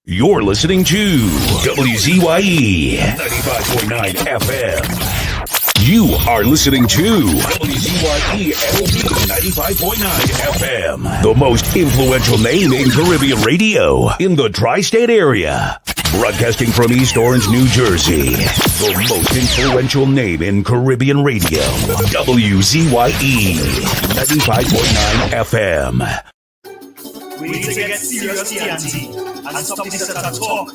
You're listening to WZYE 95.9 FM. You are listening to WZYE 95.9 FM, the most influential name in Caribbean radio in the tri-state area. Broadcasting from East Orange, New Jersey, the most influential name in Caribbean radio. WZYE 95.9 FM. We need to get serious, TNT, and stop this set of talk.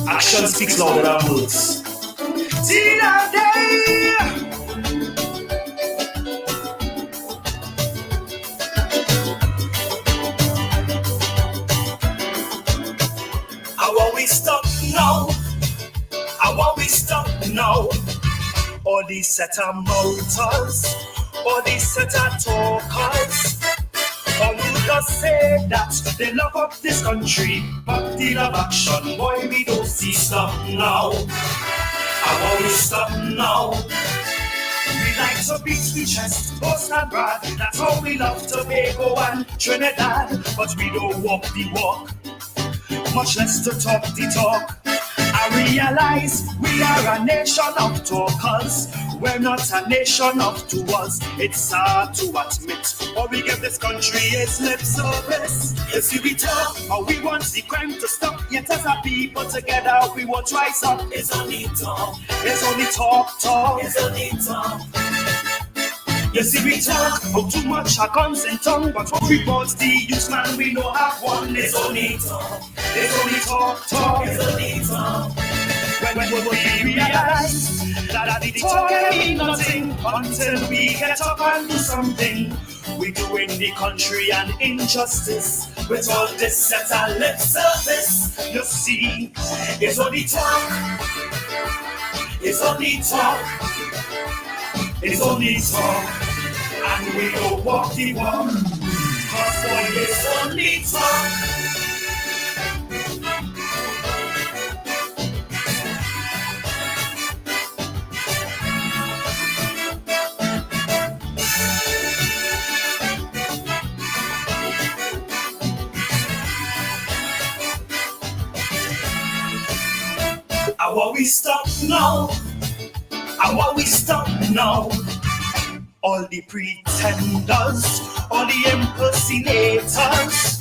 Action speaks louder than words. How are we stop now? How are we stop now? All these set of motors, all these set of talkers. All who just say that they love up this country, but the love action, boy, we don't see stop now. How will we stop now? We like to beat the chest, boast and brag. That's how we love Tobago and Trinidad, but we don't walk the walk, much less to talk the talk. I realize we are a nation of talkers. We're not a nation of doers. It's hard to admit, but we give this country its lip service. You see, we talk, or we want the crime to stop. Yet as a people together, we won't rise up. It's only talk. It's only talk, talk. It's only talk. You see, we talk about too much our guns and tongue, but what we want the youth, man, we know have one. It's only talk. It's only talk, talk. It's only talk. When we realize that the talk ain't nothing until we get up and do something. We doing the country an injustice with all this set of lip service. You see, it's only talk. It's only talk. It's only talk. And we don't walk the walk, 'cause boy, it's only talk. How are we stop now? How are we stop now? All the pretenders, all the impersonators,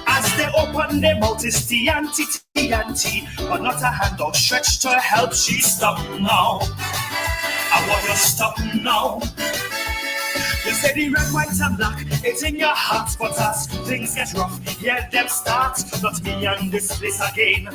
as they open their mouth is TNT, but not a hand outstretched to help she stop now. I want you stop now. You say the red, white and black, it's in your heart, but as things get rough, yeah, them start, not me and this place again.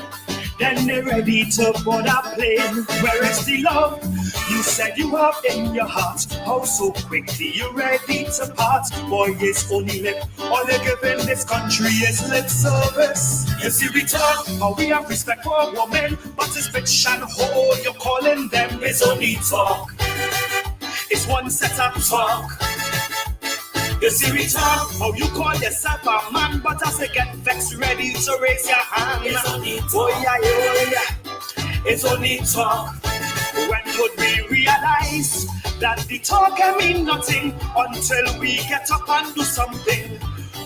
Then they're ready to board a plane. Where is the love you said you have in your heart? How so quickly you ready to part? Boy, it's only lip. All they give in this country is lip service. You see, we talk how we have respect for women, but it's bitch and hoe you're calling them. It's only talk. It's one set of talk. You see, we talk how you call yourself a man, but as you get vexed, ready to raise your hand. It's only talk. Oh yeah. It's only talk. When would we realize that the talk can mean nothing until we get up and do something?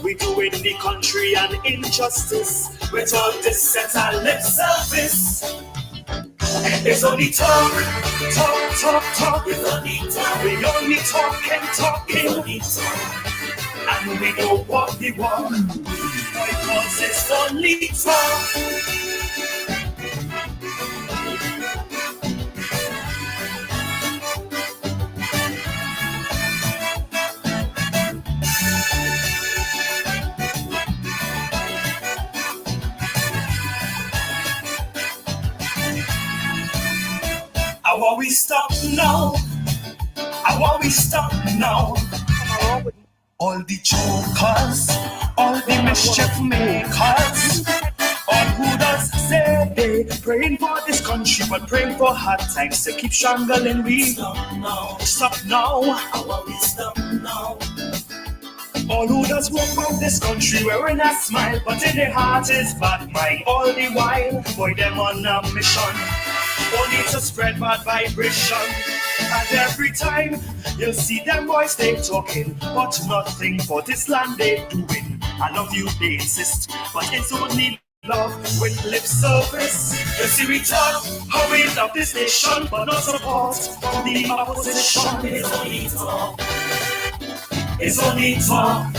We do in the country an injustice with all this set of lip service. It's only talk, talk, talk, talk. It's only talk. We only talking. It's only talk. And we don't walk the walk, because it's only talk. How are we stop now? How are we stop now? All the jokers, all the mischief makers, all who does say they praying for this country but praying for hard times to keep strangling we. Stop now. How are we stop now? All who does walk about this country wearing a smile, but in their heart is bad mind all the while. Boy, them on a mission, only to spread bad vibration. And every time you see them boys they talking, but nothing for this land they doing. I love you, they insist, but it's only love with lip service. You see, we talk how we love this nation, but not support from the opposition. It's only talk. It's only talk.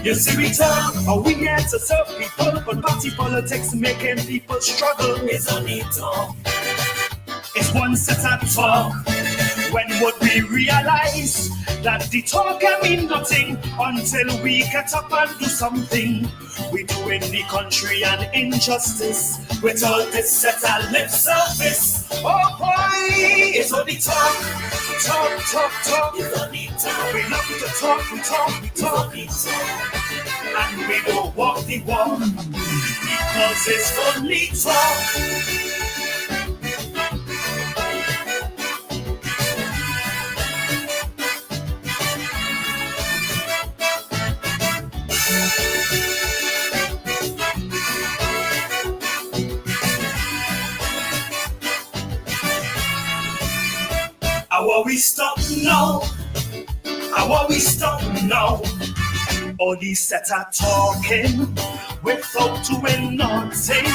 You see, we talk how we here to serve people, but party politics making people struggle. It's only talk. It's one set of talk. When would we realize that the talk can mean nothing until we get up and do something? We doing the country an injustice with all this set of lip service. Oh boy, it's only talk, talk, talk, talk. It's only talk. We love to talk, we talk, we talk, we talk. And we don't walk the walk because it's only talk. How we stop now? How we stop now? All these set are talking without doing nothing.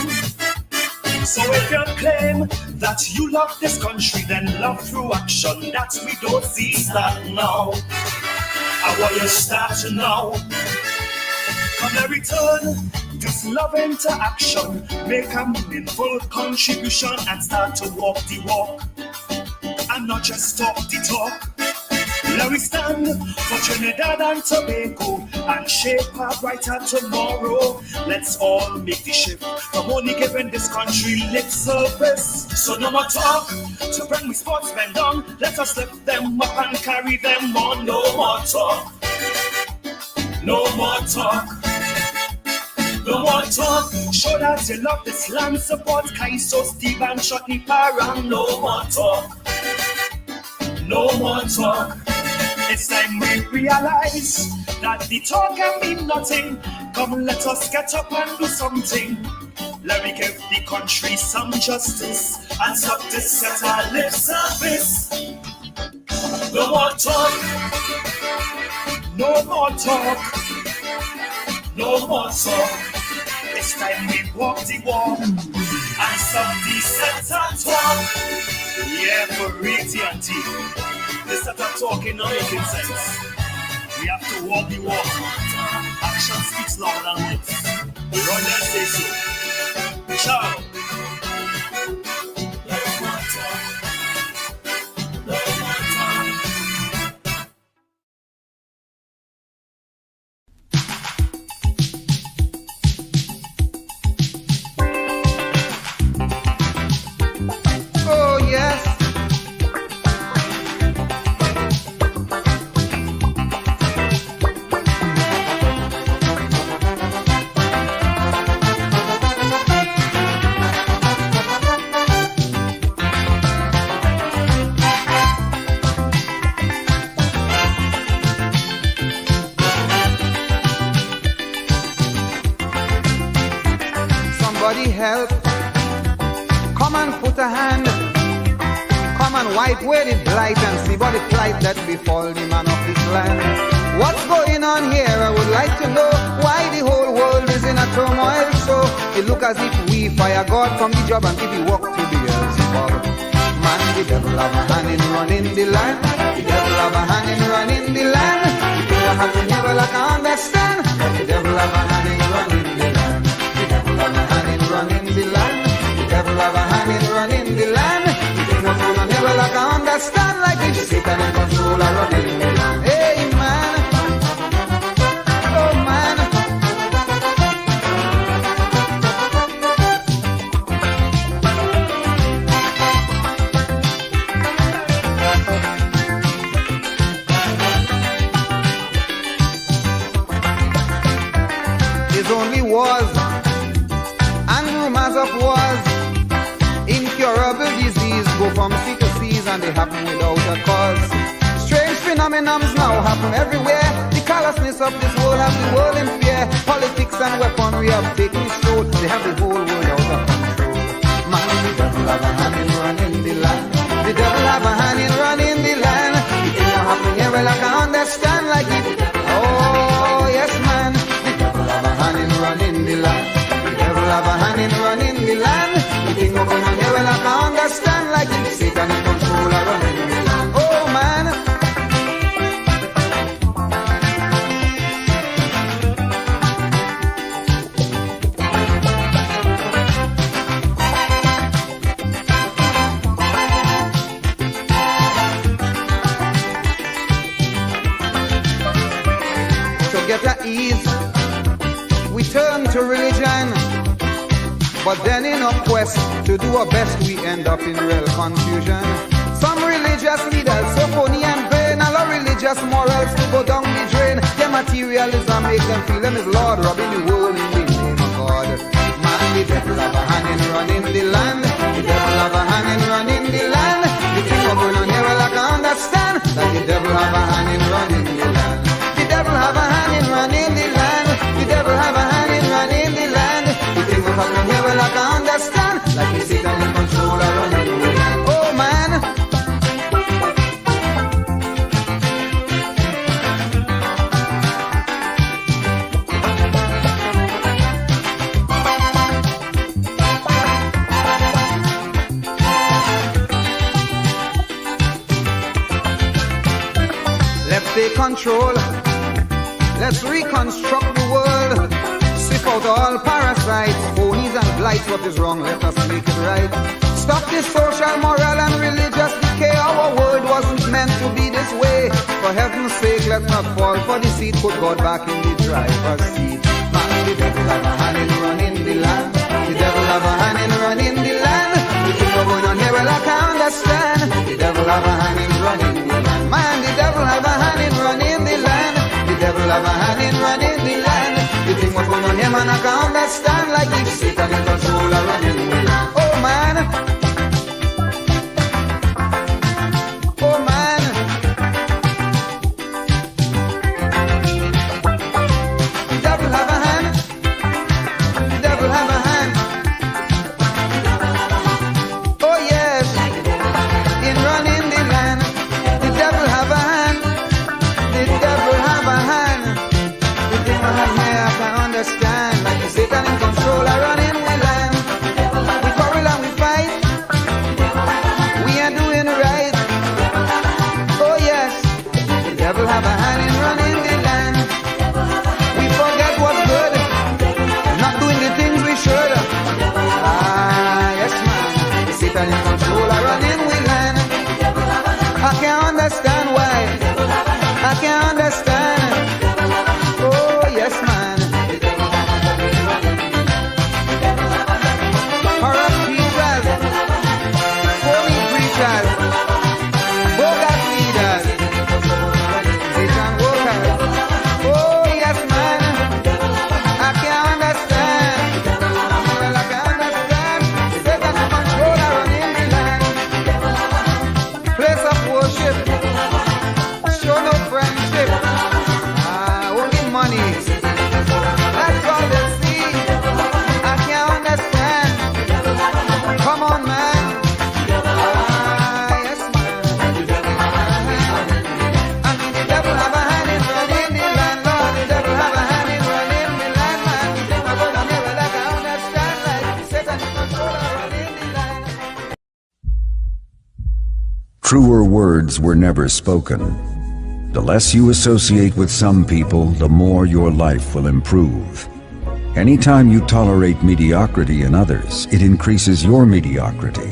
So if you claim that you love this country, then love through action. That we don't see that now. How you start now? Come and return this love into action. Make a meaningful contribution and start to walk the walk. And not just talk the talk. Let we stand for Trinidad and Tobago and shape a brighter tomorrow. Let's all make the shift from only giving this country lip service. So no more talk to bring we sportsmen down. Let us lift them up and carry them on. No more talk. No more talk. No more talk. Show that you love this land. Support Kaiso, Steve and Shotney Parang. No more talk. No more talk. It's time we realize that the talk can mean nothing. Come, let us get up and do something. Let me give the country some justice and stop this set of lip service. No more talk. No more talk. No more talk. It's time we walk the walk and stop the set of talk. Yeah, for reality. This set of talking not making sense. We have to walk the walk. Action speaks louder than words. Run and say so. Ciao. Help, come and put a hand, come and wipe away the blight and see what the plight that befall the man of this land. What's going on here? I would like to know why the whole world is in a turmoil. So it look as if we fire God from the job and give you walk to the earth. Man, the devil have a hand in running the land. The devil have a hand in running the land. The devil have to never like understand. The devil have a hand in running the land. The devil have a hand in running the land. The devil have a hand in running the land. The devil have never like understand like if Satan and control are running the land. Hey man, oh man. There's only wars and rumors of wars. Incurable disease go from sea to seas and they happen without a cause. Strange phenomena now happen everywhere. The callousness of this world has the world in fear. Politics and weaponry have taken its toll. They have the whole world out of control. Man, the devil have a hand in running the land. The devil have a hand in running the land. The devil have to never like I understand like it. Oh yes man, the devil have a hand in running the land. to get at ease, we turn to religion. But then in our quest to do our best, we end up in real confusion. Some religious leaders so phony and vain, all our religious morals to go down the drain. Their materialism make them feel them is Lord, robbing the world in the name of God. Man, the devil have a hand in running the land. The devil have a hand in running the land. The thing we're going on here, well, I can understand that the devil have a hand in running the land. The devil have a hand in running the land. The devil have a hand in running the land. The thing we're talking here, well, I can understand like the Satan in control of running the land. Oh man. Take control. Let's reconstruct the world. Sift out all parasites, phonies and blights. What is wrong? Let us make it right. Stop this social, moral and religious decay. Our world wasn't meant to be this way. For heaven's sake, let's not fall for deceit. Put God back in the driver's seat. Man, the devil have a hand in running the land. The devil have a hand in running the land. The thing we're going on here, well, I can understand. The devil have a hand in running the land. Man, the devil have a hand in running the land. The devil have a hand in running the land. The thing what's going on here, man, I can understand. Like if Satan in control of running the land. Oh man. Oh man. The devil have a hand. The devil have a hand. Oh yes. In running the land. The devil have a hand. The devil have a hand. The thing I have here I can understand. Like the Satan in control of running the land. We quarrel and we fight. We ain't doing right. Oh yes. The devil have a hand in running the land. We forget what's good. Not doing the things we should. Ah yes man. The Satan in control of running the land. I can't understand why. I can't understand. Oh yes man. Corrupt teachers, phony preachers, bogus leaders, Satan workers. Oh yes man. I can't understand. Well I can't understand. Satan in control of running the land. Place of worship. Show no friendship. Only money. That's all they see. I can't understand. Come on, man. Yes, man. I mean, the devil have a hand in running the land, Lord. The devil have a hand in running the land, man. The thing I go down here, well, I can understand. Like Satan in control of running the land. Truer words were never spoken. The less you associate with some people, the more your life will improve. Anytime you tolerate mediocrity in others, it increases your mediocrity.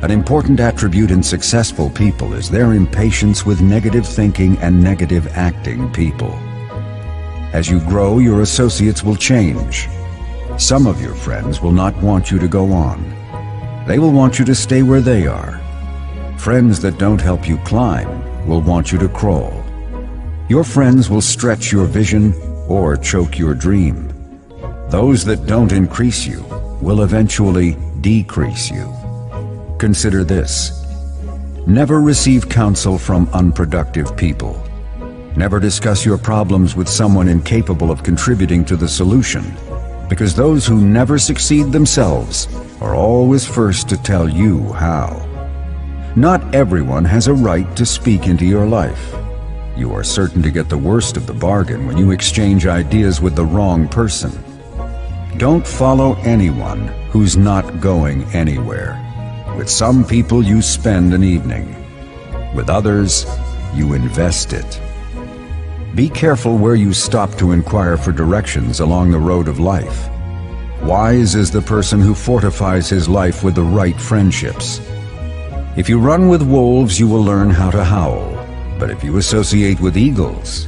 An important attribute in successful people is their impatience with negative thinking and negative acting people. As you grow, your associates will change. Some of your friends will not want you to go on. They will want you to stay where they are. Friends that don't help you climb will want you to crawl. Your friends will stretch your vision or choke your dream. Those that don't increase you will eventually decrease you. Consider this. Never receive counsel from unproductive people. Never discuss your problems with someone incapable of contributing to the solution, because those who never succeed themselves are always first to tell you how. Not everyone has a right to speak into your life. You are certain to get the worst of the bargain when you exchange ideas with the wrong person. Don't follow anyone who's not going anywhere. With some people you spend an evening. With others, you invest it. Be careful where you stop to inquire for directions along the road of life. Wise is the person who fortifies his life with the right friendships. If you run with wolves, you will learn how to howl. But if you associate with eagles,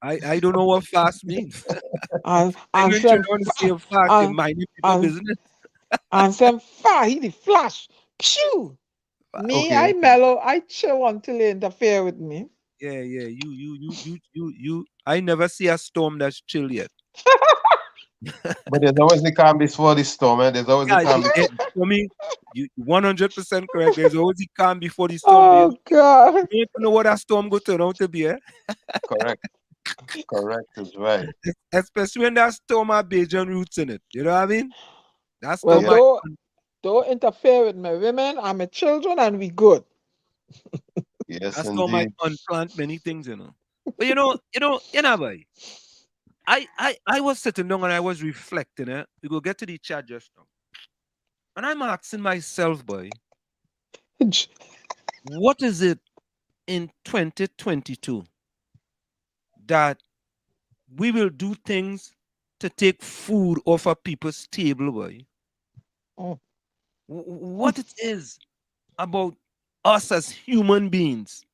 I don't know what fast means. And I and know you some don't say fa- fast, you're and minding people and business. and some fire, he the flash. Phew! Me, Okay. I mellow, I chill until they interfere with me. Yeah, yeah. I never see a storm that's chill yet. But there's always the calm before the storm, There's always the Yeah, calm before. for me, you 100% correct. There's always a calm before the storm. But Oh God. you don't even know what that storm go turn out to be, eh? Correct. Correct is right. Especially when that storm has Bajan roots in it. You know what I mean? That Well, storm, Yeah. don't interfere with my women and my children, and we good. Yes, that storm might indeed. unplant many things, you know. But boy. I was sitting down and I was reflecting, eh? We go get to the chat just now. And I'm asking myself, boy, what is it in 2022 that we will do things to take food off of people's table, boy? Mm. What it is about us as human beings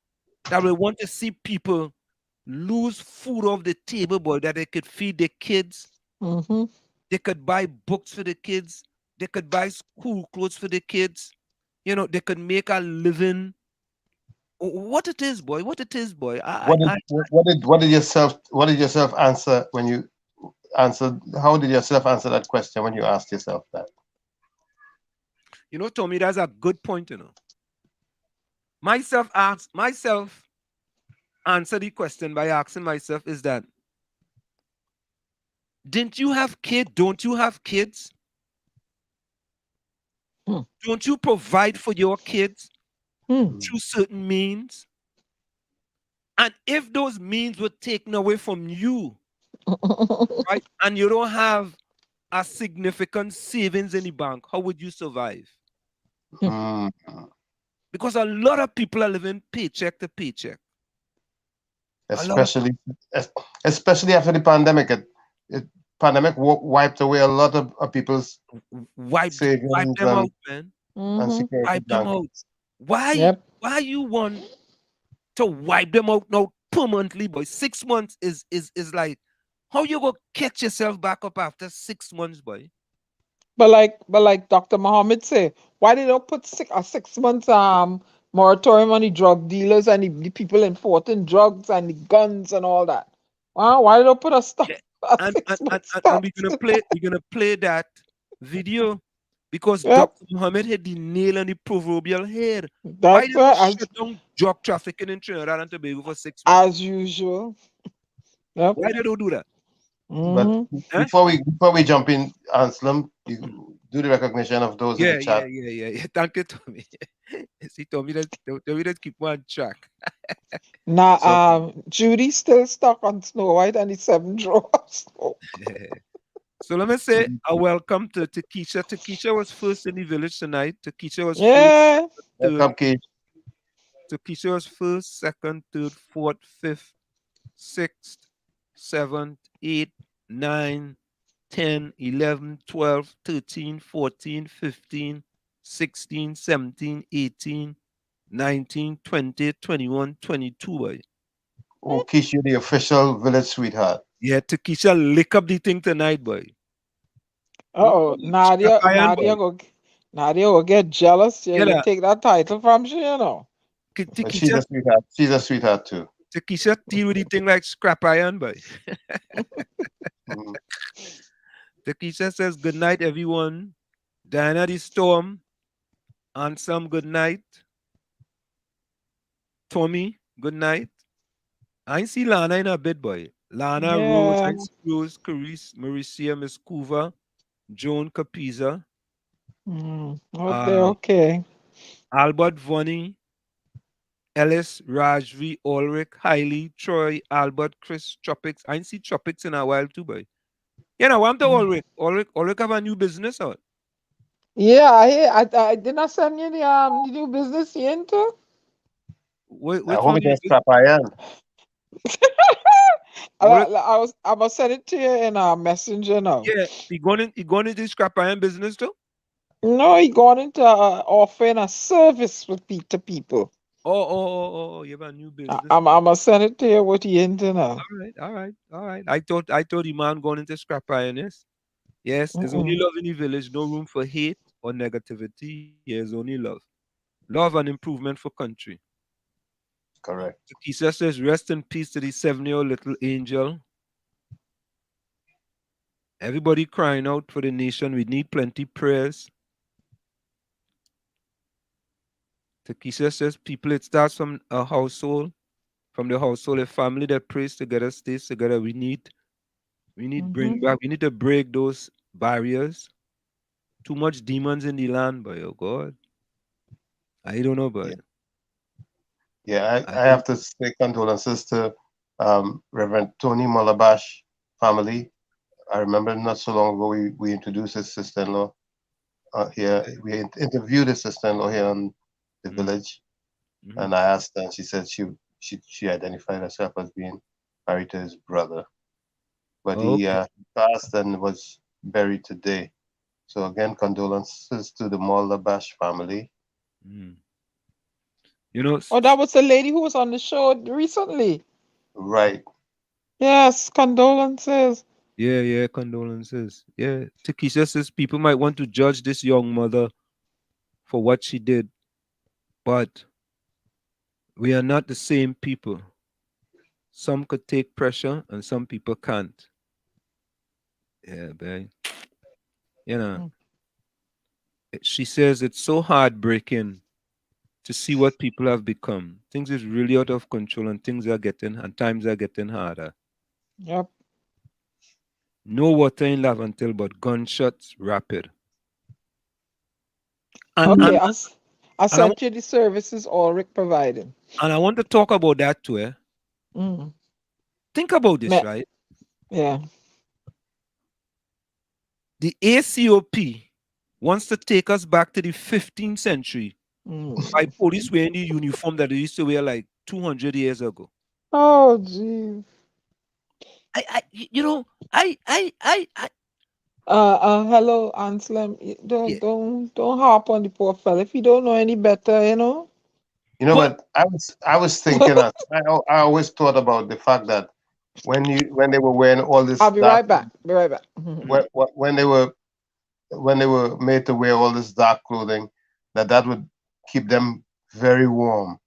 that we want to see people lose food off the table, boy, that they could feed their kids, Mm-hmm. they could buy books for the kids, they could buy school clothes for the kids, they could make a living. What it is, boy? What it is, boy? What did yourself answer when you answered? How did yourself answer that question when you asked yourself that? Tommy, that's a good point, Myself answer the question by asking myself is that, didn't you have kids? Don't you have kids? Don't you provide for your kids through certain means? And if those means were taken away from you, right, and you don't have a significant savings in the bank, how would you survive? Because a lot of people are living paycheck to paycheck. Especially after the pandemic. Pandemic wiped away a lot of people's savings wipe them out, man. and security Wipe them out. blankets. Why you want to wipe them out now permanently, boy? 6 months is like, how you gonna catch yourself back up after 6 months, boy? But like Dr. Muhammad say, why they don't put a 6 months moratorium on the drug dealers and the people importing drugs and the guns and all that? Wow, why they don't put a stop? And we're gonna play that video because Dr. Muhammad hit the nail on the proverbial head. Why did they shut down drug trafficking in Trinidad and Tobago for 6 months? As usual. Yep. Why they don't do that? But before we jump in, Anselm, you do the recognition of those in the chat. Yeah. Thank you, Tommy. See, Tommy, let's keep one track. Now, Judy still stuck on Snow White and the Seven Dwarfs. So let me say a welcome to Takesha. Takesha was first in the village tonight. Takesha was first. Welcome, Keith. Takesha was first, second, third, fourth, fifth, sixth, 7th, 8th, 9, 10, 11, 12, 13, 14, 15, 16, 17, 18, 19, 20, 21, 22, boy. Oh, Keisha, you're the official village sweetheart. Yeah, Takesha lick up the thing tonight, boy. Oh, Nadia will get jealous. You take that title from she, She's a sweetheart. She's a sweetheart too. Takesha deal with the thing like scrap iron, boy. Takesha says, good night, everyone. Diana the Storm, Ansem, good night. Tommy, good night. I see Lana in a bit, boy. Lana, Rose, I see Rose, Carice, Mauricia, Miss Cuva, Joan Capiza. Okay. Albert Vonnie, Ellis, Rajvi, Ulrich, Hailey, Troy, Albert, Chris, Tropics. I see Tropics in a while too, boy. I'm the Ulrich. Ulrich have a new business out. Yeah, I did not send you the new business you into. I hope it does scrap iron. I must send it to you in a messenger now. Yeah, he going into the scrap iron business too? No, he going into offering a service to people. Oh, you have a new business. I'm gonna send it to you what you into now. All right. I thought the man going into scrap ironist. Yes, there's only Mm-mm. love in the village, no room for hate or negativity. There's only love. Love and improvement for country. Correct. Takisa says, rest in peace to the 7-year-old little angel. Everybody crying out for the nation. We need plenty prayers. Takisa says, people, it starts from a household, from the household, a family that prays together, stays together. We need bring back, we need to break those barriers. Too much demons in the land, by oh God. I don't know, but Yeah. Yeah, I I have to say condolences to Reverend Tony Malabash family. I remember not so long ago we introduced his sister-in-law here. We interviewed his sister-in-law here in the mm, village, mhm. and I asked her, and she said she identified herself as being married to his brother, but Oh, he okay. passed and was buried today. So again, condolences to the Malabash family. Mm. You know, Oh, that was the lady who was on the show recently. Right. Yes, condolences. yeah, condolences. Yeah, Takisha says people might want to judge this young mother for what she did, but we are not the same people. Some could take pressure and some people can't. Yeah, babe. You know, Mm. she says it's so heartbreaking to see what people have become. Things is really out of control and times are getting harder. Yep. No water in Lavantil, but gunshots rapid. And Okay, and I and I, wa- sent you the services Ulrich provided. and I want to talk about that too. Mm. Think about this, Me- right? Yeah. The ACOP wants to take us back to the 15th century by Mm. police wearing the uniform that they used to wear like 200 years ago. Oh, gee. You know, I Hello, Anselm. yeah, Don't harp on the poor fella. If you don't know any better, you know. but But I was thinking, I always thought about the fact that when they were wearing all this I'll be dark right back. Be right back. Mhm. mm, when they were made to wear all this dark clothing, that would keep them very warm.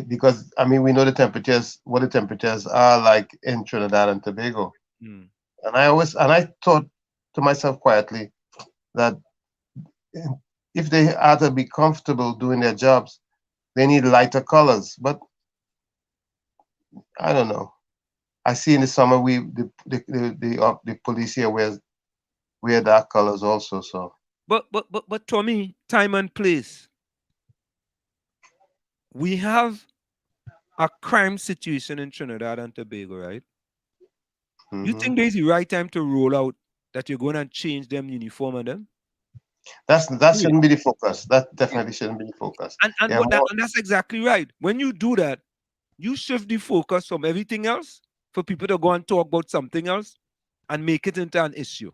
Because I mean we know the temperatures, what the temperatures are like in Trinidad and Tobago. mm, And I thought to myself quietly that if they are to be comfortable doing their jobs, they need lighter colors. But I don't know. I see in the summer the police here wear dark colors also. So but Tommy, time and place. We have a crime situation in Trinidad and Tobago, right? You mhm. think there's the right time to roll out that you're going to change them uniform and them? That Do it. shouldn't be the focus. That Yeah. definitely shouldn't be the focus. And Yeah, what that more, and that's exactly right. When you do that, you shift the focus from everything else for people to go and talk about something else and make it into an issue.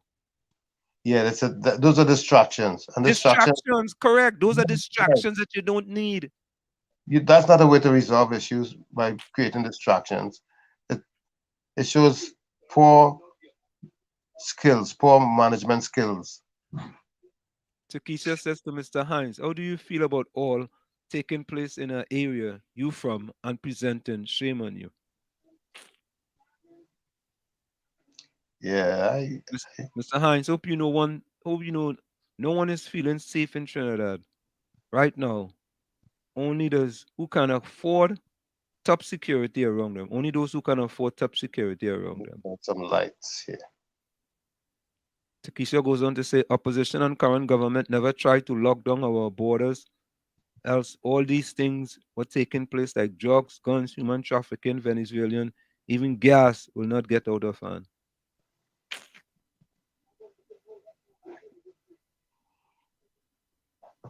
yeah. Those are distractions, and distractions. Distractions, correct. Those are Right. distractions that you don't need. That's not a way to resolve issues by creating distractions. It it shows poor skills, poor management skills. Takisha says to Mr. Hines, how do you feel about all taking place in an area you from and presenting? Shame on you. Yeah, Mr. Hines, hope you know no one is feeling safe in Trinidad right now. Only those who can afford top security around them. Only those who can afford top security around them. some lights here. Takisha goes on to say opposition and current government never tried to lock down our borders, else all these things were taking place like drugs, guns, human trafficking, Venezuelan, even gas will not get out of hand.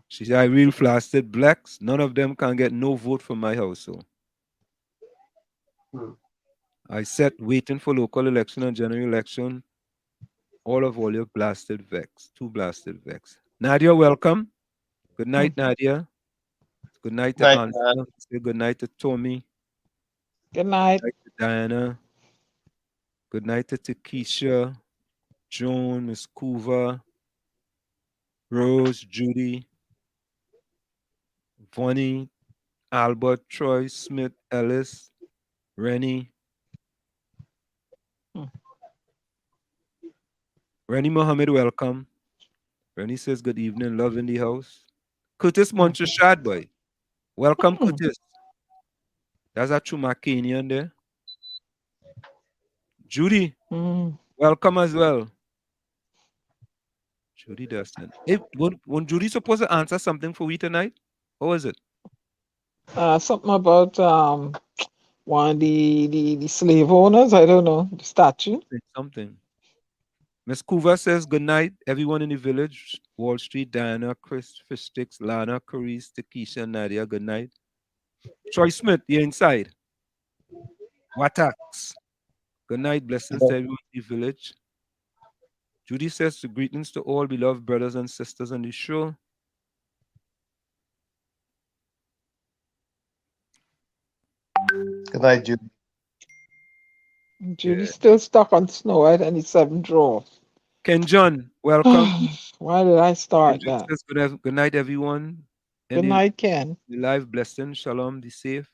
She said, I real flasted blacks, none of them can get no vote from my household. Hmm. I sat waiting for local election and general election. All your blasted vex, two blasted vex. Nadia, welcome. Good Mm. night, Nadia. Good night to Night, Ansel. Say good night to Tommy. Good Good night. night to Diana. Good night to Takesha, Joan, Miss Coover, Rose, Judy, Vonnie, Albert, Troy, Smith, Ellis, Rennie. Hmm. Rennie Mohammed, welcome. Rennie says good evening, love in the house. Curtis Montrachad, boy. Welcome, Hmm. Curtis. That's a true Macanian there. Judy, Hmm. welcome as well. Judy Dustin. Hey, when Judy supposed to answer something for we tonight? What was it? Something about one of the slave owners. I don't know the statue. Something. Miss Coover says good night, everyone in the village. Wall Street, Diana, Chris, Fish Sticks, Lana, Carice, Takesha, Nadia, good night. Troy Smith, you're inside. Watax. Good night, blessings to everyone in the village. Judy says greetings to all beloved brothers and sisters on the show. good night, Judy. Judy's still stuck on Snow White and the Seven Dwarfs. Ken John, welcome. Why did I Ken start John that? says good night, everyone. Good Any night, Ken. live blessing, shalom, be safe.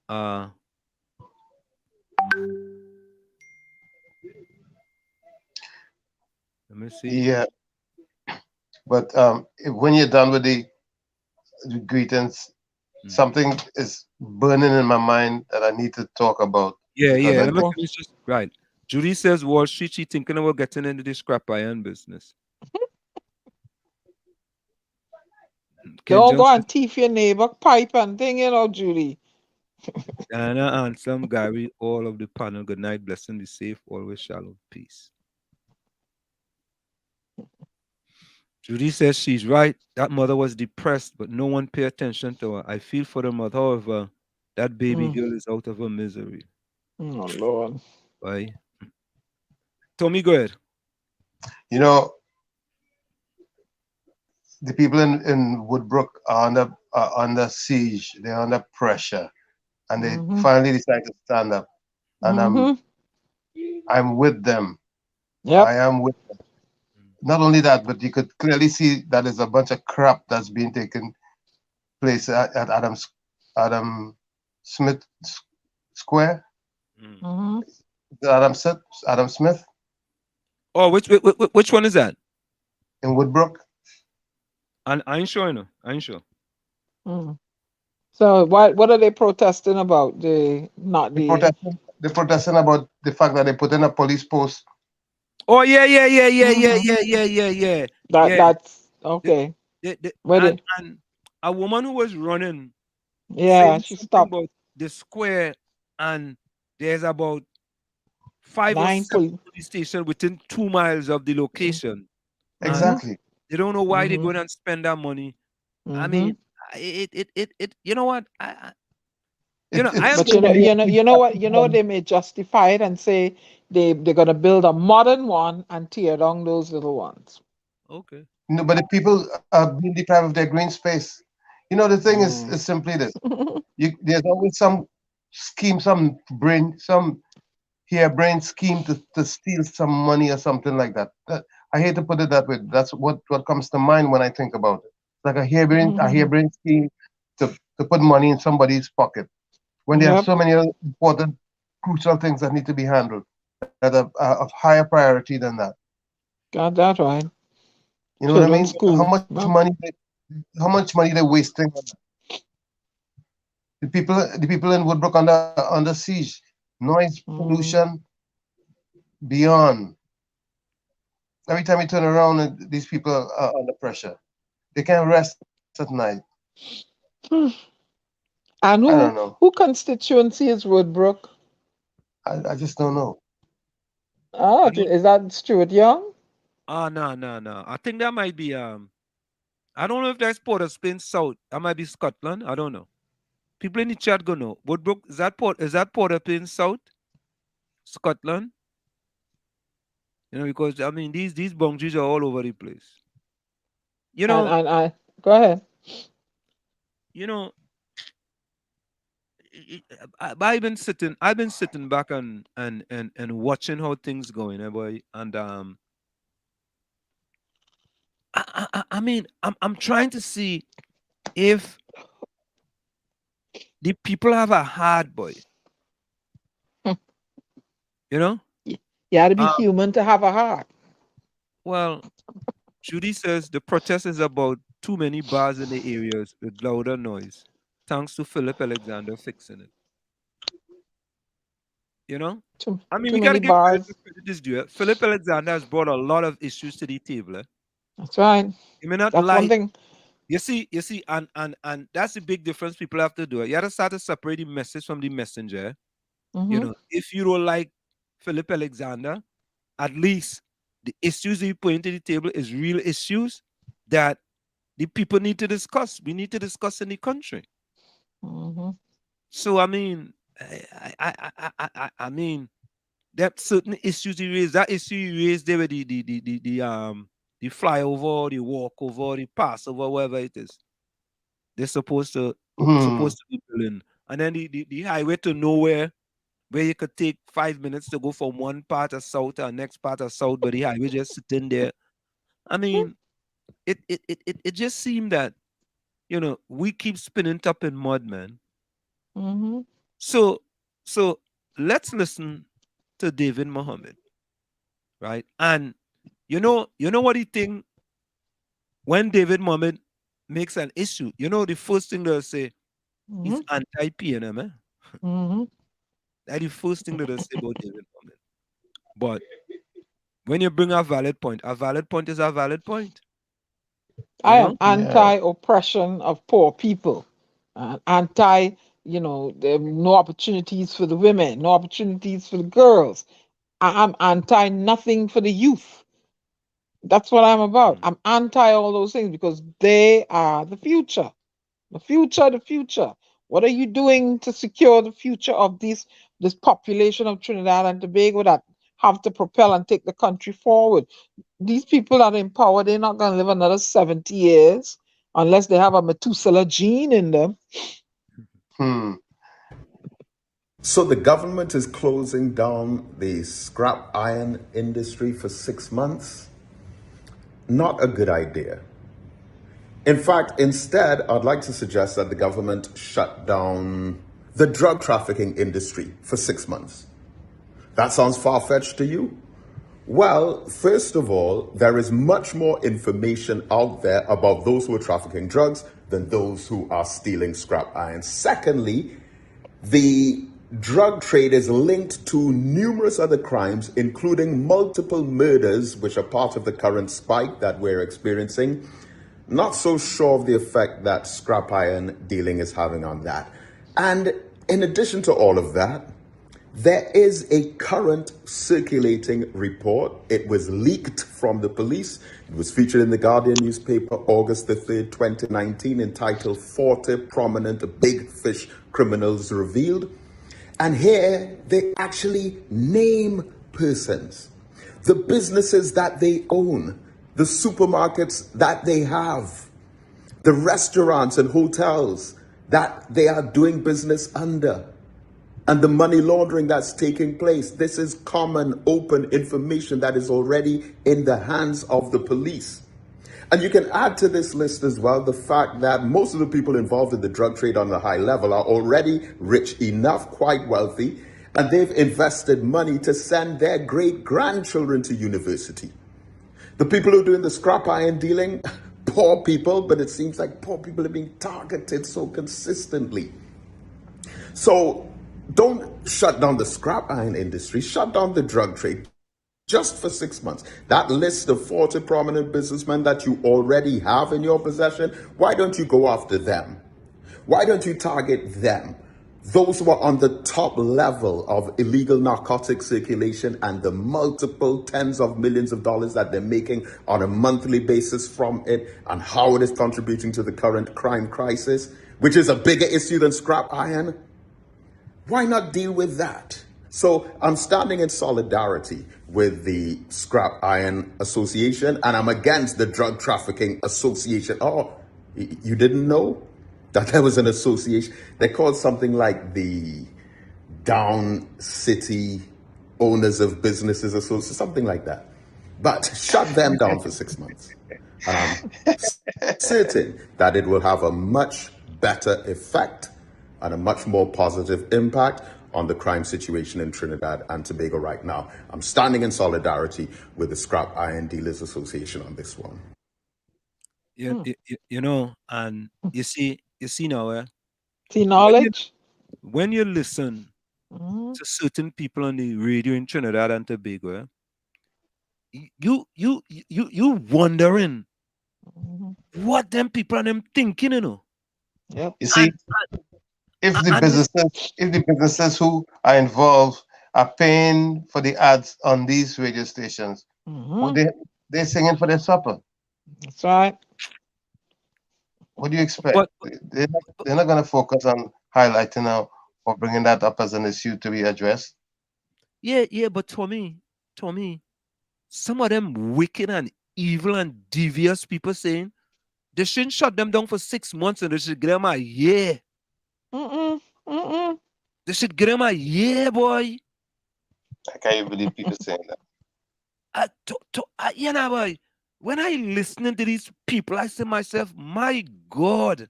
Uh let me see. Yeah, but when you're done with the greetings, something is burning in my mind that I need to talk about. Yeah, because yeah. I Let me do- just right. Judy says Wall Street, she thinking about getting into the scrap iron business. Ken Don't go Jones and thief your neighbor pipe and thing, Judy. Diana, Ansem, Gary, all of the panel. Good night, blessing, be safe, always shalom, peace. Judy says she's right. That mother was depressed, but no one pay attention to her. I feel for the mother. However, that baby girl is out of her misery. Oh, Lord. Bye. Tommy, go ahead. You know, the people in Woodbrook are under siege. They're under pressure, and they finally decide to stand up. And I'm with them. Yep. I am with them. Not only that, but you could clearly see that there's a bunch of crap that's being taken place at Adam Smith Square. Adam Smith Oh, which one is that? in Woodbrook. And I ain't sure, I ain't sure. So what are they protesting about? They're protesting about the fact that they put in a police post. Oh yeah. That's okay. And a woman who was running, she something stopped. about the square, and there's about 5 or 9 7 police stations within 2 miles of the location. Exactly. They don't know why they're going and spend that money. I mean, it you know what? You know what, they may justify it and say they're gonna build a modern one and tear down those little ones. Okay. No, but the people are being deprived of their green space. The thing is simply this: there's always some scheme, some harebrained scheme to steal some money or something like that. I hate to put it that way. That's what comes to mind when I think about it. It's like a harebrained scheme to put money in somebody's pocket when there are so many other important, crucial things that need to be handled that are of higher priority than that. Got that right. You know what I mean? How much money they're wasting on that. The people in Woodbrook under siege. Noise pollution beyond. Every time you turn around, these people are under pressure. They can't rest at night. And I don't know. who constituency is Woodbrook? I just don't know. Oh, is that Stuart Young? No. I think that might be I don't know if that's Port of Spain South. That might be Scotland. I don't know. People in the chat go know. Woodbrook, is that Port of Spain South? Scotland? Because I mean these boundaries are all over the place. And Go ahead. You know, I've been sitting back and watching how things going, boy. And I mean, I'm trying to see if the people have a heart, boy. You know? You got to be Um, human to have a heart. well, Judy says the protest is about too many bars in the areas with louder noise. Thanks to Philip Alexander fixing it. You know? I mean, Too we got to many give credit bars. to credit is due. Philip Alexander has brought a lot of issues to the table. That's right. You may not That's one like. thing. You see, and that's the big difference people have to do. You have to start to separate the message from the messenger. You Hmm. know, if you don't like Philip Alexander, at least the issues he put into the table is real issues that the people need to discuss. We need to discuss in the country. Hmm. So I mean, I mean, that certain issues he raised. That issue he raised there with the flyover, the walkover, the passover, whatever it is. They're Hmm. supposed to be building, and then the highway to nowhere where you could take 5 minutes to go from one part of south to the next part of south, but the highway just sitting there. I mean, it just seemed that we keep spinning top in mud, man. Hmm. So so let's listen to David Mohammed, right? And you know what he think when David Mohammed makes an issue. The first thing they'll say Hmm. is anti-PNM. Hmm. That's the first thing that they'll say about David Mohammed. But when you bring a valid point is a valid point. You I am know? Yeah. anti-oppression of poor people, anti, no opportunities for the women, no opportunities for the girls. I'm anti nothing for the youth. That's what I'm about. Mm. I'm anti all those things because they are the future. The future, the future. What are you doing to secure the future of this population of Trinidad and Tobago that have to propel and take the country forward? These people that are in power, they're not going to live another 70 years unless they have a Methuselah gene in them. Hmm. So the government is closing down the scrap iron industry for 6 months. Not a good idea. In fact, instead, I'd like to suggest that the government shut down the drug trafficking industry for 6 months. That sounds far-fetched to you? Well, first of all, there is much more information out there about those who are trafficking drugs than those who are stealing scrap iron. Secondly, the drug trade is linked to numerous other crimes, including multiple murders, which are part of the current spike that we're experiencing. Not so sure of the effect that scrap iron dealing is having on that. And in addition to all of that, there is a current circulating report. It was leaked from the police. It was featured in the Guardian newspaper August the 3rd, 2019, entitled 40 Prominent Big Fish Criminals Revealed. And here they actually name persons, the businesses that they own, the supermarkets that they have, the restaurants and hotels that they are doing business under, and the money laundering that's taking place. This is common, open information that is already in the hands of the police. And you can add to this list as well the fact that most of the people involved in the drug trade on the high level are already rich enough, quite wealthy, and they've invested money to send their great-grandchildren to university. The people who are doing the scrap iron dealing, poor people, but it seems like poor people are being targeted so consistently. So don't shut down the scrap iron industry, shut down the drug trade just for 6 months. That list of 40 prominent businessmen that you already have in your possession, why don't you go after them? Why don't you target them? Those who are on the top level of illegal narcotic circulation and the multiple tens of millions of dollars that they're making on a monthly basis from it, and how it is contributing to the current crime crisis, which is a bigger issue than scrap iron. Why not deal with that? So I'm standing in solidarity with the Scrap Iron Association, and I'm against the Drug Trafficking Association. Oh, You didn't know that there was an association? They called something like the Down City Owners of Businesses Association, something like that. But shut them down for 6 months. And I'm certain that it will have a much better effect and a much more positive impact on the crime situation in Trinidad and Tobago right now. I'm standing in solidarity with the Scrap Iron Dealers Association on this one. You know, and you see now, See knowledge? when you listen to certain people on the radio in Trinidad and Tobago, you wondering what them people and them thinking, you know. Yep. You see, if the businesses who are involved are paying for the ads on these radio stations, well, they're singing for their supper. That's right. What do you expect? They're not going to focus on highlighting or bringing that up as an issue to be addressed. Yeah, but Tommy, some of them wicked and evil and devious people saying they shouldn't shut them down for 6 months and they should give them a year. They should give them a year, boy. I can't even believe people saying that. You know, boy, when I listening to these people, I say to myself, my God,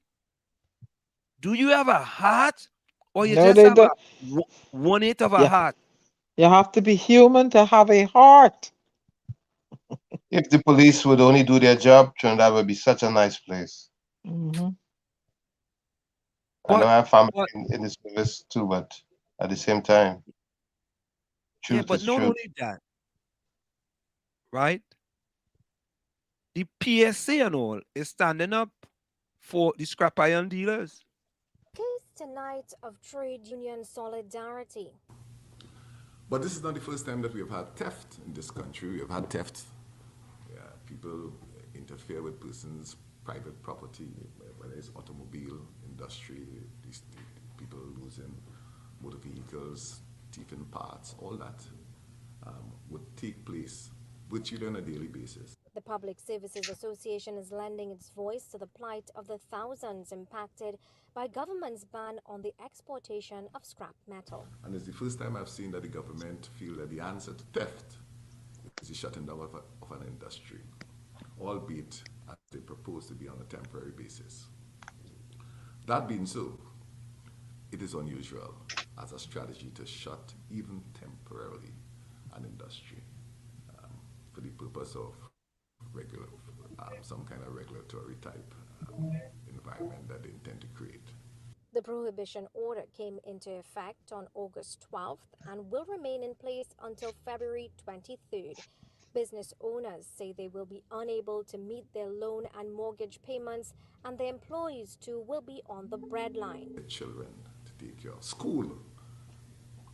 do you have a heart? Or you just have a 1/8 of a heart? You have to be human to have a heart. If the police would only do their job, Trinidad would be such a nice place. I know I have family in this service too, but at the same time, truth is not truth. only that, right? The PSA and all is standing up for the scrap iron dealers. Case tonight of trade union solidarity. But this is not the first time that we have had theft in this country. We have had theft. People interfere with persons' private property, whether it's automobile industry, these people losing motor vehicles, thieving parts, all that would take place virtually on a daily basis. The Public Services Association is lending its voice to the plight of the thousands impacted by government's ban on the exportation of scrap metal. And it's the first time I've seen that the government feel that the answer to theft is the shutting down of an industry, albeit as they propose to be on a temporary basis. That being so, it is unusual as a strategy to shut, even temporarily, an industry for the purpose of some kind of regulatory type environment that they intend to create. The prohibition order came into effect on August 12th and will remain in place until February 23rd. Business owners say they will be unable to meet their loan and mortgage payments, and their employees too will be on the breadline. The children to take care of. School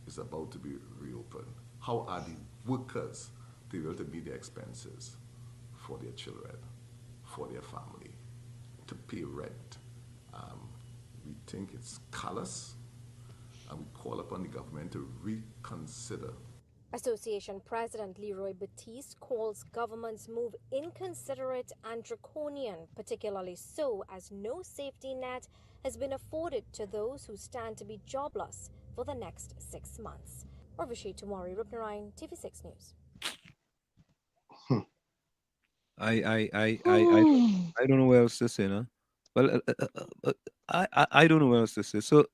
is about to be reopened. How are the workers to be able to meet their expenses for their children, for their family, to pay rent? We think it's callous, and we call upon the government to reconsider. Association President Leroy Batiste calls government's move inconsiderate and draconian, particularly so as no safety net has been afforded to those who stand to be jobless for the next 6 months. Urvashi Tumari, Rupnarayan, TV6 News. I don't know what else to say, no? Well, I don't know what else to say. So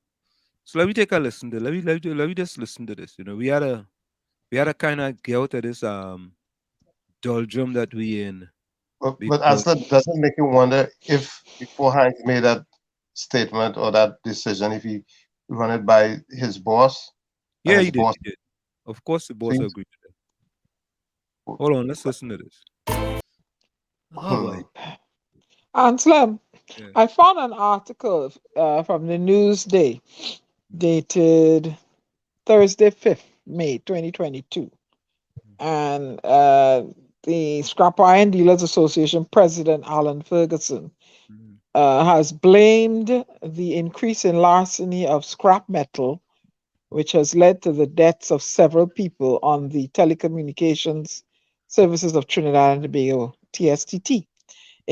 let me take a listen to. Let me just listen to this. You know, we had a kind of get out of this doldrum that we in. But Asla, doesn't make you wonder if beforehand he made that statement or that decision, if he run it by his boss? Yeah, he did. Of course, the boss agreed to that. Hold on, let's listen to this. Oh, Anselm, yeah. I found an article from the Newsday dated Thursday, 5th May 2022. And the Scrap Iron Dealers Association President Alan Ferguson has blamed the increase in larceny of scrap metal, which has led to the deaths of several people, on the Telecommunications Services of Trinidad and Tobago, TSTT.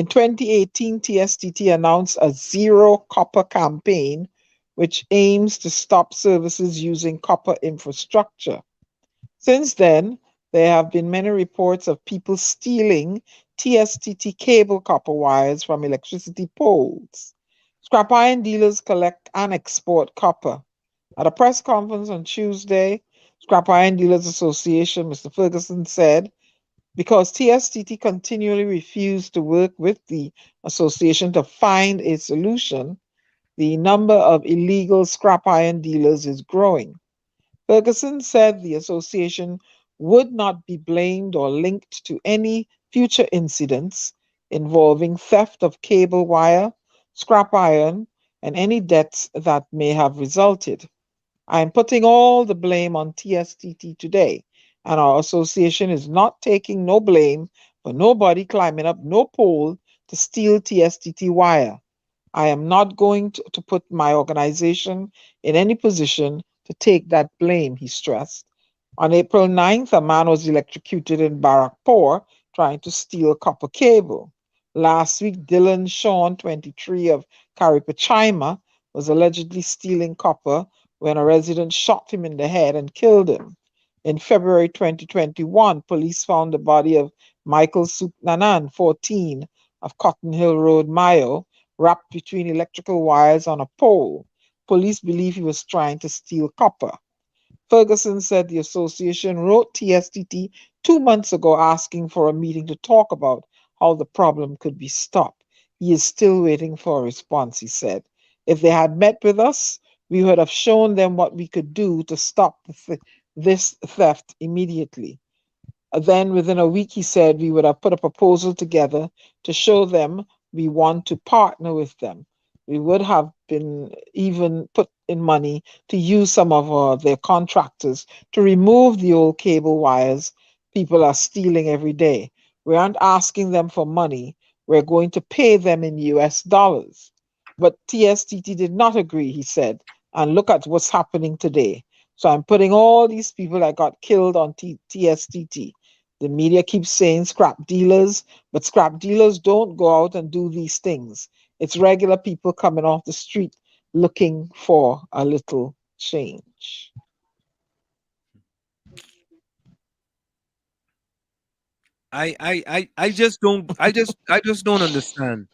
In 2018, TSTT announced a zero copper campaign, which aims to stop services using copper infrastructure. Since then, there have been many reports of people stealing TSTT cable copper wires from electricity poles. Scrap iron dealers collect and export copper. At a press conference on Tuesday, Scrap Iron Dealers Association, Mr. Ferguson said, because TSTT continually refused to work with the association to find a solution, the number of illegal scrap iron dealers is growing. Ferguson said the association would not be blamed or linked to any future incidents involving theft of cable wire, scrap iron, and any debts that may have resulted. I am putting all the blame on TSTT today, and our association is not taking no blame for nobody climbing up no pole to steal TSTT wire. I am not going to put my organization in any position to take that blame, he stressed. On April 9th, a man was electrocuted in Barrackpore trying to steal copper cable. Last week, Dylan Sean, 23 of Caripachima, was allegedly stealing copper when a resident shot him in the head and killed him. In February 2021, police found the body of Michael Suknanan, 14, of Cotton Hill Road, Mayo, wrapped between electrical wires on a pole. Police believe he was trying to steal copper. Ferguson said the association wrote TSTT 2 months ago asking for a meeting to talk about how the problem could be stopped. He is still waiting for a response, he said. If they had met with us, we would have shown them what we could do to stop this theft immediately. Then, within a week, he said, we would have put a proposal together to show them we want to partner with them. We would have been even put in money to use some of their contractors to remove the old cable wires people are stealing every day. We aren't asking them for money. We're going to pay them in US dollars. But TSTT did not agree, he said. And look at what's happening today. So I'm putting all these people that got killed on TSTT. The media keeps saying scrap dealers, but scrap dealers don't go out and do these things. It's regular people coming off the street looking for a little change. I just don't understand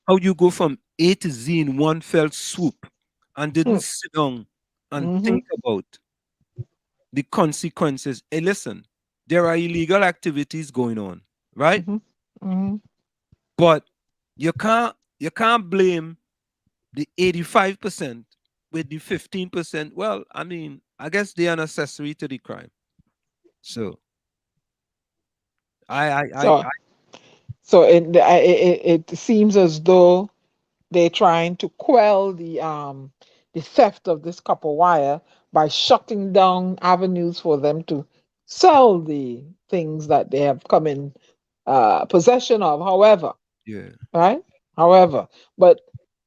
how you go from A to Z in one fell swoop and didn't sit down and think about the consequences. Hey, listen, there are illegal activities going on, right? But you can't blame the 85% with the 15%. Well, I mean, I guess they are accessory to the crime. So So it seems as though they're trying to quell the theft of this copper wire by shutting down avenues for them to sell the things that they have come in possession of. However, right? However, but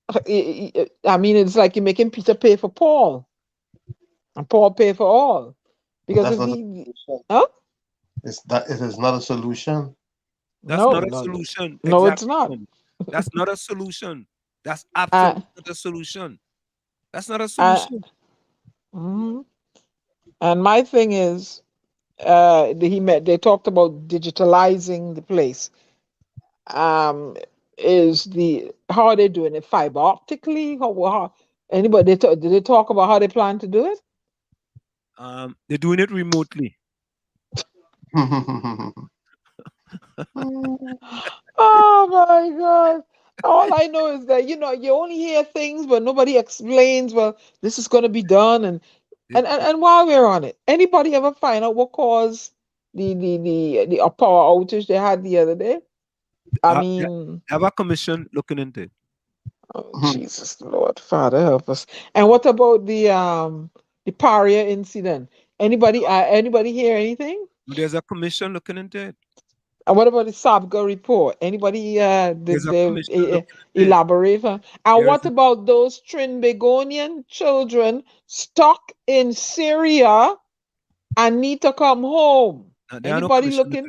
I mean, it's like you're making Peter pay for Paul, and Paul pay for all. Because if he, it is not a solution. That's not a solution. No, it's not. That's not a solution. That's absolutely not a solution. That's not a solution. And my thing is, they talked about digitalizing the place. Is how are they doing it? Fiber optically? How anybody did they talk about how they plan to do it? They're doing it remotely. Oh my God. All I know is that, you only hear things, but nobody explains, well, this is going to be done. And while we're on it, anybody ever find out what caused the power outage they had the other day? I mean, have a commission looking into it. Oh, Jesus, Lord, Father, help us. And what about the Paria incident? Anybody hear anything? There's a commission looking into it. And what about the Sabga report? Anybody did they elaborate? And what about those Trinbagonian children stuck in Syria and need to come home? There Anybody no looking?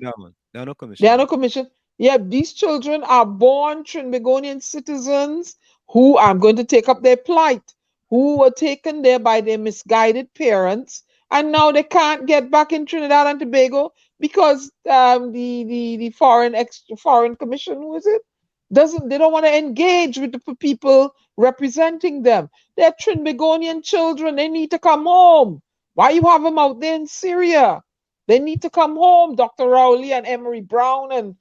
there are no commission. There are no commission. Yeah, these children are born Trinbagonian citizens who, I'm going to take up their plight, who were taken there by their misguided parents, and now they can't get back in Trinidad and Tobago because the foreign commission, who is it? They don't want to engage with the people representing them. They're Trinbagonian children. They need to come home. Why you have them out there in Syria? They need to come home. Dr. Rowley and Emery Brown and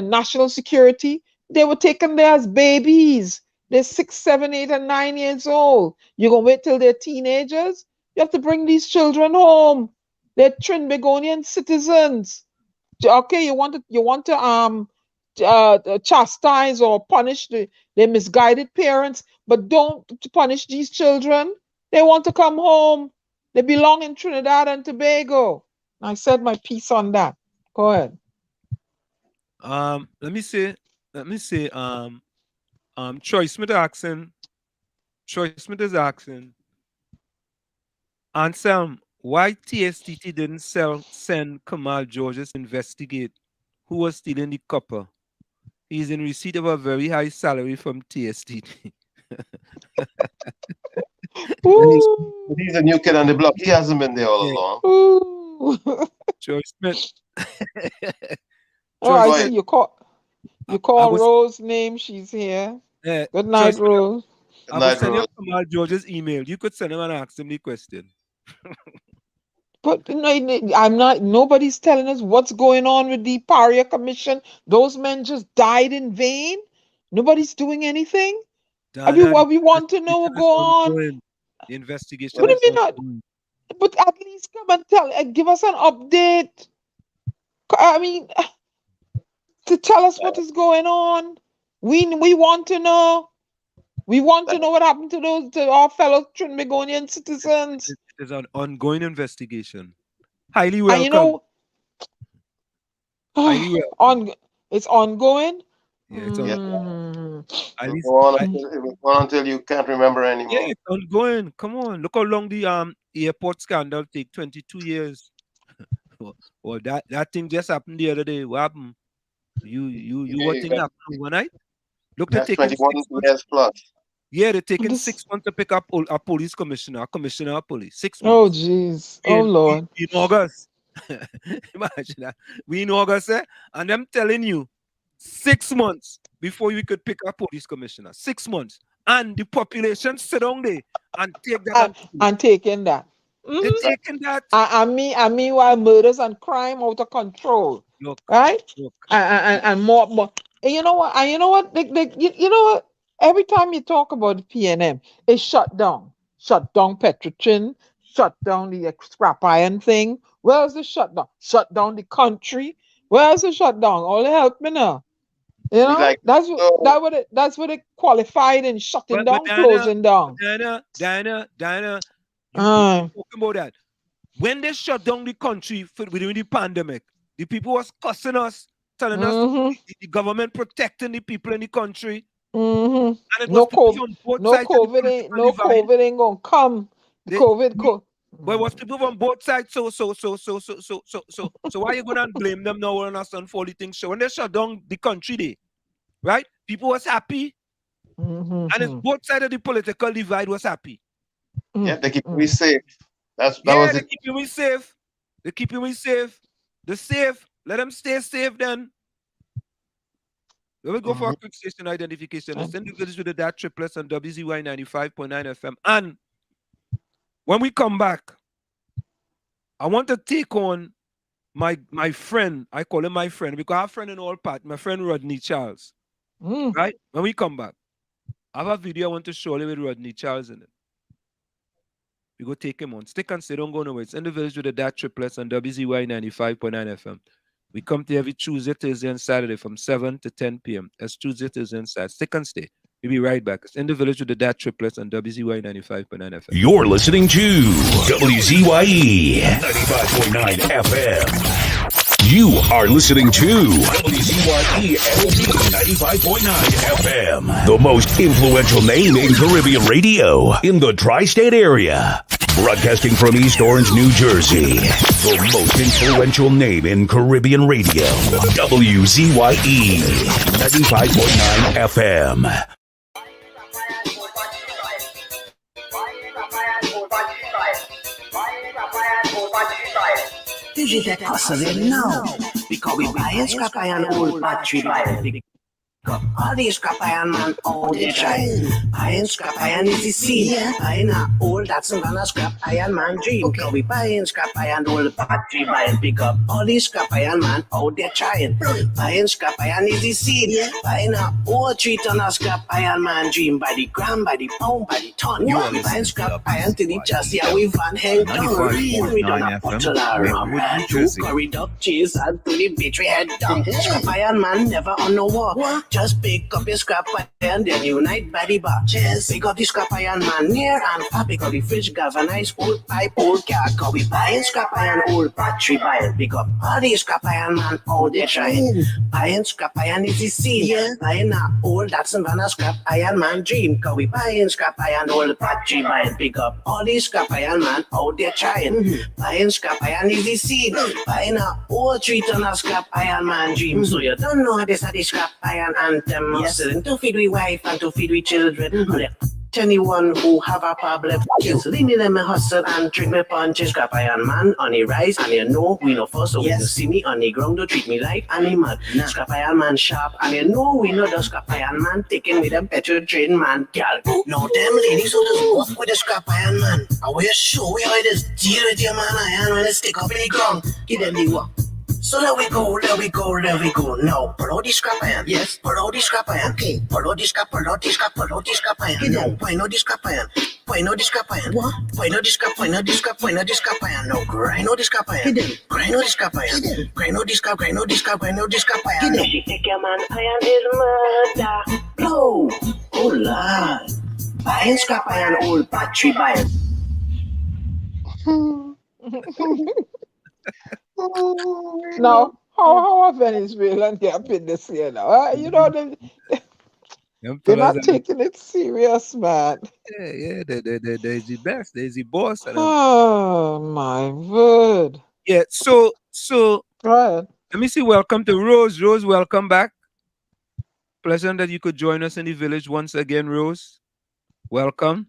national security, they were taken there as babies. They're 6, 7, 8, and 9 years old. You're gonna wait till they're teenagers? You have to bring these children home. They're Trinbagonian citizens. Okay, you want to chastise or punish their misguided parents, but don't punish these children. They want to come home. They belong in Trinidad and Tobago. I said my piece on that. Go ahead. Let me say, Troy Smith is asking, Anselm, why TSTT didn't send Kamal Georges to investigate who was stealing the copper? He's in receipt of a very high salary from TSTT. He's a new kid on the block. He hasn't been there all along. Troy Smith. Oh, I see you call Rose name. She's here. Good night, Rose. I will send you Kamal George's email. You could send him and ask him the question. But I'm not. Nobody's telling us what's going on with the Paria Commission. Those men just died in vain. Nobody's doing anything. What we want to know will go on. The investigation. What do you mean not? But at least come and give us an update. I mean, to tell us what is going on. We want to know. We want to know what happened to our fellow Trinbagonian citizens. It is an ongoing investigation. Highly welcome. And it's ongoing. Yeah, it's ongoing. It will go on until you can't remember anymore. Yeah, it's ongoing. Come on, look how long the airport scandal take. 22 years. Well, that thing just happened the other day. What happened? You what thing happened overnight? Look, they're taking 21 years plus. Yeah, they're taking 6 months to pick up a police commissioner, of police. 6 months. Oh, jeez. Oh, Lord. In August. Imagine that. We in August, and I'm telling you, 6 months before we could pick a police commissioner. 6 months. And the population sit down there and take that. And taking that. They're taking that. And meanwhile, murders and crime out of control. Look, right? Look. And more. And you know what? You know what? Every time you talk about the PNM, it's shut down. Shut down Petrotrin. Shut down the scrap iron thing. Where's the shutdown? Shut down the country. Where's the shutdown? All help me now. You know, that's what it qualified in shutting down, closing down. Diana, talking about that. When they shut down the country during the pandemic, the people was cussing us, telling us the government protecting the people in the country. And it no COVID ain't gonna come. COVID. But what's people from both sides? So why you gonna blame them now on us and all the things? So when they shut down the country, right? People was happy, and it's both sides of the political divide was happy. Yeah, they keep me safe. They keep me safe. They keep me safe. The safe. Let them stay safe then. We will go for a quick station identification. It's individuals with the DAT triplets on WZYE 95.9 FM. And when we come back, I want to take on my friend. I call him my friend because I have a friend in all parts. My friend Rodney Charles. Right? When we come back, I have a video I want to show you with Rodney Charles in it. We go take him on. Stick and stay. Don't go nowhere. It's individuals with the DAT triplets on WZYE 95.9 FM. We come to every Tuesday, Thursday, and Saturday from 7 to 10 p.m. That's Tuesday, Thursday, and Saturday. Stick and stay. We'll be right back. It's in the village with the DAT triplets on WZYE 95.9 FM. You're listening to WZYE 95.9 FM. You are listening to WZYE 95.9 FM. The most influential name in Caribbean radio in the tri-state area. Broadcasting from East Orange, New Jersey. The most influential name in Caribbean radio. WZYE 95.9 FM. Digital custody now. Because we buying scrap iron old battery buying. All these scrap iron man, all the time. Buying scrap iron is the seed. Buying a old that's gonna scrap iron man dream. Because we buying scrap iron old battery buying. Pick up all these scrap iron man, all they're trying. Buying scrap iron is the seed. Buying a old 3 ton of scrap iron man dream. By the gram, by the pound, by the ton. You are buying scrap iron till it just here we van hang down. We done a bottle of rum. 2 curry duck cheese and to the battery head down. Scrap iron man never on no war. Just pick up your scrap iron, then unite by the bar. Just pick up the scrap iron man near and far. Pick up the fridge, galvanized, old pipe, old car. Cause we buying scrap iron, old battery buying. Pick up all the scrap iron man, all they trying. Buying scrap iron is the seed. Buying a old Datsun van a scrap iron man dream. Cause we buying scrap iron, old battery buying. Pick up all the scrap iron man, all they trying. Buying scrap iron is the seed. Buying a old 3 ton of scrap iron man dream. So you don't know how this are the scrap iron anthem. Yes. To feed we wife and to feed we children. Anyone who have a problem, just leave me let me hustle and drink me punches. Scrap iron man on the rise, and you know we no fuss. So when you see me on the ground, don't treat me like animal. Scrap iron man sharp, and you know we know the scrap iron man taking with them petrol train man. Girl, no them ladies who just walk with the scrap iron man. I will show you how this deal with your man iron when they stick up in the ground. Give them the walk. So there we go, there we go, there we go. Now, pull out the scrap iron. Yes. Pull out the scrap iron. Okay. Pull out the scrap, pull out the scrap, pull out the scrap iron. Get down. Point out the scrap iron. Point out the scrap iron. What? Point out the scrap, point out the scrap, point out the scrap iron. Now, grind out the scrap iron. Get down. Grind out the scrap iron. Grind out the scrap, grind out the scrap, grind out the scrap iron. Get down. She take your man iron is murder. Blow. Oh, Lord. Buying scrap iron, old battery buying. Now, how are Venezuelan campaign this year now? You know, they're not taking it serious, man. Yeah, they're the best. They're the boss. Oh, my word. Yeah, so Right. let me see. Welcome to Rose. Rose, welcome back. Pleasant that you could join us in the village once again, Rose. Welcome.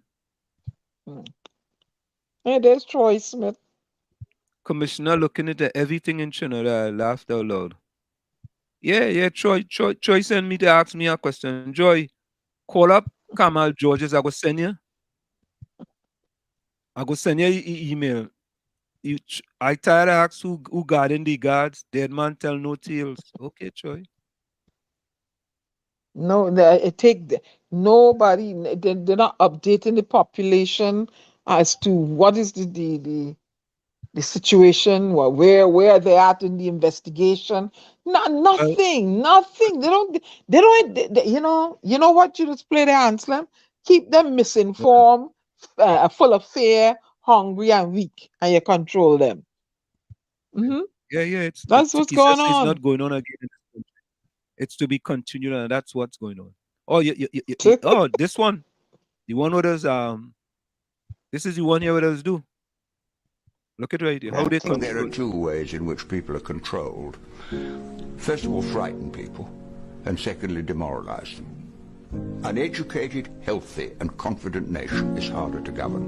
Hey, there's Troy Smith. Commissioner looking into everything in Trinidad. I laughed out loud. Yeah, Troy sent me to ask me a question. Joy, call up Kamal Georges. I go send you email. I tired of ask who guarding the guards. Dead man tell no tales. Okay, Troy. No, nobody. They're not updating the population as to what is the situation, where they at in the investigation. Nothing. They don't. You know what? You just play the Anselm. Keep them misinformed, full of fear, hungry and weak, and you control them. Yeah. That's what's going on. It's not going on again. It's to be continued, and that's what's going on. Oh, yeah. Oh, this one, the one with us. This is the one here with us do. Look at right here. How they control. There are 2 ways in which people are controlled. First of all, frighten people, and secondly, demoralize them. An educated, healthy, and confident nation is harder to govern.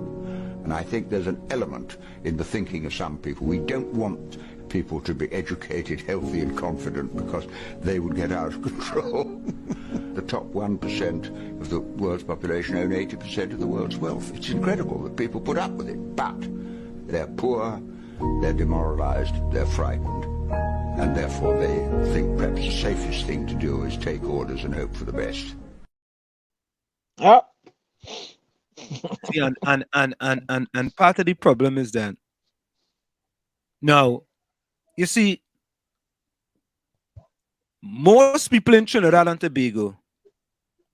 And I think there's an element in the thinking of some people. We don't want people to be educated, healthy, and confident because they would get out of control. The top 1% of the world's population own 80% of the world's wealth. It's incredible that people put up with it, but they're poor, they're demoralized, they're frightened, and therefore they think perhaps the safest thing to do is take orders and hope for the best. Yep. See, and part of the problem is that now, you see, most people in Trinidad and Tobago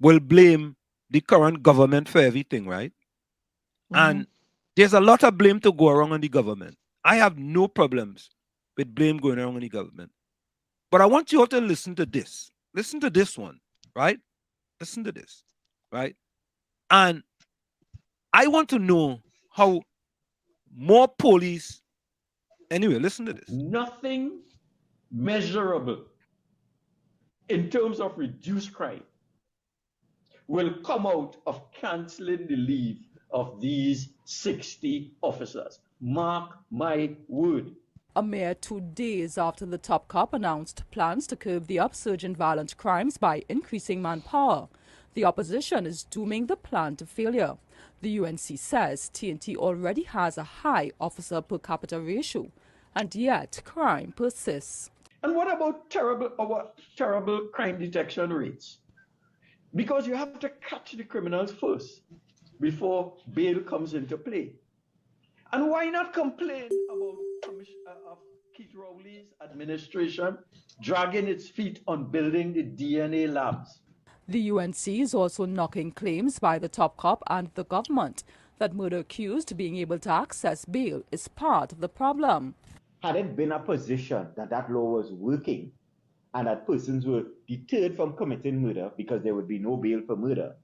will blame the current government for everything, right? And there's a lot of blame to go around on the government. I have no problems with blame going around on the government. But I want you all to listen to this. Listen to this one, right? Listen to this, right? And I want to know how more police. Anyway, listen to this. Nothing measurable in terms of reduced crime will come out of canceling the leave of these 60 officers. Mark my word. A mere 2 days after the top cop announced plans to curb the upsurge in violent crimes by increasing manpower, the opposition is dooming the plan to failure. The UNC says TNT already has a high officer per capita ratio, and yet crime persists. And what about our terrible crime detection rates? Because you have to catch the criminals first before bail comes into play. And why not complain about Keith Rowley's administration dragging its feet on building the DNA labs? The UNC is also knocking claims by the top cop and the government that murder accused being able to access bail is part of the problem. Had it been a position that that law was working and that persons were deterred from committing murder because there would be no bail for murder,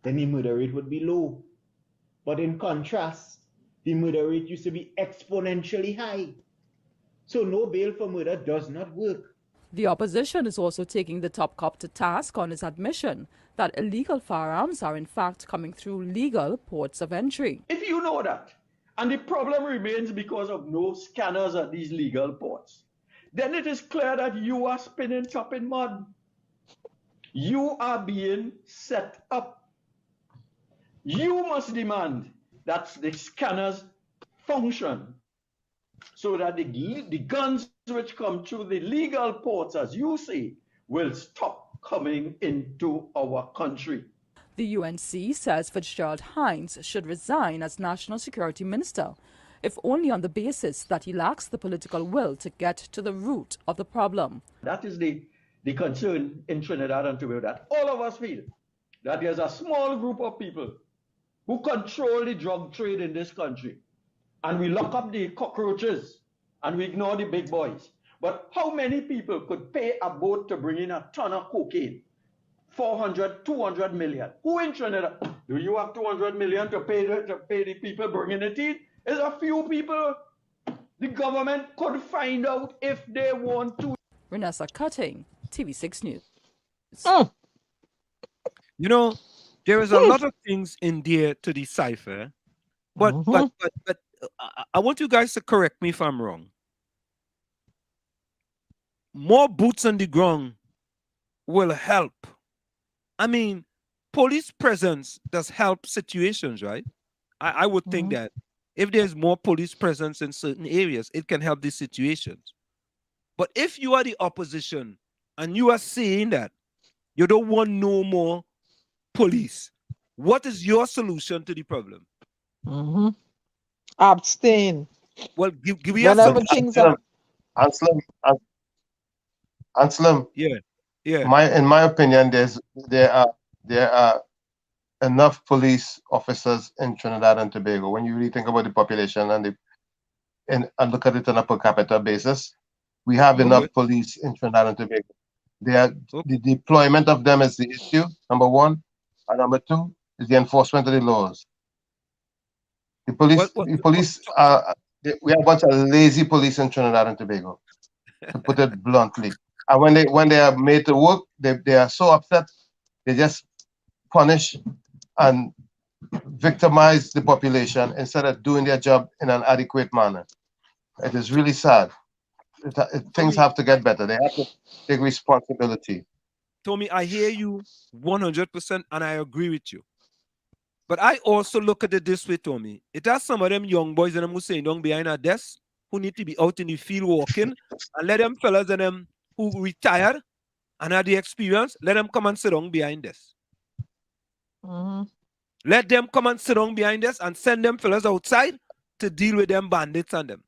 then the murder rate would be low. But in contrast, the murder rate used to be exponentially high. So no bail for murder does not work. The opposition is also taking the top cop to task on his admission that illegal firearms are in fact coming through legal ports of entry. If you know that, and the problem remains because of no scanners at these legal ports, then it is clear that you are spinning top in mud. You are being set up. You must demand that the scanners function so that the guns which come through the legal ports, as you say, will stop coming into our country. The UNC says Fitzgerald Hines should resign as National Security Minister, if only on the basis that he lacks the political will to get to the root of the problem. That is the concern in Trinidad and Tobago, that all of us feel that there's a small group of people who control the drug trade in this country. And we lock up the cockroaches and we ignore the big boys. But how many people could pay a boat to bring in a ton of cocaine? 400, 200 million. Who in Trinidad? Do you have 200 million to pay the people bringing it in? It's a few people. The government could find out if they want to. Renessa Cutting, TV6 News. You know, there is a lot of things in there to decipher, but I want you guys to correct me if I'm wrong. More boots on the ground will help. I mean, police presence does help situations, right? I would think that if there's more police presence in certain areas, it can help these situations. But if you are the opposition and you are saying that you don't want no more police, what is your solution to the problem? Abstain. Well, give me whenever things are. Anselm. Yeah. In my opinion, there are enough police officers in Trinidad and Tobago. When you really think about the population and look at it on a per capita basis, we have enough police in Trinidad and Tobago. The deployment of them is the issue, number one, and number two is the enforcement of the laws. The police we have a bunch of lazy police in Trinidad and Tobago, to put it bluntly. And when they are made to work, they are so upset, they just punish and victimize the population instead of doing their job in an adequate manner. It is really sad. Things have to get better. They have to take responsibility. Tommy, I hear you 100% and I agree with you. But I also look at it this way, Tommy. It has some of them young boys and them who sitting down behind a desk who need to be out in the field walking, and let them fellas and them who retired and had the experience, let them come and sit down behind this. Let them come and sit down behind this and send them fellas outside to deal with them bandits and them.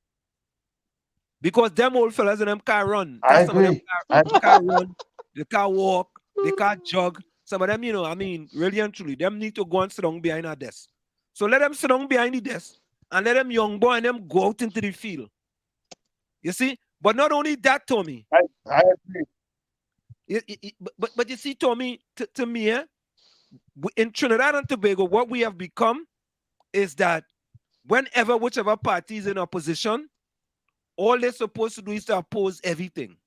Because them old fellas and them can't run. I agree. They can't run, they can't walk, they can't jog. Some of them, really and truly, them need to go and sit down behind a desk. So let them sit down behind the desk and let them young boy and them go out into the field. You see? But not only that, Tommy. I agree. But you see, Tommy, to me, in Trinidad and Tobago, what we have become is that whenever whichever party is in opposition, all they're supposed to do is to oppose everything.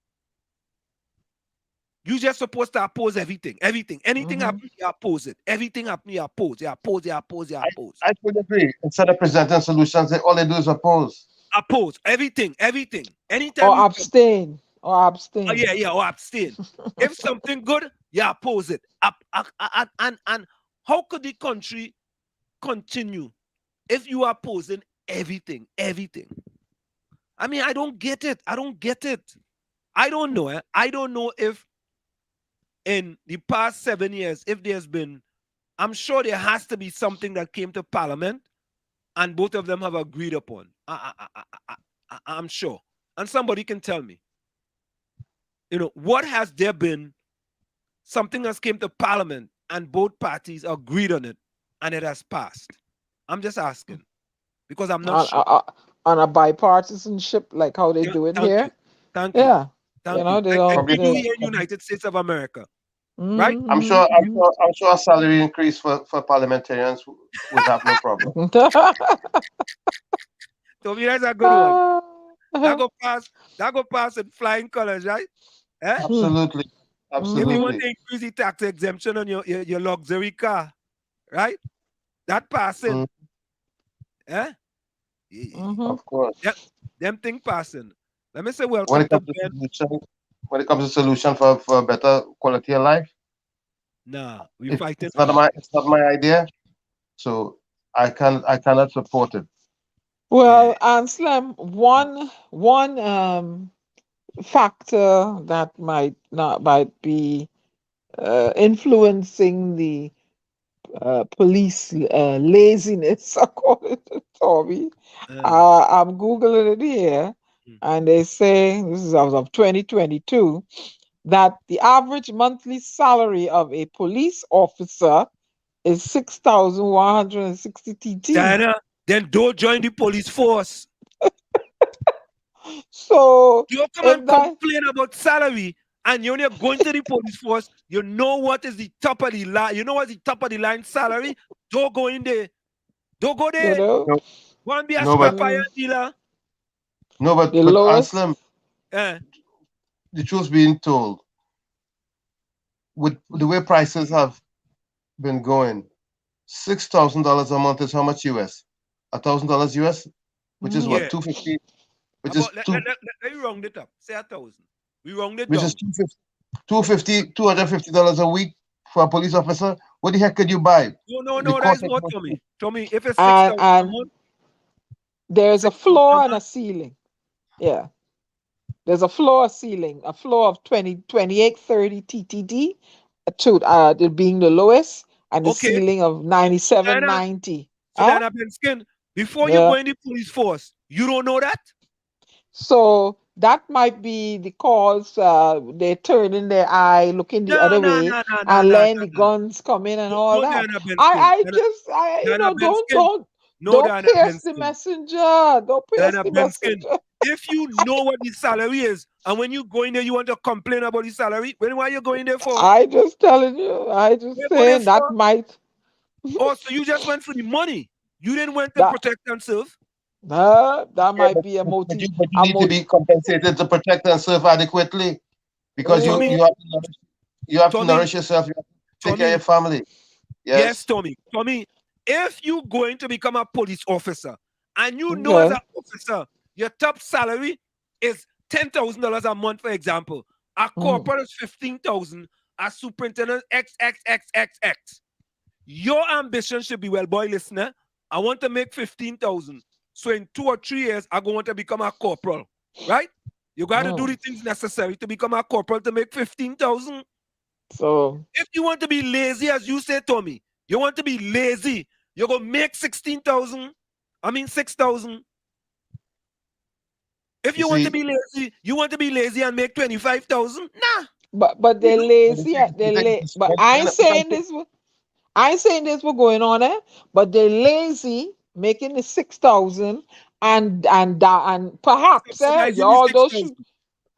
You just supposed to oppose everything. Anything happen, you oppose it. Everything happen, you oppose. You oppose. I fully agree. Instead of presenting solutions, all they do is oppose. Oppose everything. Anytime or abstain. Or abstain. Or abstain. If something good, you oppose it. And how could the country continue if you are opposing everything? I mean, I don't get it. I don't know. I don't know if in the past 7 years, if there's been, I'm sure there has to be something that came to Parliament and both of them have agreed upon. I'm sure. And somebody can tell me, what has there been, something has came to Parliament and both parties agreed on it and it has passed? I'm just asking because I'm not sure. On a bipartisanship, like how they do it here. Thank you. Yeah. Thank you. They like don't. We do here in the United States of America. Right? I'm sure a salary increase for parliamentarians would have no problem. So that's a good one. That go pass in flying colors, right? Absolutely. If you want to increase the tax exemption on your luxury car, right? That passing. Of course. Them thing passing. Let me say welcome to Ben. When it comes to solution for better quality of life, we fighting. It's not my idea, so I cannot support it. Well, Anselm, one factor that might be influencing the police laziness, according to Tommy. I'm Googling it here, and they say, this is as of 2022, that the average monthly salary of a police officer is 6,160 TT. Diana, then don't join the police force. So you come and complain about salary, and you're only going to the police force. You know what is the top of the line. You know what's the top of the line salary? Don't go in there. Don't go there. No. Go and be a scrap iron dealer. No, but Anselm, the truth being told, with the way prices have been going, $6,000 a month is how much US? $1,000 US, which is what, 250. Which is let me round it up. Say 1,000. We round it which down. is $250 a week for a police officer. What the heck could you buy? No, that's more, Tommy. Tommy, if it's 6,000 a month, there's a floor and a ceiling. Yeah. There's a floor ceiling, a floor of 2830 TTD, to being the lowest, and the ceiling of 9790. So then I've been skinned. Before you go in the police force, you don't know that? So that might be the cause they're turning their eye, looking the other way, and letting the guns come in and all that. Don't pierce the messenger. Don't pierce the messenger. If you know what the salary is, and when you go in there, you want to complain about the salary, why are you going there for? I just telling you. I just saying that might. Oh, so you just went for the money. You didn't want to protect and serve. That might be a motive. But you need to be compensated to protect and serve adequately, because you have to nourish yourself. You have to take care of your family. Yes, Tommy. Tommy, if you're going to become a police officer, and you know as an officer, your top salary is $10,000 a month, for example. A corporal is $15,000. A superintendent XXXXX. Your ambition should be, well, boy, listener, I want to make $15,000. So in 2 or 3 years, I'm going to become a corporal, right? You got to do the things necessary to become a corporal to make $15,000. So if you want to be lazy, as you say, Tommy, you want to be lazy, you're going to make 6,000. If you want to be lazy, you want to be lazy and make 25,000? Nah. But they're lazy. But I ain't saying this. I ain't saying this was going on there. But they're lazy, making the 6,000, and perhaps y'all those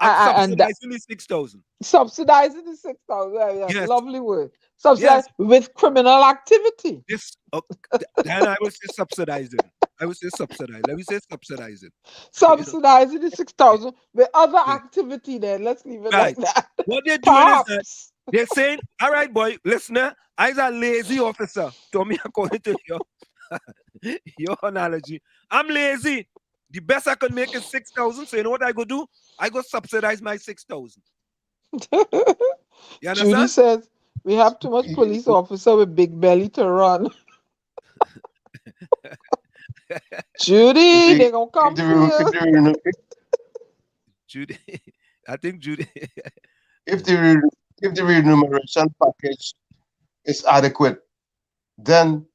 subsidizing the 6,000. Subsidizing the 6,000. Yes. Lovely word. Subsidize with criminal activity. Then I was just subsidizing. I would say subsidize. Let me say subsidize it. Subsidizing the 6,000 with other activity there. Let's leave it like that. What they're doing is that they're saying, all right, boy, listener, I's a lazy officer. To me, according to your analogy, I'm lazy. The best I can make is 6,000. So you know what I go do? I go subsidize my 6,000. You understand? Judy says we have too much police officer with big belly to run. Judy, they're gonna come here. Judy, I think Judy. If the remuneration package is adequate, then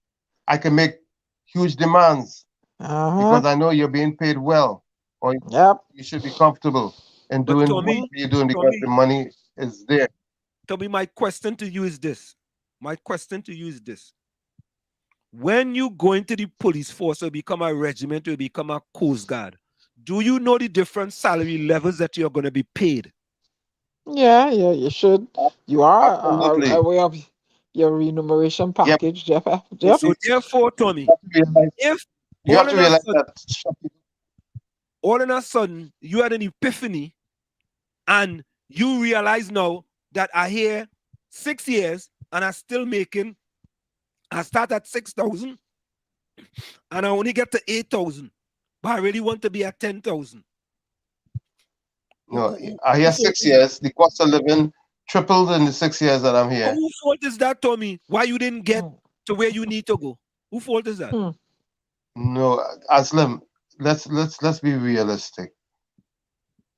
I can make huge demands because I know you're being paid well, or you should be comfortable in doing what you're doing because the money is there. Tommy, my question to you is this. When you go into the police force or become a regiment or become a coast guard, do you know the different salary levels that you're going to be paid? Yeah, you should. You are aware of your remuneration package, Jeff. So therefore, Tommy, if you have to realize that all of a sudden you had an epiphany and you realize now that I here 6 years and I'm still making, I start at 6,000 and I only get to 8,000, but I really want to be at 10,000. No, I hear 6 years. The cost of living tripled in the 6 years that I'm here. Whose fault is that, Tommy? Why you didn't get to where you need to go? Whose fault is that? No, Aslam, let's be realistic.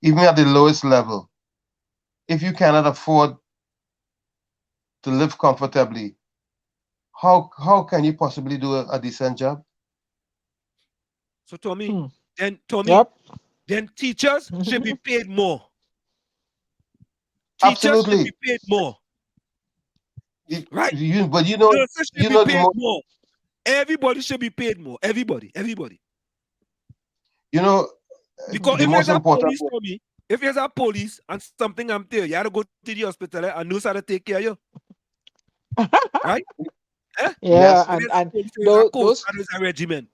Even at the lowest level, if you cannot afford to live comfortably, how can you possibly do a decent job? So Tommy, then teachers should be paid more. Teachers should be paid more. Right? But you know more. Everybody should be paid more. Everybody. You know, because if there's a police for me, if there's a police and something I'm there, you have to go to the hospital and know how to take care of you. Right? Yeah, yes. and those a regiment.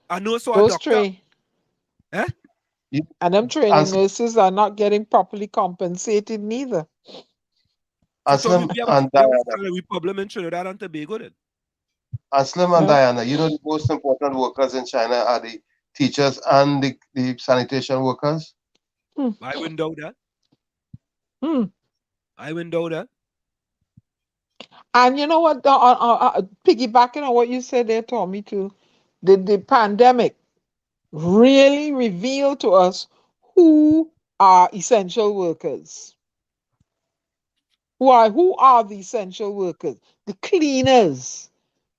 I know so a doctor. And them training nurses are not getting properly compensated neither. Aslam and Diana. We problem in Trinidad and Tobago then. Aslam and Diana, you know the most important workers in China are the teachers and the sanitation workers. I wouldn't doubt that. I wouldn't doubt that. And you know what? Piggybacking on what you said there, Tommy, too, the pandemic really revealed to us who are essential workers. Who are the essential workers? The cleaners,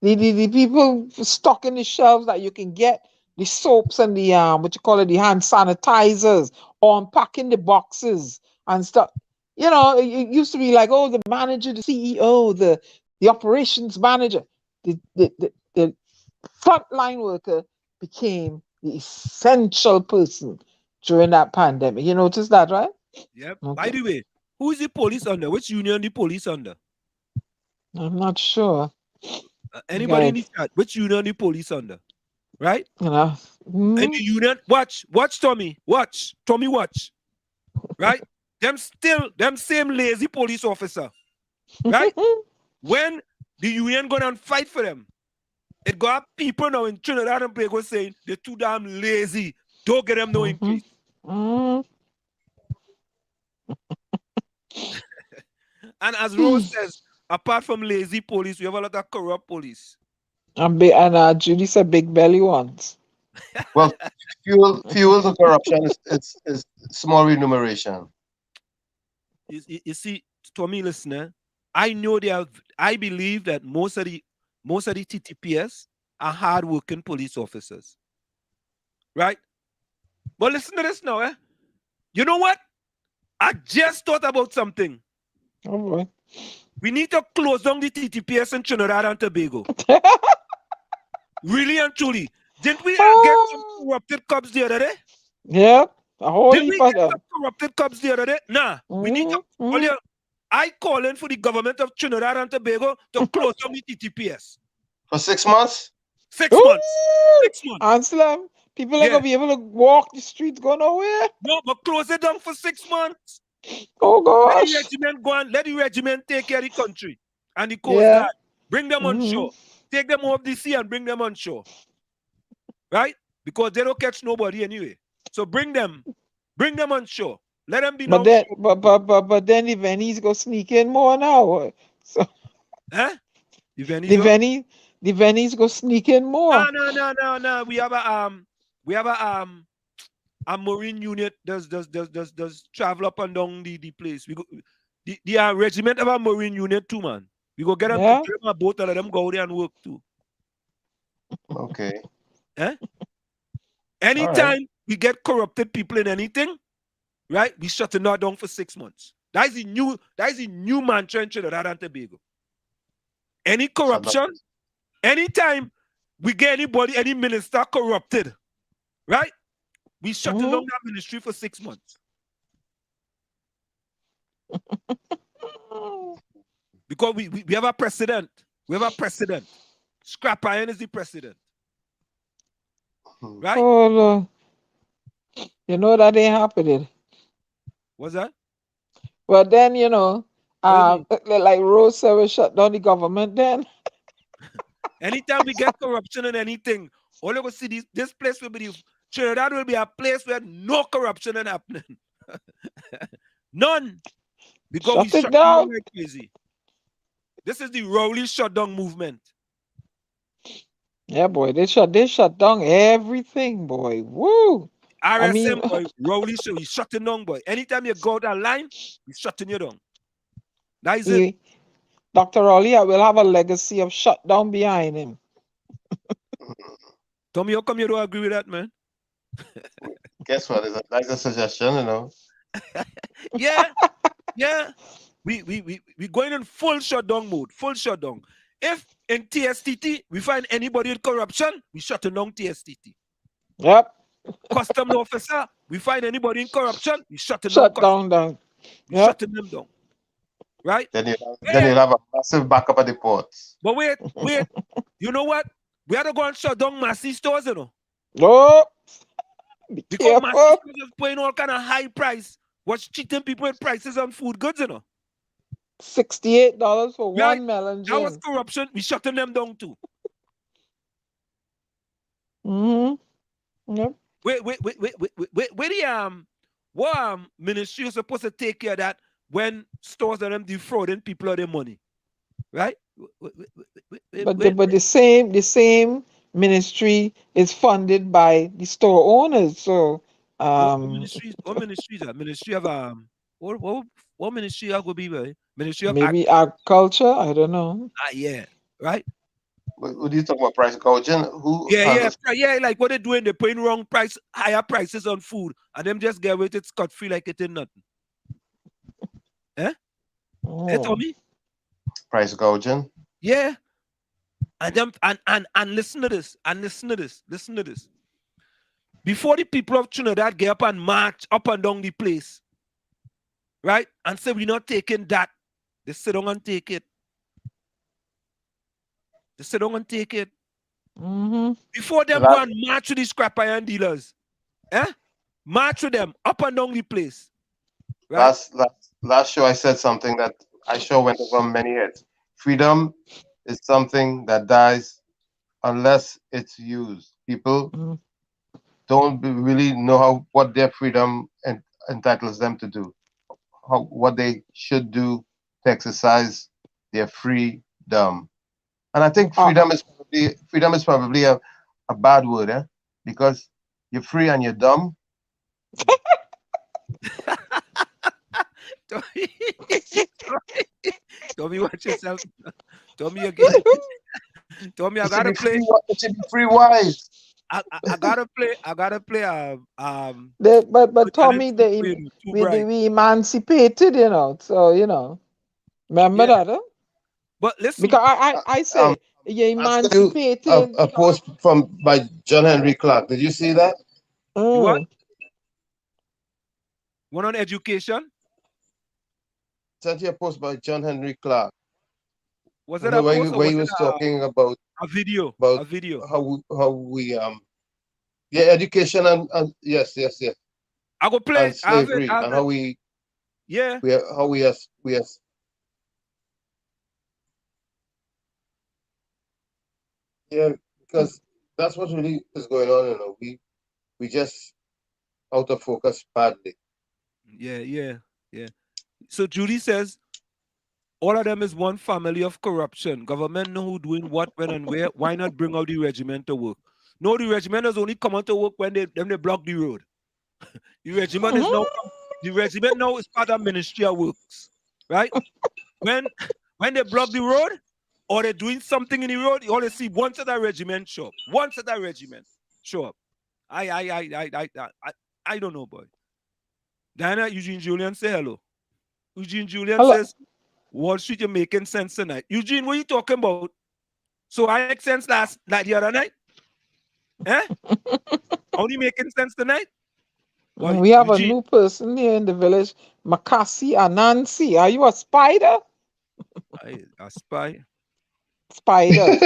the people stocking the shelves that you can get the soaps and the the hand sanitizers, or unpacking the boxes and stuff. You know, it used to be like, oh, the manager, the CEO, the operations manager, the frontline worker became the essential person during that pandemic. You notice that, right? Yep. Okay. By the way, who is the police under? Which union the police under? I'm not sure. Anybody in the chat? Which union the police under? Right? You know. And the union, watch Tommy, watch. Right? Them same lazy police officer. Right? When the union go and fight for them, it got people now in Trinidad and Tobago saying they're too damn lazy. Don't get them no increase. And as Rose says, apart from lazy police, we have a lot of corrupt police. And Judy said big belly ones. Well, fuel to corruption is small remuneration. You see, Tommy, listener, I believe that most of the TTPS are hard-working police officers. Right? But listen to this now, eh? You know what? I just thought about something. Oh boy. We need to close down the TTPS in Trinidad and Tobago. Really and truly. Didn't we get some corrupted cops the other day? Yeah. Didn't we get some corrupted cops the other day? Nah. We need to... I call in for the government of Trinidad and Tobago to close down the TTPS. For 6 months? 6 months. Ooh, 6 months. Anselm, people ain't Yeah. gonna be able to walk the streets, go nowhere. No, but close it down for 6 months. Oh Let the gosh. regiment go on. Let the regiment take care of the country and the Coast Yeah. Guard. Bring them on shore. Take them off the sea and bring them on shore. Right? Because they don't catch nobody anyway. So bring them on shore. Let them be But long then, shore. but then the Vennies go sneak in more now. So Huh? The the Vennies go sneak in more. No. We have a marine unit does travel up and down the place. We go the regiment have a marine unit too, man. We go get them to trim a boat and let them go there and work too. Okay. Eh? Anytime we get corrupted people in anything, right? We shutting that down for 6 months. That is the new mantra in Trinidad and Tobago. Any corruption, anytime we get any minister corrupted, right? We shut down that ministry for 6 months. Because we have a precedent. We have a precedent. Scrap iron is the precedent. Right? Oh, Lord. You know that ain't happening. What's that? Well, then, like Rose said, we shut down the government then. Anytime we get corruption in anything, all you will see this place will be Trinidad will be a place where no corruption is happening. None. Because we shut down like crazy. This is the Rowley shutdown movement. Yeah, boy, they shut down everything, boy. Woo! RSM, boy, Rowley show, he's shutting down, boy. Anytime you go that line, he's shutting you down. That is it. Dr. Rowley will have a legacy of shutdown behind him. Tommy, how come you don't agree with that, man? Guess what? That's a suggestion, you know. Yeah. We going in full shutdown mode, full shutdown. If in TSTT we find anybody with corruption, we shutting down TSTT. Yep. Custom officer, we find anybody in corruption, we shutting down. We shutting them down. Right? Then you'll have a massive backup at the ports. But wait. You know what? We have to go and shut down Massey stores, you know. No. Because Massey stores is paying all kind of high price. What's cheating people with prices on food goods, you know. $68 for one melon. That was corruption. We shutting them down too. Yep. Wait. What ministry is supposed to take care of that when stores are them defrauding people of their money, right? But the same ministry is funded by the store owners. So what ministries are? Ministry of what ministry are going to be? Right? Ministry of maybe agriculture. I don't know. Yeah, right. What do you talk about? Price gouging? Yeah. Like what they're doing, they're paying higher prices on food, and them just get away with it scot free like it ain't nothing. Eh? Hey, Tommy? Price gouging? Yeah. And listen to this. Listen to this. Before the people of Trinidad get up and march up and down the place, right? And say we're not taking that. They sit down and take it. Before them go and march with the scrap iron dealers. March with them up and down the place. Right? Last show I said something that I sure went over many heads. Freedom is something that dies unless it's used. People don't really know what their freedom entitles them to do, what they should do to exercise their freedom. And I think freedom is probably a bad word, because you're free and you're dumb. Tommy, watch yourself. Tommy again. Tommy, I gotta play. It should be free wise. I gotta play. But Tommy, we emancipated, so remember that, huh? But listen, because I say you emancipated. A post by John Henry Clark. Did you see that? What? One on education. Sent you a post by John Henry Clark. Was it a When post or when was he it was talking about a video? about A video. how we yeah, education and yes, I go play and it. I have it. slavery I have and it. how we Yeah. how we as yeah, because that's what really is going on, you know. We just out of focus badly. Yeah. So Judy says all of them is one family of corruption. Government know who doing what, when, and where. Why not bring out the regiment to work? No, the regimenters only come out to work when they block the road. The regiment is now is part of Ministry of Works, right? When they block the road or they're doing something in the road, you only see one set of regiment show up. One set of regiment show up. I don't know, boy. Diana, Eugene Julian, say hello. Eugene Julian Hello. says, Wall Street, you're making sense tonight. Eugene, what are you talking about? So I make sense like the other night? Eh? Only making sense tonight? Well, We have Eugene, a new person here in the village, Makasi Anansi. Are you a spider? A spy. Spider.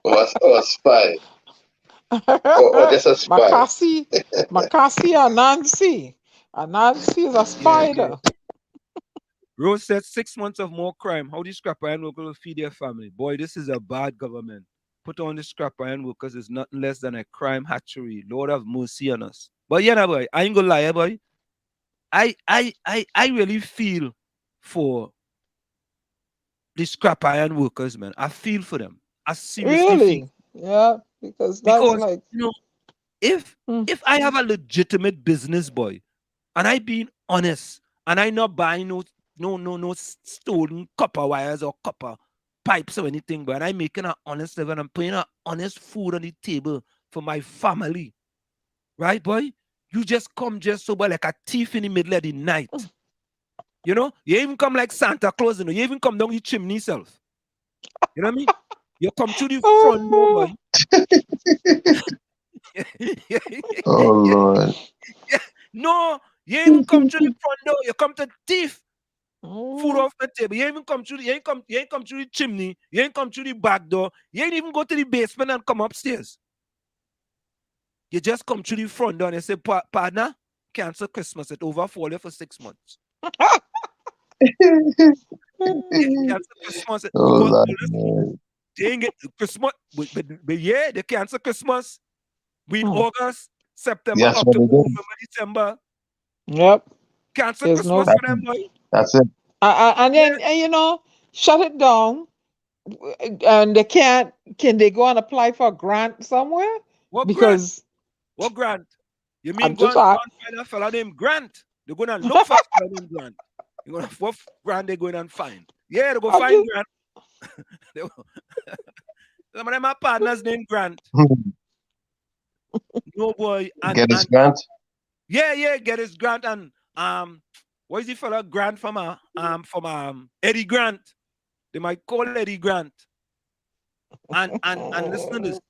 Oh, a spy. Or just a spy. Makasi Anansi. Anansi is a spider. Yeah. Rose said 6 months of more crime. How these scrap iron workers will feed their family? Boy, this is a bad government. Put on the scrap iron workers is nothing less than a crime hatchery. Lord have mercy on us. But yeah, boy, I ain't gonna lie, boy. I really feel for the scrap iron workers, man. I feel for them. I seriously feel. Yeah, because that's like, you know, if I have a legitimate business, boy, and I being honest, and I not buying no stolen copper wires or copper pipes or anything, but I'm making an honest living. I'm putting an honest food on the table for my family. Right, boy? You just come just sober like a thief in the middle of the night. You know? You even come like Santa Claus, you know? You even come down the chimney self. You know what I mean? You come to the front door, boy. Oh, Lord. No, you even come to the front door. You come to thief. Food off the table. You ain't come through you ain't come through the chimney. You ain't come through the back door. You ain't even go to the basement and come upstairs. You just come through the front door and you say, partner, cancel Christmas. It over for you for 6 months. Cancel Christmas. Oh, They ain't get Christmas. But yeah, they cancel Christmas. We in August, September, yes, October, November, December. Yep. Cancel There's Christmas no... for them, boy. That's it. And then, you know, shut it down. And they can't... Can they go and apply for a grant somewhere? What because... grant? What grant? You mean I'm go just... and find a fella named Grant? They're going to look for a fella named Grant. You're going to... What Grant they going and find? Yeah, they go find Grant. Some of them are partners named Grant. No, boy. And, get his grant? Yeah, get his grant. And what is the fella Grant from Eddie Grant? They might call Eddie Grant. And listen to this.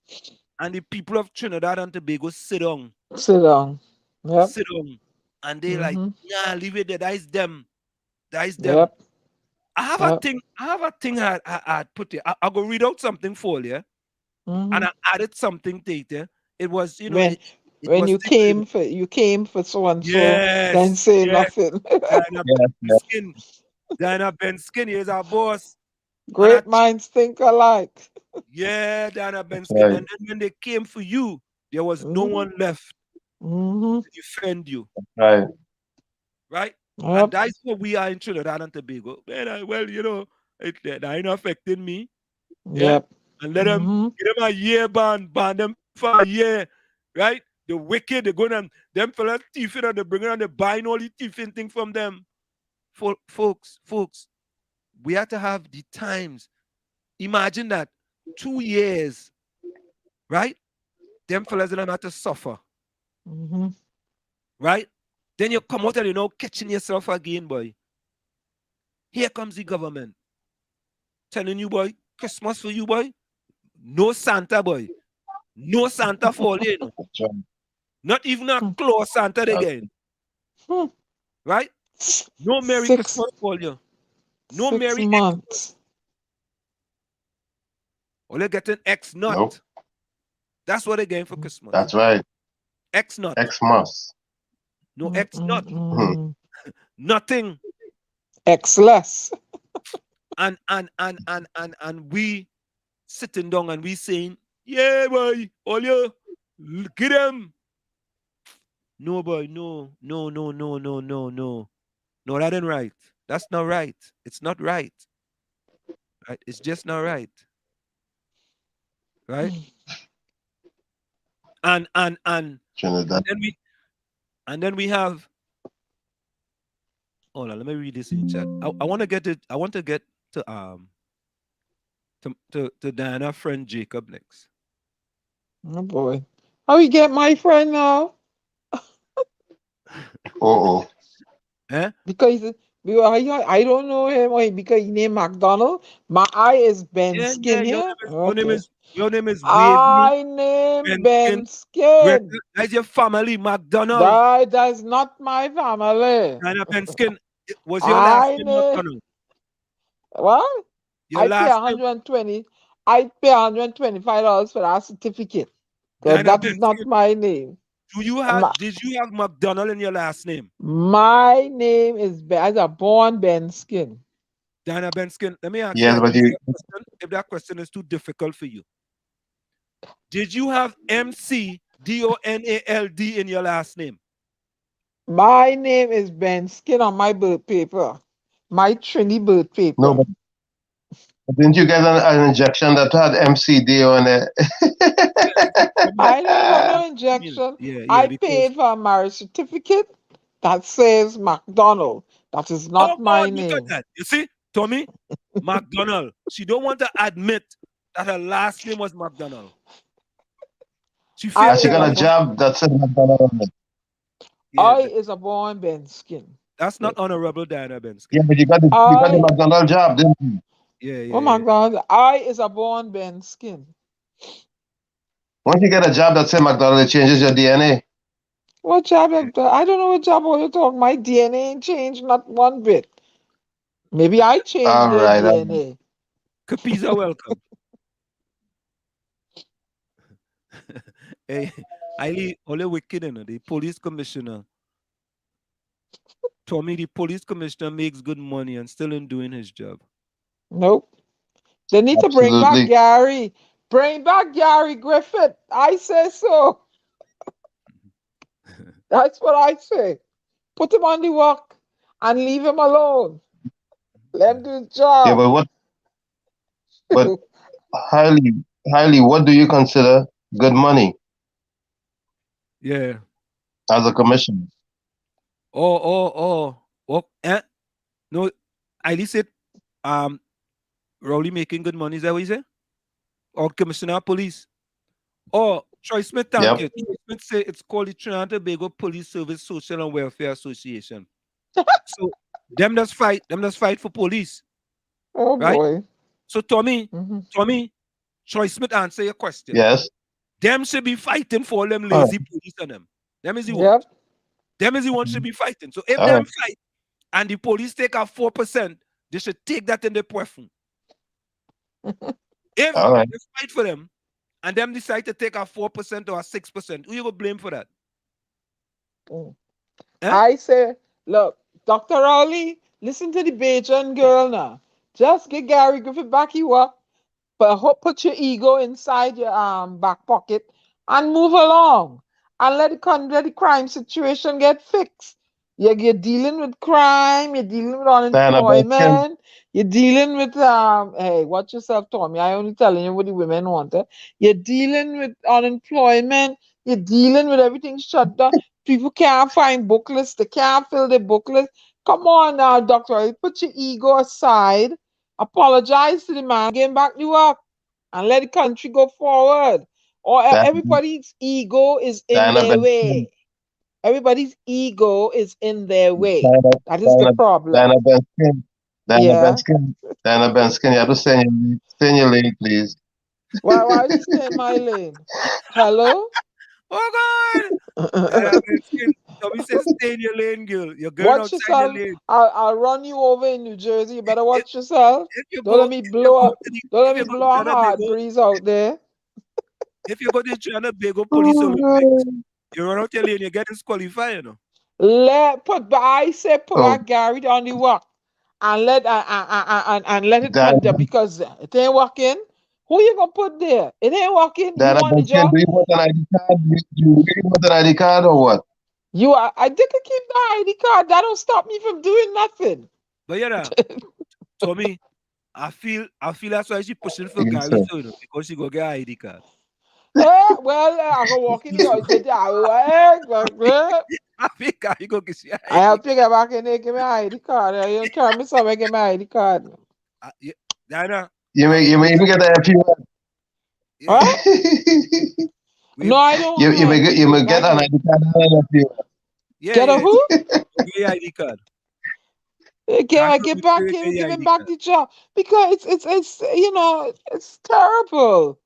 And the people of Trinidad and Tobago sit down. Yep. Sit down. And they like, yeah, leave it there. That is them. Yep. I have a thing I put there. I'll go read out something for you. And I added something to it. It was, you know, when you came for so and so, then say nothing. Diana Benskin is our boss. Great minds think alike. Yeah, Diana Benskin. Right. And then when they came for you, there was no one left to defend you. Right. Right? Yep. And that's what we are in Trinidad and Tobago. Man, well, you know, it ain't affecting me. Yep. And let them give them a year ban them for a year. Right? The wicked, they're going and them fellas thiefing and they're bringing and they're buying all the thieving thing from them. Folks, we have to have the times. Imagine that 2 years, right? Them fellas don't have to suffer. Right? Then you come out and you know catching yourself again, boy. Here comes the government. Telling you, boy, Christmas for you, boy. No Santa, boy. No Santa for you, know. Not even a Claus Santa again. Right? No Merry Christmas for you. No Merry months. Or they're getting X nut. Nope. That's what they're getting for Christmas. That's right. X nut. Xmas. No X nut. Nothing. X less. And we sitting down and we saying, yeah, boy, all you get them. No, boy, no. No, that ain't right. That's not right. It's not right. Right? It's just not right. Right? And then we have. Hold on, let me read this in chat. I want to get it. I want to get to Diana friend Jacob next. Oh boy. How you get my friend now? Eh? Because I don't know him. Why? Because he named McDonald. My eye is Ben Skin here. Your name is I name Ben Skin. That's your family, McDonald. That's not my family. Diana Ben Skin. Was your last name McDonald? What? Your I pay $125 for that certificate. Because that is not my name. Did you have McDonald in your last name? My name is as a born Ben Skin. Diana Ben Skin. Let me ask you if that question is too difficult for you. Did you have McDonald in your last name? My name is Ben Skin on my birth paper. My Trini birth paper. No, but didn't you get an injection that had MCD on it? I didn't have no injection. I paid for a marriage certificate that says McDonald. That is not my name. Look at that. You see, Tommy, McDonald. She don't want to admit that her last name was McDonald. She got a job that said McDonald on it. I is a born Ben Skin. That's not honorable Diana Ben Skin. Yeah, but you got the McDonald job, didn't you? Yeah. Oh my God. I is a born Ben Skin. Once you get a job that says McDonald, it changes your DNA. What job? I don't know what job you're talking. My DNA ain't changed not one bit. Maybe I changed their DNA. Capis are welcome. Hey, only wicked, the police commissioner. Tommy, the police commissioner makes good money and still ain't doing his job. Nope. They need to bring back Gary. Bring back Gary Griffith. I say so. That's what I say. Put him on the work and leave him alone. Let him do his job. Yeah, but highly, what do you consider good money? Yeah. As a commissioner. No, I said Rowley making good money, is that what you say? Or Commissioner of Police? Or Troy Smith, thank you. Troy Smith say it's called the Trinidad and Tobago Police Service Social and Welfare Association. So them just fight for police. Oh right? boy. So Tommy, Troy Smith answer your question. Yes. Them should be fighting for all them lazy police and them. Them is the one. Them is the one should be fighting. So if them fight and the police take out 4%, they should take that in their preference. If they fight for them and them decide to take out 4% or 6%, who you go blame for that? I say, look, Dr. Rowley, listen to the Bajan girl now. Just get Gary Griffith back you up, but put your ego inside your back pocket and move along. And let the crime situation get fixed. You're dealing with crime, you're dealing with unemployment, you're dealing with hey, watch yourself, Tommy. I only telling you what the women want. You're dealing with unemployment, you're dealing with everything shut down. People can't find book lists, they can't fill their book list. Come on now, doctor. Put your ego aside, apologize to the man, get him back to work, and let the country go forward. Or everybody's ego is in their way. Everybody's ego is in their way. That is the problem. Diana Ben Skin, you have to stay in your lane, please. Why are you stay in my lane? Hello? Oh God! Diana Ben Skin, Tommy says, stay in your lane, girl. You're going Watch outside your yourself. lane. I'll run you over in New Jersey. You better watch yourself. If you Don't go, let me if you blow go up. to the, Don't if let you me go blow a to hard Trinidad, breeze out there. if you go to Trinidad, police Olympics, you run out your lane, you get disqualified, you know. I say put back Gary on the walk and let it That put there because it ain't working. Who you gonna put there? It ain't working. You that on the job? do you want an ID card? You really want an ID card or what? I did keep the ID card. That don't stop me from doing nothing. But yeah, Tommy, I feel that's why she pushing for Yes, Gary sir. so, you know, because she go get ID card. I go walk in the I think Gary go get your I have to get back in there, give me ID card. You carry me somewhere, give me ID card. Diana. You may even get a few. Huh? No, I don't want you may get an ID card and a few. Get a who? Get ID card. Get back him, give him back the job because it's you know it's terrible.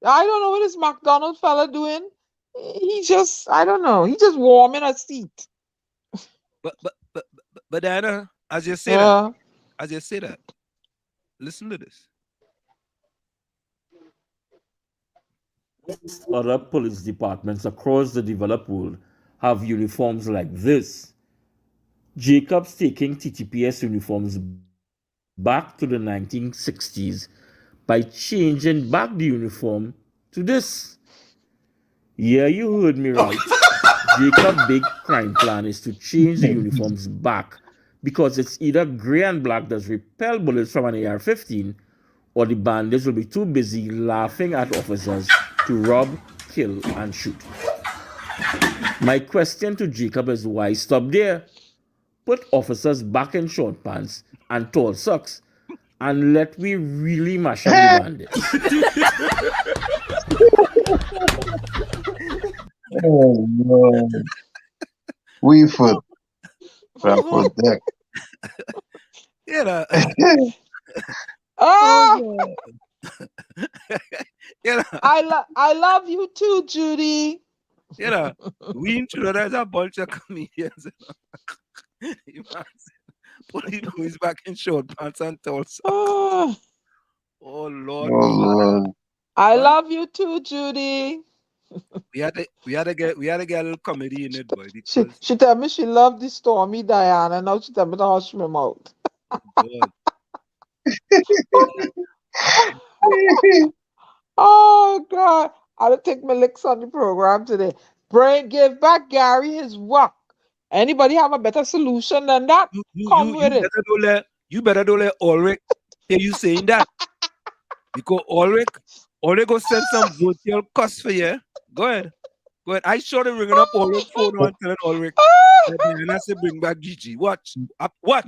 I don't know what this McDonald fella doing. He just I don't know. He just warming a seat. But Diana, as you say that, listen to this. Other police departments across the developed world have uniforms like this. Jacob's taking TTPS uniforms back to the 1960s by changing back the uniform to this. Yeah, you heard me right. Jacob's big crime plan is to change the uniforms back because it's either gray and black that repel bullets from an AR-15 or the bandits will be too busy laughing at officers to rob, kill, and shoot. My question to Jacob is why stop there? Put officers back in short pants and tall socks and let we really mash up the bandits. Oh no. We foot. Raffle deck. Yeah. Oh, yeah. I love you too, Judy. Yeah, we in Trinidad is a bunch of comedians. You know, police who is back in short pants and tall socks. Oh Lord. Oh Lord. I love you too, Judy. We had to get a little comedy in it, boy. She tell me she loved the Stormy Diana. Now she tell me to hush my mouth. Oh God. I'll take my licks on the program today. Give back Gary his work. Anybody have a better solution than that? Come with it. You better don't let Ulrich hear you saying that. Because Ulrich go send some virtual cuss for you. Go ahead. I saw them ringing up Ulrich's phone and telling Ulrich and I said bring back Gigi. Watch.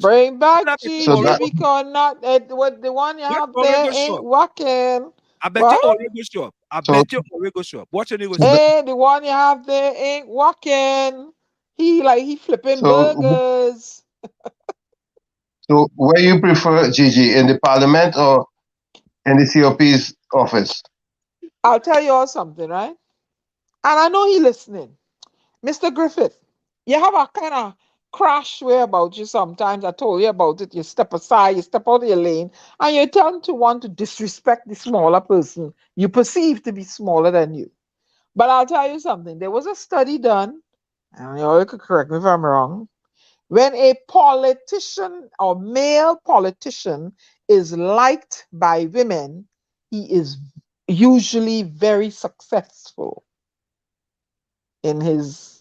Bring back Gigi because not what the one you have there ain't working. I bet you Ulrich go show up. I bet you Ulrich go show up. Watch anyway. Hey, the one you have there ain't working. He flipping burgers. So where you prefer, Gigi, in the parliament or in the COP's office? I'll tell you all something, right? And I know he listening. Mr. Griffith, you have a kind of crash way about you sometimes. I told you about it. You step aside, you step out of your lane, and you tend to want to disrespect the smaller person you perceive to be smaller than you. But I'll tell you something. There was a study done, and you all could correct me if I'm wrong. When a politician or male politician is liked by women, he is usually very successful in his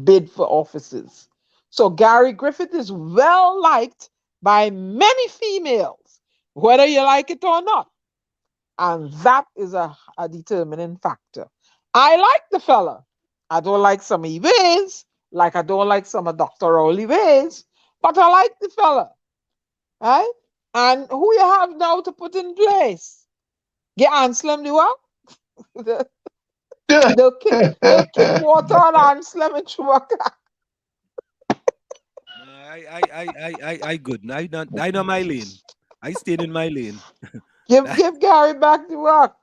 bid for offices. So Gary Griffith is well liked by many females, whether you like it or not. And that is a determining factor. I like the fella. I don't like some of his ways, like I don't like some of Dr. Rowley ways, but I like the fella. Right? And who you have now to put in place? Get Anselm the what? They'll kick water on Anselm and Chewbacca. I good. I know my lane. I stayed in my lane. Give Gary back the work.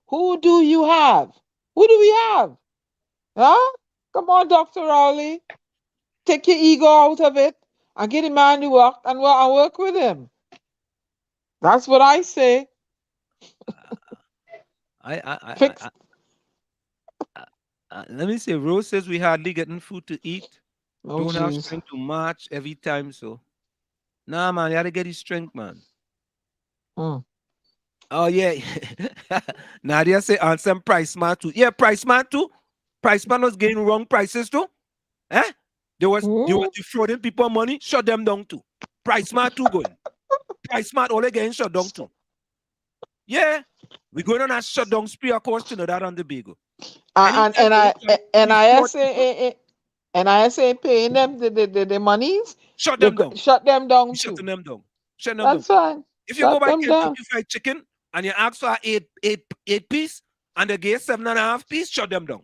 Who do you have? Who do we have? Huh? Come on, Dr. Rowley. Take your ego out of it and get the man to work and work with him. That's what I say. Fix. Let me say, Rose says we hardly getting food to eat. Oh, Don't have jeez. strength to march every time. So, nah, man, you gotta get his strength, man. Oh yeah. Nadia say answer Price Man too. Yeah, Price Man too. Price Man was getting wrong prices too. Eh? They was defrauding people money. Shut them down too. Price Man too going. Price Man all again shut down too. Yeah, we're going on a shutdown spree across Trinidad and Tobago. And NISA paying them the monies. Shut them down. Shut them down too. Shutting them down. Shut them That's down. fine. If you go by Kentucky Fried Chicken and you ask for eight piece and they get 7.5 piece, shut them down.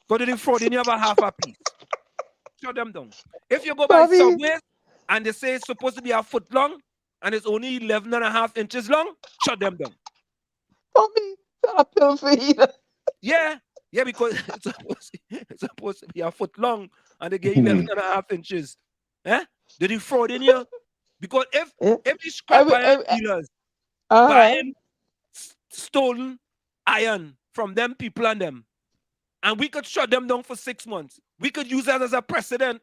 Go to the fraud and you have a half a piece. Shut them down. If you go by Subway and they say it's supposed to be a foot long and it's only 11.5 inches long, shut them down. Tommy, a pill feed. Yeah, because it's supposed to be a foot long and they get 11.5 inches. Eh? Did he fraud in you? Because if these scrap iron dealers buying stolen iron from them people and them, and we could shut them down for 6 months, we could use that as a precedent.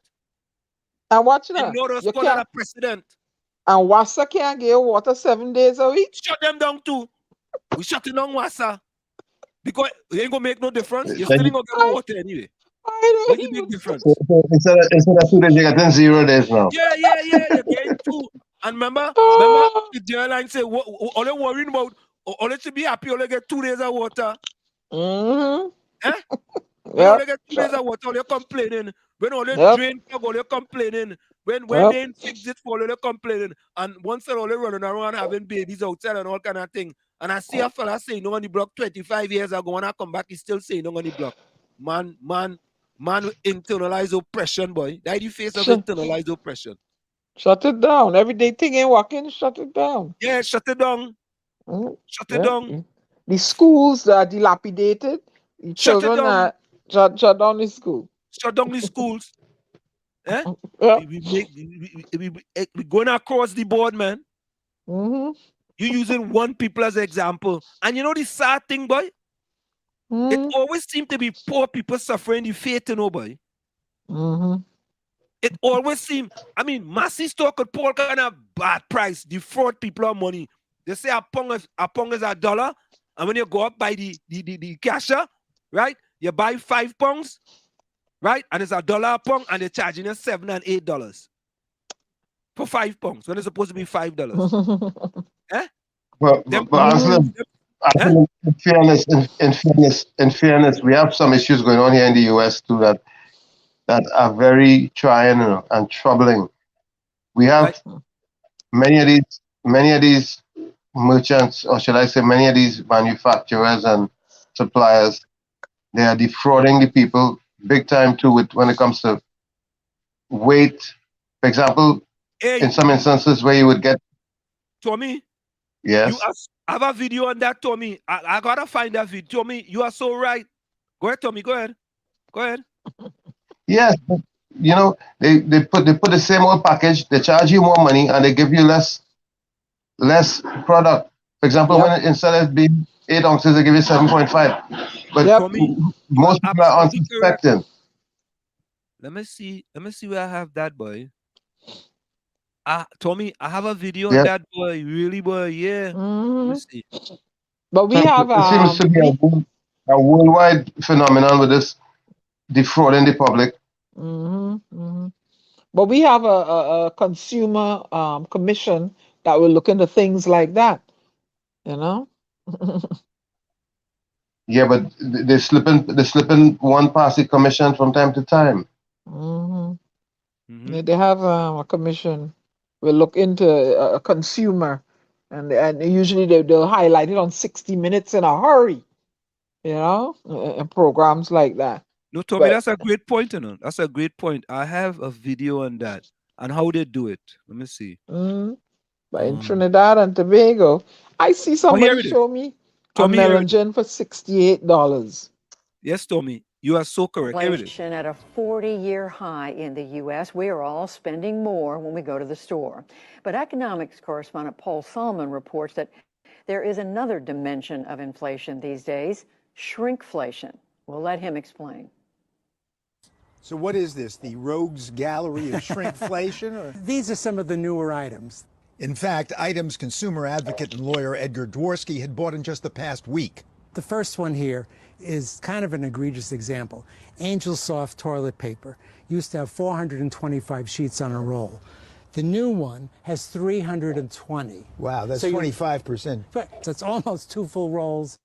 And watch that. In order to call that a precedent. And Wassa can't get water 7 days a week. Shut them down too. We shutting down Wassa. Because it ain't gonna make no difference. You're still gonna get water anyway. What's the big difference? Instead of 2 days, you're getting 0 days now. Yeah. You're getting 2. And remember the airline say, all they're worrying about, all they should be happy, all they get 2 days of water. Eh? All they get 2 days of water, all they're complaining. When all they drain plug, all they're complaining. When they ain't fix it for all they're complaining. And once they're all they running around having babies outside and all kind of thing. And I see a fella saying no on the block 25 years ago, when I come back, he's still saying no on the block. Man, internalized oppression, boy. That the face of internalized oppression. Shut it down. Everyday thing ain't working, shut it down. Yeah, shut it down. Shut it down. The schools are dilapidated. The children are shut down the school. Shut down the schools. Eh? We going across the board, man. You're using one people as an example. And you know the sad thing, boy? It always seems to be poor people suffering the fate, you know, boy. It always seems, I mean, Massey store could pull kind of bad price, defraud people of money. They say a pound is $1, and when you go up by the cashier, right, you buy 5 pounds, right, and it's $1 a pound, and they're charging you $7 and $8 for 5 pounds when it's supposed to be $5. Eh? Well, honestly, in fairness, we have some issues going on here in the US too that are very trying and troubling. We have many of these merchants, or should I say, many of these manufacturers and suppliers. They are defrauding the people big time too. When it comes to weight, for example, in some instances where you would get. Tommy. Yes. I have a video on that, Tommy. I gotta find that video. Tommy, you are so right. Go ahead, Tommy. Go ahead. Yes, but, they put the same old package. They charge you more money and they give you less product. For example, when instead of being 8 ounces, they give you 7.5. But Tommy, most people are unsuspecting. Let me see where I have that, boy. Tommy, I have a video on that, boy. Really, boy. Yeah. Let me see. But we have it seems to be a worldwide phenomenon with this defrauding the public. But we have a consumer commission that will look into things like that. Yeah, but they're slipping one past the commission from time to time. They have a commission. Will look into a consumer, and usually they'll highlight it on 60 Minutes in a hurry, and programs like that. No, Tommy, that's a great point, That's a great point. I have a video on that and how they do it. Let me see. But in Trinidad and Tobago, I see somebody show me a melon for $68. Yes, Tommy. You are so correct. Here it is. Inflation at a 40-year high in the U.S. We are all spending more when we go to the store. But economics correspondent Paul Solomon reports that there is another dimension of inflation these days, shrinkflation. We'll let him explain. So what is this, the rogues gallery of shrinkflation? Or? These are some of the newer items. In fact, items consumer advocate and lawyer Edgar Dworsky had bought in just the past week. The first one here is kind of an egregious example. Angel Soft toilet paper used to have 425 sheets on a roll. The new one has 320. Wow, that's 25%. That's almost 2 full rolls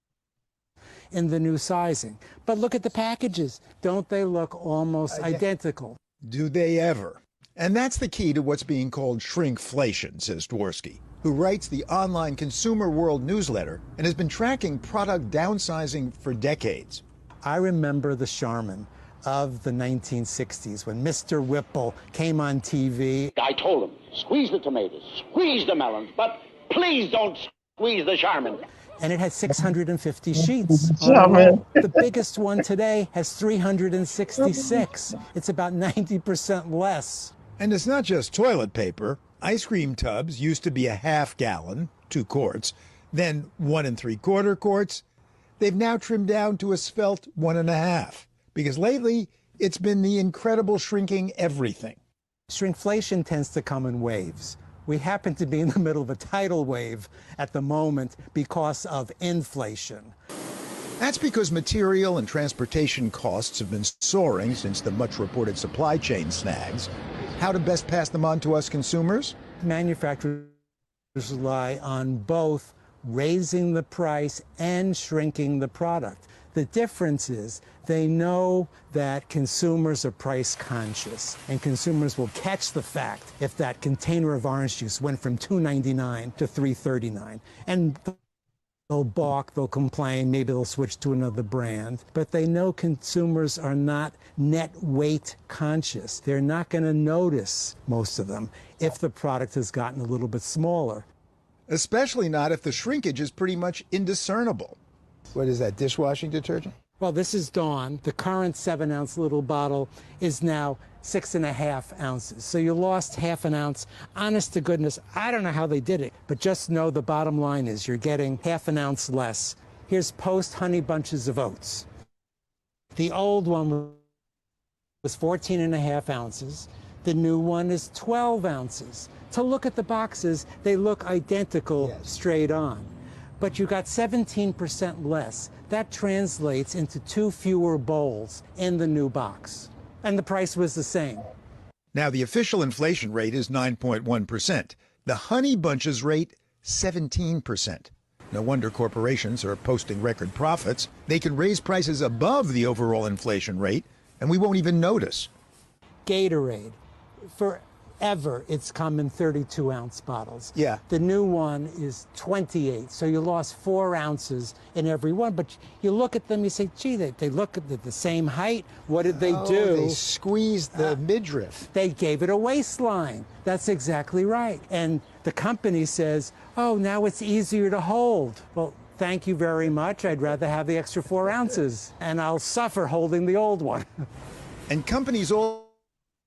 in the new sizing. But look at the packages. Don't they look almost identical? Do they ever? And that's the key to what's being called shrinkflation, says Dworsky, who writes the online Consumer World newsletter and has been tracking product downsizing for decades. I remember the Charmin of the 1960s when Mr. Whipple came on TV. I told him, squeeze the tomatoes, squeeze the melons, but please don't squeeze the Charmin. And it had 650 sheets. The biggest one today has 366. It's about 90% less. And it's not just toilet paper. Ice cream tubs used to be a half gallon, 2 quarts, then 1 3/4 quarts. They've now trimmed down to a svelte 1.5, because lately it's been the incredible shrinking everything. Shrinkflation tends to come in waves. We happen to be in the middle of a tidal wave at the moment because of inflation. That's because material and transportation costs have been soaring since the much-reported supply chain snags. How to best pass them on to us consumers? Manufacturers rely on both raising the price and shrinking the product. The difference is they know that consumers are price conscious, and consumers will catch the fact if that container of orange juice went from $2.99 to $3.39. And they'll balk, they'll complain, maybe they'll switch to another brand, but they know consumers are not net weight conscious. They're not going to notice, most of them, if the product has gotten a little bit smaller. Especially not if the shrinkage is pretty much indiscernible. What is that, dishwashing detergent? Well, this is Dawn. The current 7-ounce little bottle is now 6.5 ounces. So you lost half an ounce. Honest to goodness, I don't know how they did it, but just know the bottom line is you're getting half an ounce less. Here's Post Honey Bunches of Oats. The old one was 14.5 ounces. The new one is 12 ounces. To look at the boxes, they look identical straight on. But you got 17% less. That translates into 2 fewer bowls in the new box. And the price was the same. Now, the official inflation rate is 9.1%. The Honey Bunches rate, 17%. No wonder corporations are posting record profits. They can raise prices above the overall inflation rate, and we won't even notice. Gatorade. Forever, it's come in 32-ounce bottles. Yeah. The new one is 28, so you lost 4 ounces in every one. But you look at them, you say, gee, they look at the same height. What did they do? They squeezed the midriff. They gave it a waistline. That's exactly right. And the company says, oh, now it's easier to hold. Well, thank you very much. I'd rather have the extra 4 ounces, and I'll suffer holding the old one. And companies also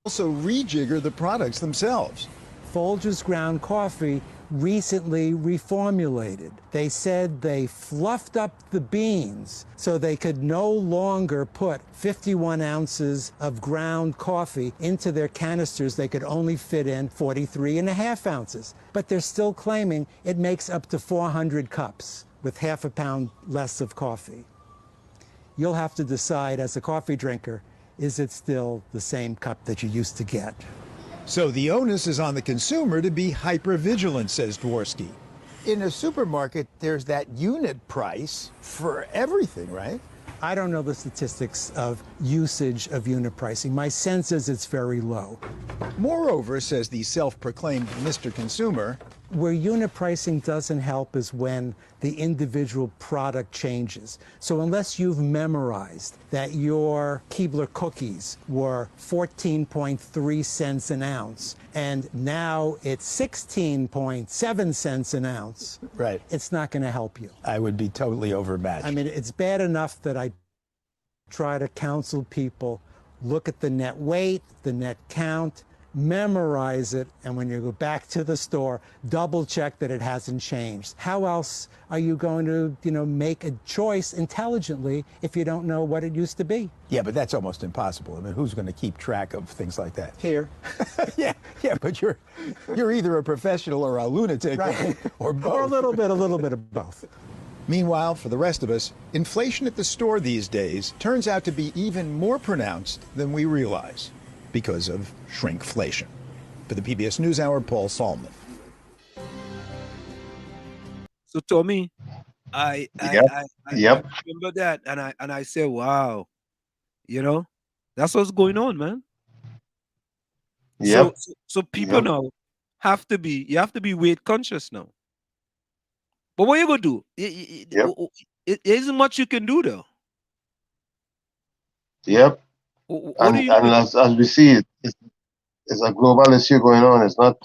rejigger the products themselves. Folgers ground coffee recently reformulated. They said they fluffed up the beans so they could no longer put 51 ounces of ground coffee into their canisters. They could only fit in 43.5 ounces. But they're still claiming it makes up to 400 cups with half a pound less of coffee. You'll have to decide as a coffee drinker, is it still the same cup that you used to get? So the onus is on the consumer to be hyper-vigilant, says Dworsky. In a supermarket, there's that unit price for everything, right? I don't know the statistics of usage of unit pricing. My sense is it's very low. Moreover, says the self-proclaimed Mr. Consumer, where unit pricing doesn't help is when the individual product changes. So unless you've memorized that your Keebler cookies were 14.3 cents an ounce and now it's 16.7 cents an ounce, right, it's not going to help you. I would be totally overmatched. I mean, it's bad enough that I try to counsel people, look at the net weight, the net count, memorize it, and when you go back to the store, double check that it hasn't changed. How else are you going to, make a choice intelligently if you don't know what it used to be? Yeah, but that's almost impossible. I mean, who's going to keep track of things like that? Here. yeah, but you're either a professional or a lunatic, Right. or both. Or a little bit of both. Meanwhile, for the rest of us, inflation at the store these days turns out to be even more pronounced than we realize because of shrinkflation. For the PBS NewsHour, Paul Salman. So Tommy, I remember that, and I say, wow, that's what's going on, man. Yep. So people now you have to be weight conscious now. But what you gonna do? It isn't much you can do though. Yep. And as we see it, it's a global issue going on. It's not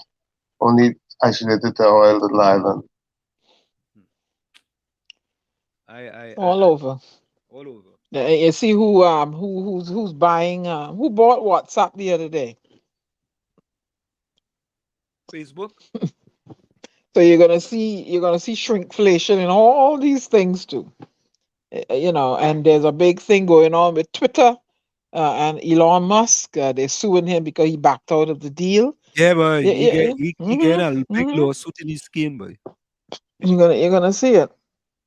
only isolated to our little island. All over. You see who's buying who bought WhatsApp the other day? Facebook. So you're gonna see shrinkflation in all these things too. And there's a big thing going on with Twitter and Elon Musk. They're suing him because he backed out of the deal. Yeah, but he get a big lawsuit in his skin, boy. You're gonna see it.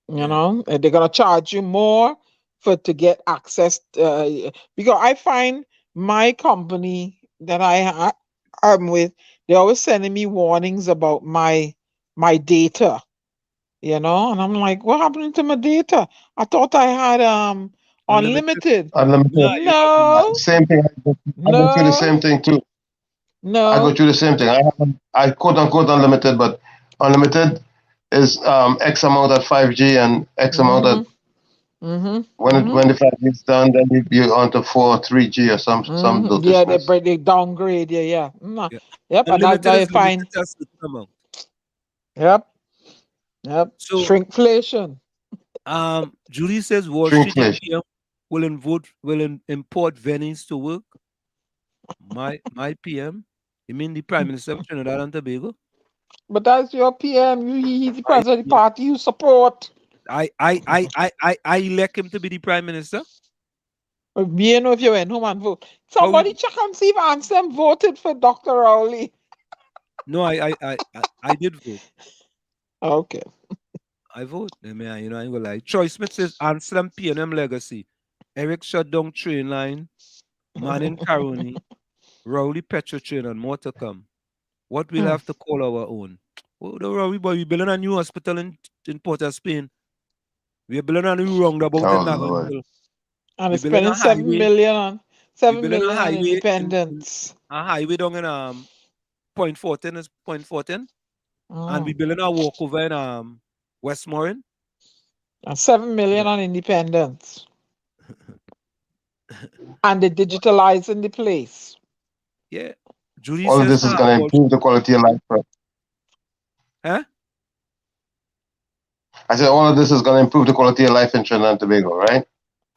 And they're gonna charge you more to get access because I find my company that I'm with, they're always sending me warnings about my data, and I'm like, what happened to my data? I thought I had unlimited. Unlimited. No. Same thing. I go through the same thing too. No. I go through the same thing. I quote unquote unlimited, but unlimited is X amount at 5G and X amount at when the 5G is done, then you're on to 3G or some Yeah, they downgrade. Yeah. Yep. And I find. Yep. So, shrinkflation. Julie says Wall Street PM will import Venice to work. My PM. You mean the Prime Minister of Trinidad and Tobago? But that's your PM. He's the president of the party you support. I elect him to be the Prime Minister. You know if you went home and vote. Somebody check and see if Anselm voted for Dr. Rowley. No, I did vote. Okay. I vote. I mean, I ain't gonna lie. Troy Smith says Anselm P&M legacy. Eric shut down train line. Man in Caroni. Rowley Petro train and more to come. What we'll have to call our own. Oh, don't worry, boy. We're building a new hospital in Port of Spain. We're building a new roundabout in Navanville. And it's spending $7 million on Independence. A highway down in Point 14 is Point 14. And we're building a walkover in Westmoreland. And $7 million on Independence. And they're digitalizing the place. Yeah. Julie all of this is going to improve the quality of life. Huh? I said all of this is going to improve the quality of life in Trinidad and Tobago, right?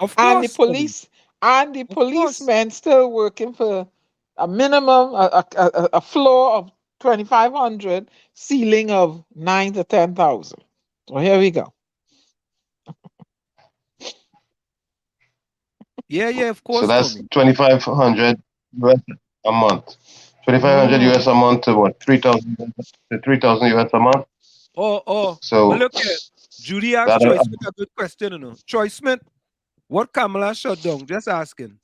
Of course. And the policemen still working for a minimum, a floor of 2,500, ceiling of 9,000 to 10,000. So here we go. Yeah, of course. So that's 2,500 US a month. 2,500 US a month to what? 3,000 US a month. So look at Judy asked Troy Smith a good question. Troy Smith, what Kamala shut down? Just asking.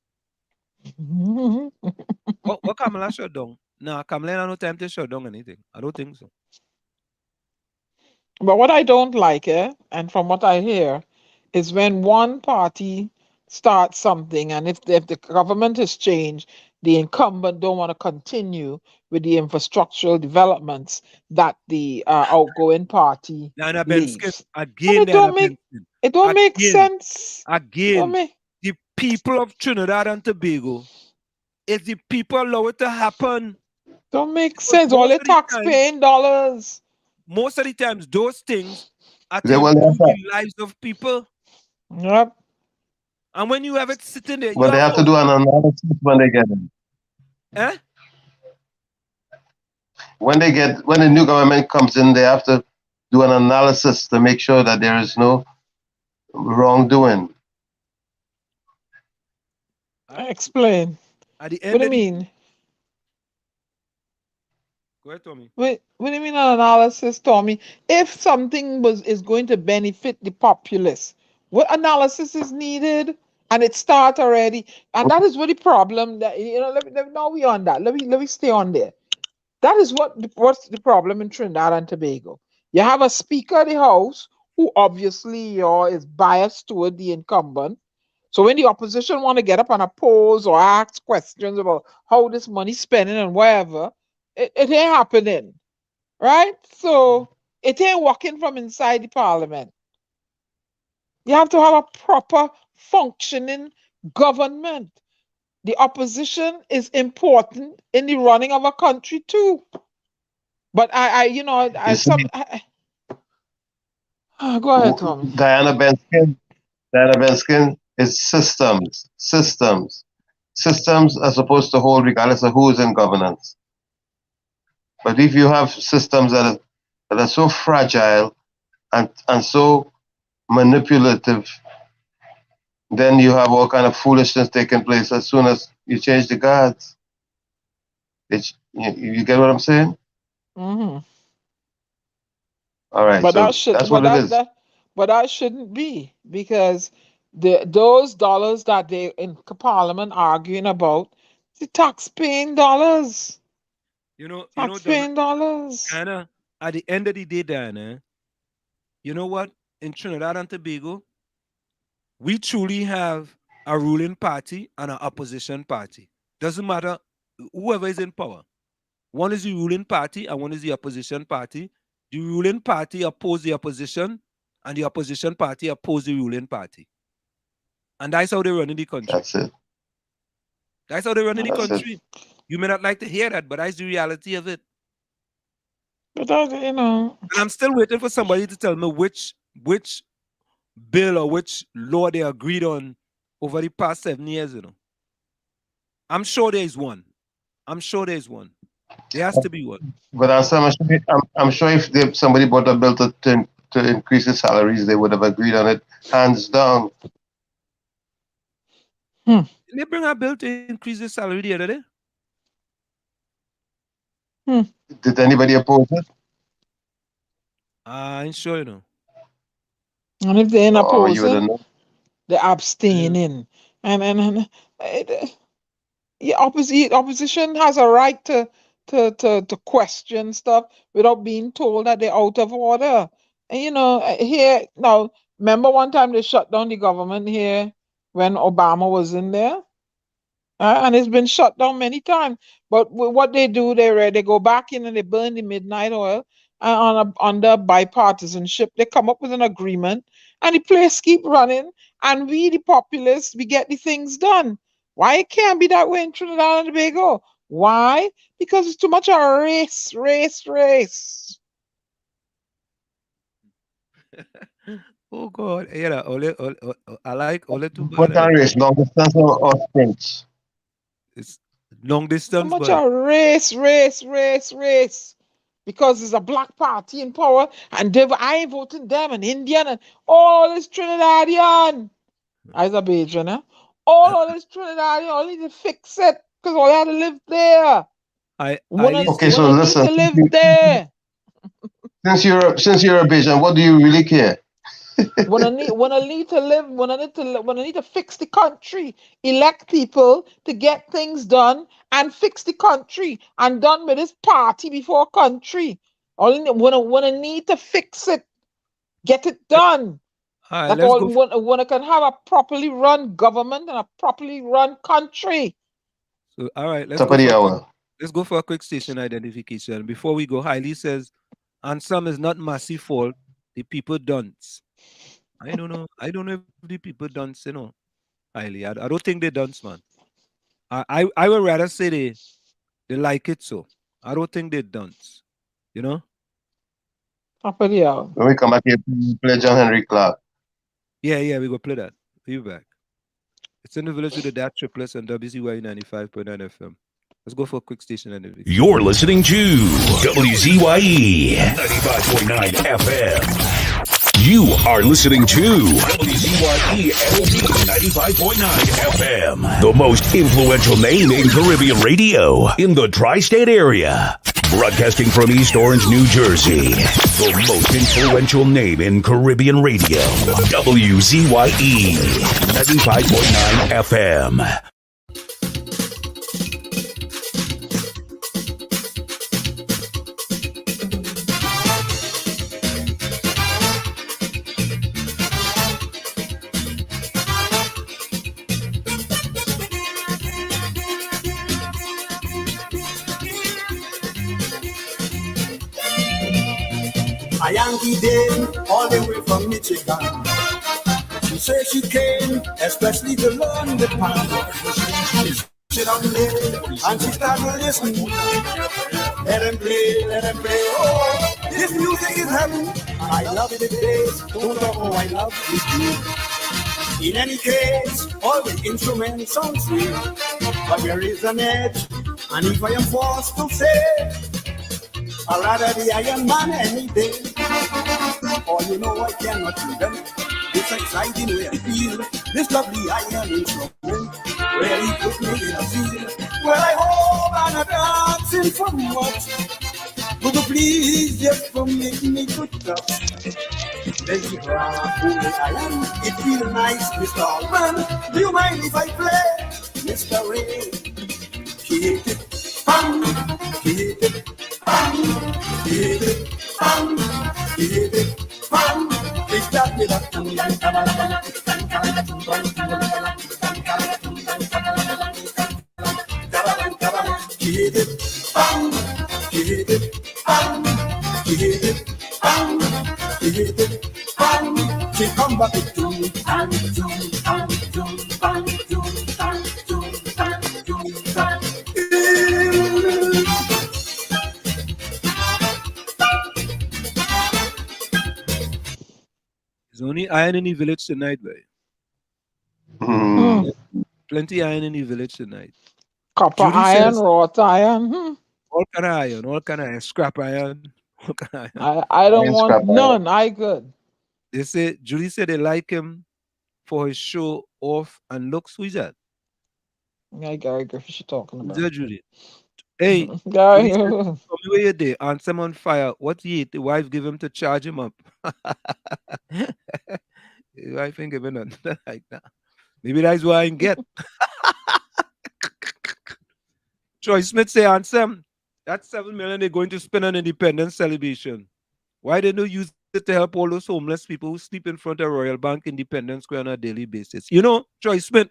what Kamala shut down? Nah, Kamala had no time to shut down anything. I don't think so. But what I don't like, and from what I hear, is when one party starts something, and if the government has changed, the incumbent don't want to continue with the infrastructural developments that the outgoing party leaves. It don't make sense. Again, the people of Trinidad and Tobago, if the people allow it to happen, don't make sense. All the tax-paying dollars. Most of the times, those things are to improve the lives of people. Yep. And when you have it sitting there, But they have to do an analysis when they get it. Eh? When the new government comes in, they have to do an analysis to make sure that there is no wrongdoing. Explain. At the end What do you mean? Go ahead, Tommy. What do you mean an analysis, Tommy? If something is going to benefit the populace, what analysis is needed? And it starts already. And that is what the problem that now we on that. Let me stay on there. That is what's the problem in Trinidad and Tobago. You have a speaker of the house who obviously is biased toward the incumbent. So when the opposition want to get up and oppose or ask questions about how this money's spending and whatever, it ain't happening. Right? So it ain't working from inside the parliament. You have to have a proper functioning government. The opposition is important in the running of a country too. But go ahead, Tommy. Diana Benskin is systems. Systems are supposed to hold regardless of who is in governance. But if you have systems that are so fragile and so manipulative, then you have all kind of foolishness taking place as soon as you change the guards. You get what I'm saying? Mm-hmm. All right, but so that's what it is. But that shouldn't be, because those dollars that they in Parliament arguing about, the tax-paying dollars. Tax-paying dollars. Diana, at the end of the day, Diana, you know what? In Trinidad and Tobago, we truly have a ruling party and an opposition party. Doesn't matter whoever is in power. One is the ruling party and one is the opposition party. The ruling party oppose the opposition, and the opposition party oppose the ruling party. And that's how they run in the country. That's it. That's how they run in the country. You may not like to hear that, but that's the reality of it. But and I'm still waiting for somebody to tell me which bill or which law they agreed on over the past 7 years. I'm sure there is one. There has to be one. But I'm sure if somebody brought a bill to increase the salaries, they would have agreed on it hands down. They bring a bill to increase the salary the other day. Did anybody oppose it? I ain't sure, And if they ain't opposing, they're abstaining. And opposition has a right to question stuff without being told that they're out of order. And here now, remember one time they shut down the government here when Obama was in there, and it's been shut down many times. But what they do, they go back in and they burn the midnight oil, and under bipartisanship, they come up with an agreement, and the place keep running, and we, the populace, we get the things done. Why it can't be that way in Trinidad and Tobago? Why? Because it's too much a race. Oh God, yeah, I like all too bad. What kind of race? Long distance or sprints? It's long distance. Too much a race. Because there's a black party in power, and I ain't voting them, an Indian, and all this Trinidadian. Azerbaijan, eh? All this Trinidadian, all need to fix it, because all had to live there. So listen. To live there. Since you're a Bajan, what do you really care? when I need to fix the country, elect people to get things done and fix the country, and done with this party before when I need to fix it, get it done. Right, when I can have a properly run government and a properly run country. So all right, let's go for a quick station identification. Before we go, Hailey says, and some is not massive fault, the people dance. I don't know if the people dance, Hailey. I don't think they dance, man. I would rather say they like it, so I don't think they dance. When we come back here, play John Henry Clark. Yeah, we go play that. Be back. It's in the village with the DAT triplets on WZYE 95.9 FM. Let's go for a quick station interview. You're listening to WZYE 95.9 FM. You are listening to WZYE 95.9 FM, the most influential name in Caribbean radio in the tri-state area. Broadcasting from East Orange, New Jersey, the most influential name in Caribbean radio. WZYE 95.9 FM. A Yankee Dame, all the way from Michigan. She says she came, especially to learn the pan. She sit on there and she started listening. Let them play, let them play. Oh, this music is heaven. I love it, it is. Don't know how I love this music. In any case, all the instruments sound sweet, but there is an edge, and if I am forced to say, I'd rather be Iron Man any day. Oh, you know I cannot prevent this exciting way I feel. This lovely iron instrument really put me in a feel. Well, I hope I'm not dancing for much, but please just for make me good touch. Then you grab who I am. It feels nice, Mr. Allman. Do you mind if I play, Mr. Ray? Keep it fun, keep it fun, keep it fun, keep it fun. It's that with a tongue and keep it fun, keep it fun, keep it fun, keep it fun. She come back with two and two and two and two and two and two and There's only iron in the village tonight, boy. Plenty iron in the village tonight. Copper Judy iron, says- wrought iron. All kind of iron, all kind of iron, scrap iron. All kind of iron. I don't want none. I good. They say Julie said they like him for his show off and looks. Who is that? Yeah, Gary Griffith, you're talking Who's about. that, Julie? Hey, Gary. Julie said, "Tell me where you there? Answer him on fire. What he ate? The wife give him to charge him up." His wife ain't giving nothing like that. Maybe that's why I ain't get. Troy Smith say, answer him. That $7 million they're going to spend on independence celebration. Why they don't use it to help all those homeless people who sleep in front of Royal Bank Independence Square on a daily basis? You know, Troy Smith,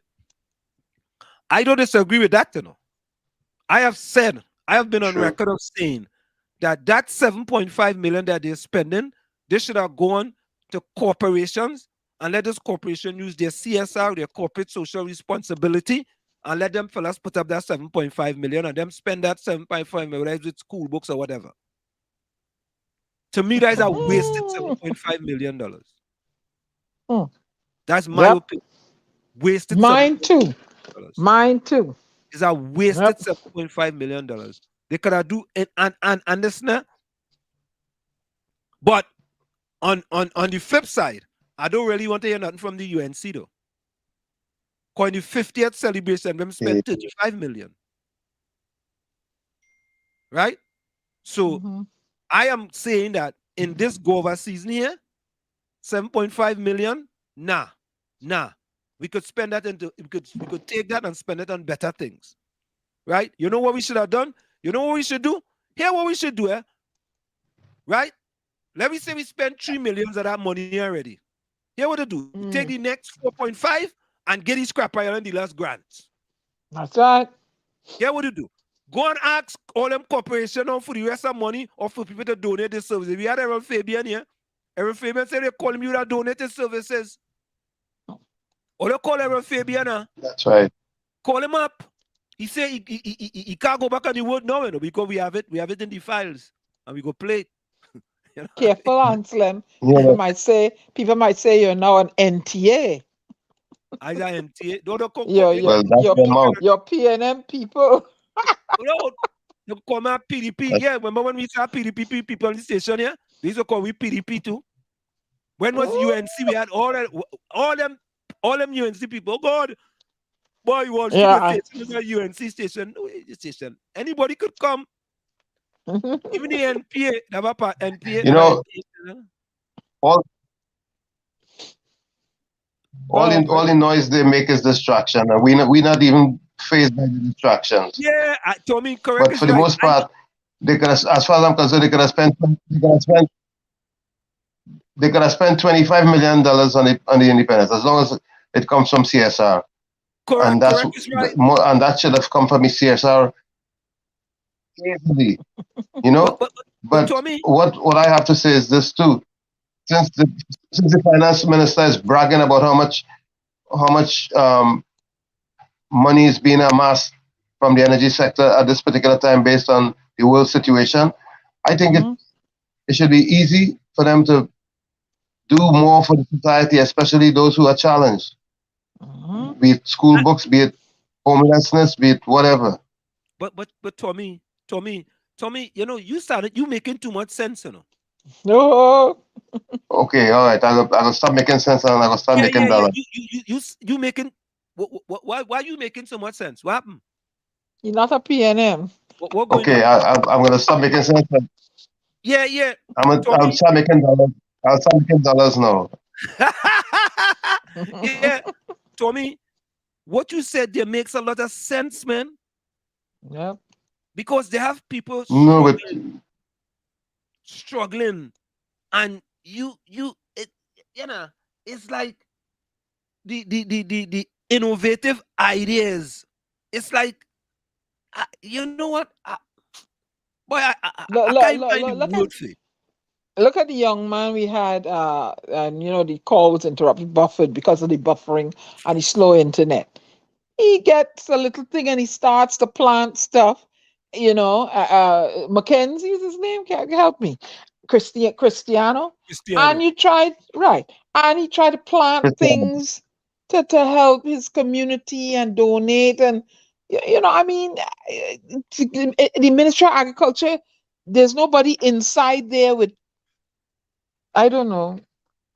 I don't disagree with that, you know. I have been on record of saying that 7.5 million that they're spending, they should have gone to corporations and let this corporation use their CSR, their corporate social responsibility, and let them fellas put up that 7.5 million and them spend that 7.5 million, whether it's with school books or whatever. To me, that is a wasted $7.5 million. That's my opinion. Wasted. Mine too. Mine too. It's a wasted $7.5 million. They could have do it and this now. But on the flip side, I don't really want to hear nothing from the UNC though. Because in the 50th celebration, them spent $35 million. Right? So I am saying that in this go-over season here, 7.5 million, nah. We could spend that into we could take that and spend it on better things. Right? You know what we should have done? You know what we should do? Here what we should do, eh? Right? Let me say we spend 3 million of that money already. Here what to do? Take the next 4.5 and get these scrap iron dealers grants. That's right. Here what to do? Go and ask all them corporations for the rest of money or for people to donate the services. We had Aaron Fabian here. Aaron Fabian said they call him you that donated services. Or they call Aaron Fabian. That's right. Call him up. He said he can't go back on the word now, you know, because we have it in the files and we go play it. You know? Careful, Anselm. Yeah. People might say you're now an NTA. As I NTA, don't Well, that's your mouth. your PNM people. No, come out PDP. Yeah, remember when we saw PDP people on the station here? They used to call we PDP too. When was UNC? We had all them UNC people. Oh God, boy, you want to station, a UNC station, station. Anybody could come. Even the NPA, never part NPA. You know, all the noise they make is distraction, and we not even phased by the distractions. Yeah, Tommy, correct. But for the most part, they could, as far as I'm concerned, they could have spent $25 million on the independence, as long as it comes from CSR. Correct, and that's correct is right. and that should have come from the CSR easily, you know. But Tommy, what I have to say is this too: since the finance minister is bragging about how much money is being amassed from the energy sector at this particular time based on the world situation, I think it should be easy for them to do more for the society, especially those who are challenged. Be it school books, be it homelessness, be it whatever. But Tommy, you making too much sense, you know. No. Okay, all right. I'll stop making sense and I'll start making dollars. You making why you making so much sense? What happened? You're not a PNM. What going okay, on? I'm gonna stop making sense. Yeah. I'll start making dollars. I'll start making dollars now. Yeah, Tommy, what you said there makes a lot of sense, man. Yeah. Because they have people struggling, and it's like the innovative ideas. It's like, you know what? I can't find the word for it. Look at the young man we had, and the call was interrupted, buffered because of the buffering and the slow internet. He gets a little thing and he starts to plant stuff. Mackenzie is his name. Can you help me? Cristiano. And you tried, right. And he tried to plant things to help his community and donate. And, the Ministry of Agriculture, there's nobody inside there with, I don't know,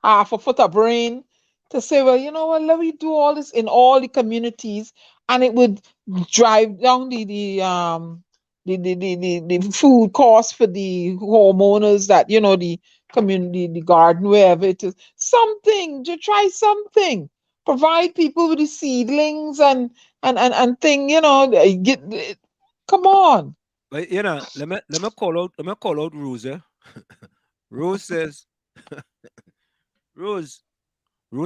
half a foot of brain to say, well, you know what, let me do all this in all the communities, and it would drive down the food costs for the homeowners that, the community, the garden, wherever it is. Something, to try something. Provide people with the seedlings and thing, come on. But let me call out Rose. Rose says Rose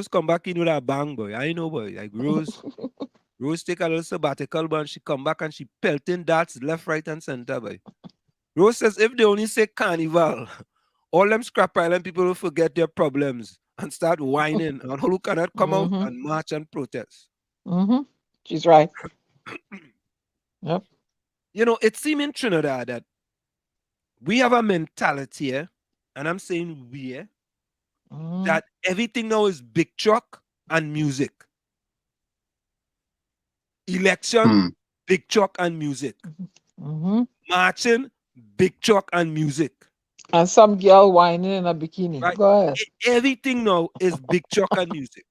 come back in with a bang, boy. I know, boy. Like Rose take a little sabbatical, but she come back and she pelting darts left, right, and center, boy. Rose says if they only say carnival, all them Scrap Island people will forget their problems and start whining and who cannot come out and march and protest. She's right. Yep. It seems in Trinidad that we have a mentality here, and I'm saying we, that everything now is big truck and music. Election, big truck and music. Marching, big truck and music. And some girl whining in a bikini. Right. Go ahead. Everything now is big truck and music.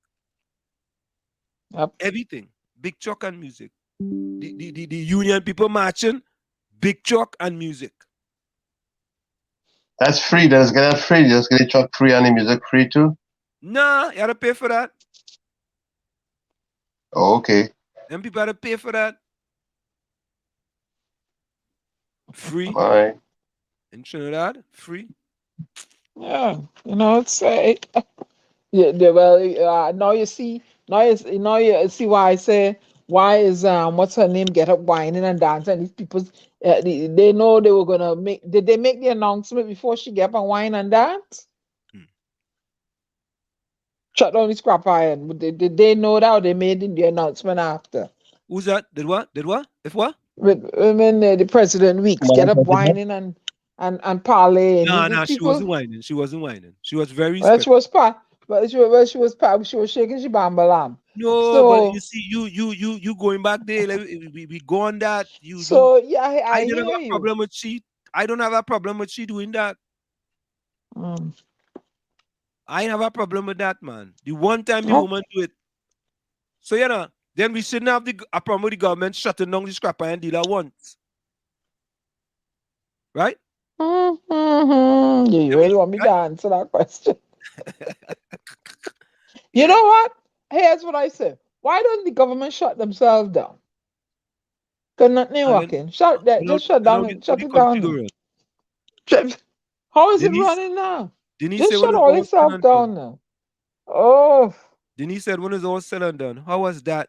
Yep. Everything, big truck and music. The union people marching, big truck and music. That's free. Just get that free. Just get the truck free and the music free too. Nah, you gotta pay for that. Oh, okay. Them people gotta pay for that. Free. All right. In Trinidad, free. Yeah, it's now you see why I say why is what's her name get up whining and dancing. These people they know they were gonna make. Did they make the announcement before she get up and whine and dance? Shut down the Scrap Iron. Did they know that, or they made the announcement after? Who's that? Did what? If what? When the President Weeks get up whining and parlaying. No, she wasn't whining. She wasn't whining. She was very. Well, she was shaking she bambalam. No, but So you see, you going back there. Like, we go on that. You do. so yeah, I I didn't have hear a you. problem with she. I don't have a problem with she doing that. Mm. I ain't have a problem with that, man. The one time the Oh. woman do it. So then we shouldn't have a problem with the government shutting down the scrap iron dealer once. Right? Mm-hmm. You really want me to answer that question? You know what? Here's what I say. Why don't the government shut themselves down? Cause nothing ain't And then working. Shut that. Just shut and now down we and know shut the it country down go now. run. How is it Denise running now? Denise Just said when shut it's all all said itself and done. down now. Oh, Denise said when it's all said and done. How was that?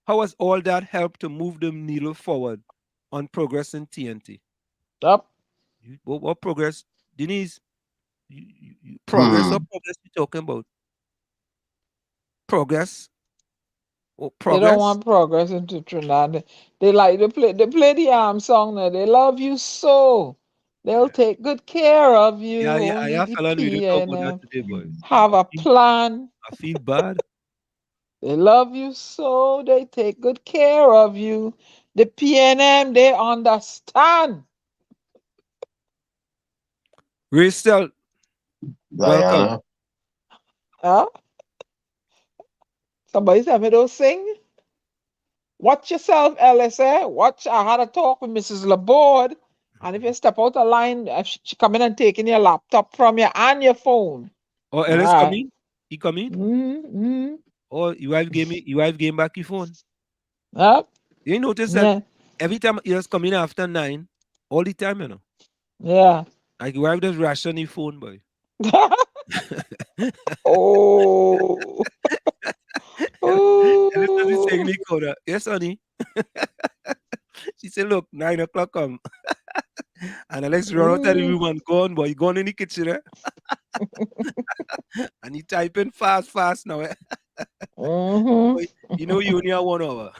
How has all that helped to move the needle forward on progress in TNT? up. What progress? Denise, progress or progress you talking about? Progress? Oh, They don't progress? want progress into Trinidad. They like to play. They play the song now. They love you so. They'll take good care of you. Only I the fell on radio talk about that PNM today, boys. have a plan. I feel bad. They love you so. They take good care of you. The PNM, they understand. Rachel, welcome. Diana. Huh? Somebody tell me those sing. Watch yourself, LSA. Watch. I had a talk with Mrs. Laborde. And if you step out of line, if she come in and taking your laptop from you and your phone. Oh, All Ellis right. coming? He coming? Mm-hmm. Oh, your wife gave back your phone. Yep. You notice that Yeah. every time he was coming after 9, all the time, Yeah. Like your wife just ration your phone, boy. Oh. Ellis is saying Oh. the corner. Yes, honey. She said, look, 9 o'clock come. And Alex run out of the room and gone, boy. He gone in the kitchen, and he typing fast now. Mm-hmm. You know you only have 1 hour.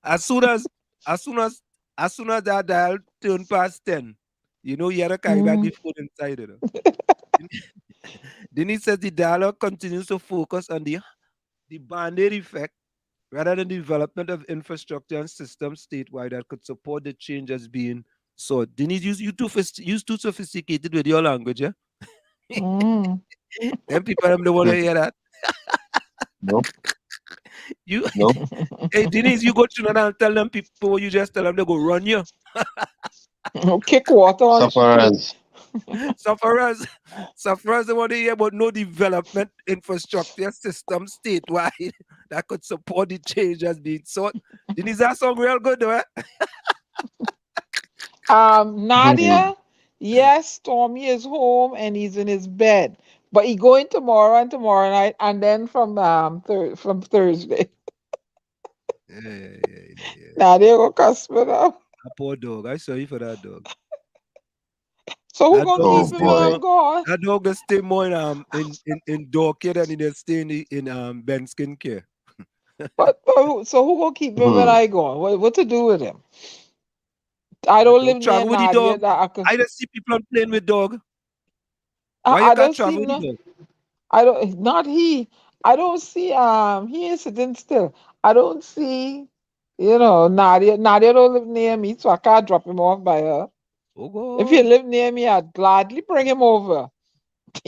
As soon as that dial turn past 10, you know you had to carry back the phone inside it. Then he says the dialogue continues to focus on the band-aid effect rather than the development of infrastructure and systems statewide that could support the changes being sought. Denise, you too sophisticated with your language, yeah? Mm. Them people don't want to hear that. Nope. You, Nope. hey Denise, you go to Trinidad and tell them people you just tell them they go run you. Kick water on Sufferers. Sufferers they want to hear about no development infrastructure system statewide that could support the change as being sought. Denise, that song real good though, eh? Nadia, yes, Tommy is home and he's in his bed, but he going tomorrow and tomorrow night, and then from Thursday. Yeah. Nadia go cuss me now. A poor dog. I sorry for that dog. So who That gonna dog will keep him stay when more. I'm gone? That dog will stay more in dog care than he stay in Ben skin care. But so who gonna keep him when I go? What to do with him? I don't live near Travel with the Nadia dog. that I could. I just see people playing with dog. I, Why you I can't don't see travel him. with the No, dog? I don't. Not he. I don't see. He is sitting still. I don't see. Nadia. Nadia don't live near me, so I can't drop him off by her. Oh If he God. lived near me, I'd gladly bring him over.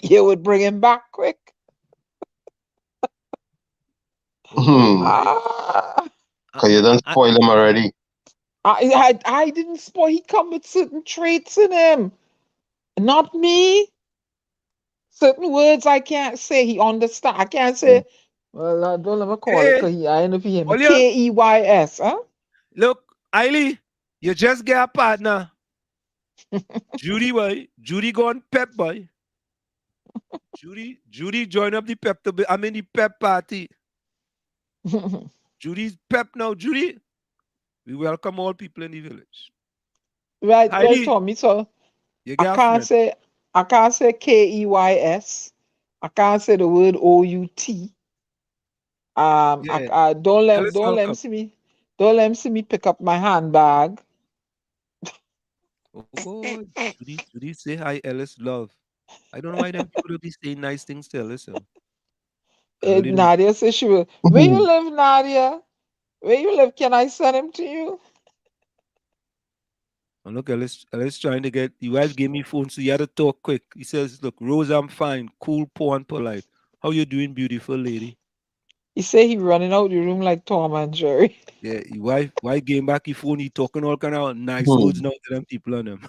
You would bring him back quick. Ah, Because you done spoil him already. I didn't spoil. He come with certain traits in him, not me. Certain words I can't say. He understand. I can't say. Well, I don't let me call it Hey, because I ain't know if he hear me. Olia, Keys, huh? look, Eiley, you just get a partner. Judy, boy. Judy gone pep, boy. Judy join up the pep the pep party. Judy's pep now. Judy, we welcome all people in the village. Right, Heidi, Tommy. So you I get a can't friend. say Keys. I can't say the word out. Yeah. Don't let Ellis, don't let him welcome. see me. Don't let him see me pick up my handbag. Oh God, Judy say hi, Ellis. Love. I don't know why them people don't be saying nice things to Ellis. Early in the Nadia says she will. Where you live, Nadia? Where you live? Can I send him to you? And look, Ellis trying to get your wife gave me phone, so you had to talk quick. He says, "Look, Rose, I'm fine, cool, poor, and polite. How you doing, beautiful lady?" He say he running out the room like Tom and Jerry. Yeah, your wife came back his phone. He talking all kind of nice words now to them people on them.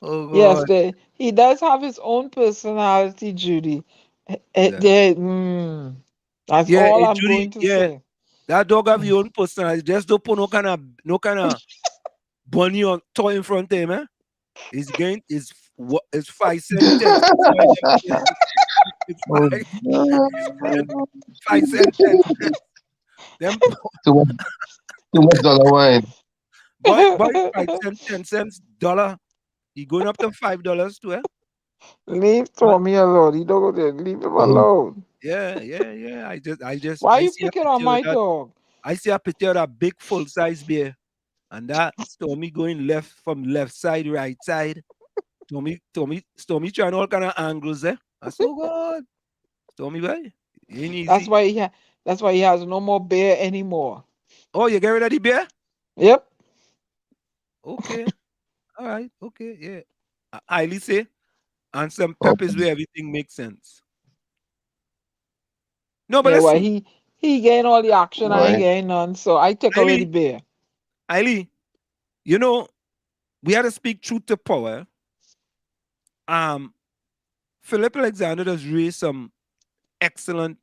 Oh Yes, God. he does have his own personality, Judy. Yeah. That's Yeah, all I'm Judy. going to Yeah, say. that dog have your own personality. Just don't put no kind of bunny on toy in front of him, eh? It's going it's 5 cent, 10 cents. It's Oh, five, it's 5 cent, 10 cents. Them too much dollar wine. boy 5 cent, 10 cents dollar. He going up to $5 too, eh? Leave But Tommy alone. He don't go there. Leave him Mhm. alone. yeah. Why I you see a picking on picture of my that. dog? I see a picture of that big full size bear. And that Stormy going left from left side, right side. Stormy trying all kind of angles there. I so good. Stormy boy. Ain't That's easy. why that's why he has no more bear anymore. Oh, you get rid of the bear? Yep. Okay. All right. Okay. Yeah. Highly say. And some Okay. peppers where everything makes sense. No, but Yeah, well, listen, he getting all the action, I ain't Right. getting none, so I take away the Hailey, bear. Hailey, you know, we had to speak truth to power. Philip Alexander does raise some excellent,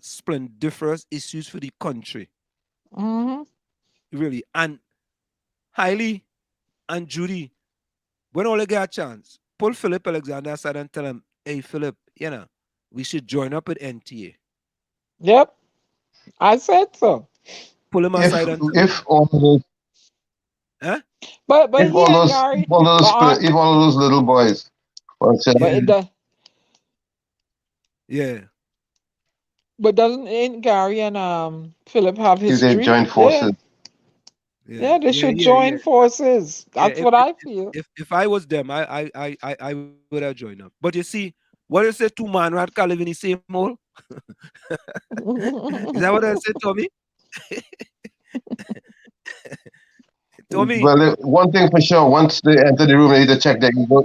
splendiferous issues for the country. Mm-hmm. Really. And Hailey and Judy, when all they get a chance, pull Philip Alexander aside and tell him, hey, Philip, we should join up with NTA. Yep. I said so. Pull him If aside and tell him if that. all of those Huh? But if he all and those Gary, if all but those if all of those little boys were but it saying does. Yeah. But doesn't ain't Gary and Philip have if they history? joined Yeah. forces, Yeah. Yeah, they Yeah. should Yeah. Yeah. join forces. Yeah. That's what I feel. If I was them, I would have joined up. But you see, what you say two man rat can live in the same hole? Is that what I said, Tommy? Tommy. well, one thing for sure, once they enter the room, they need to check their ego.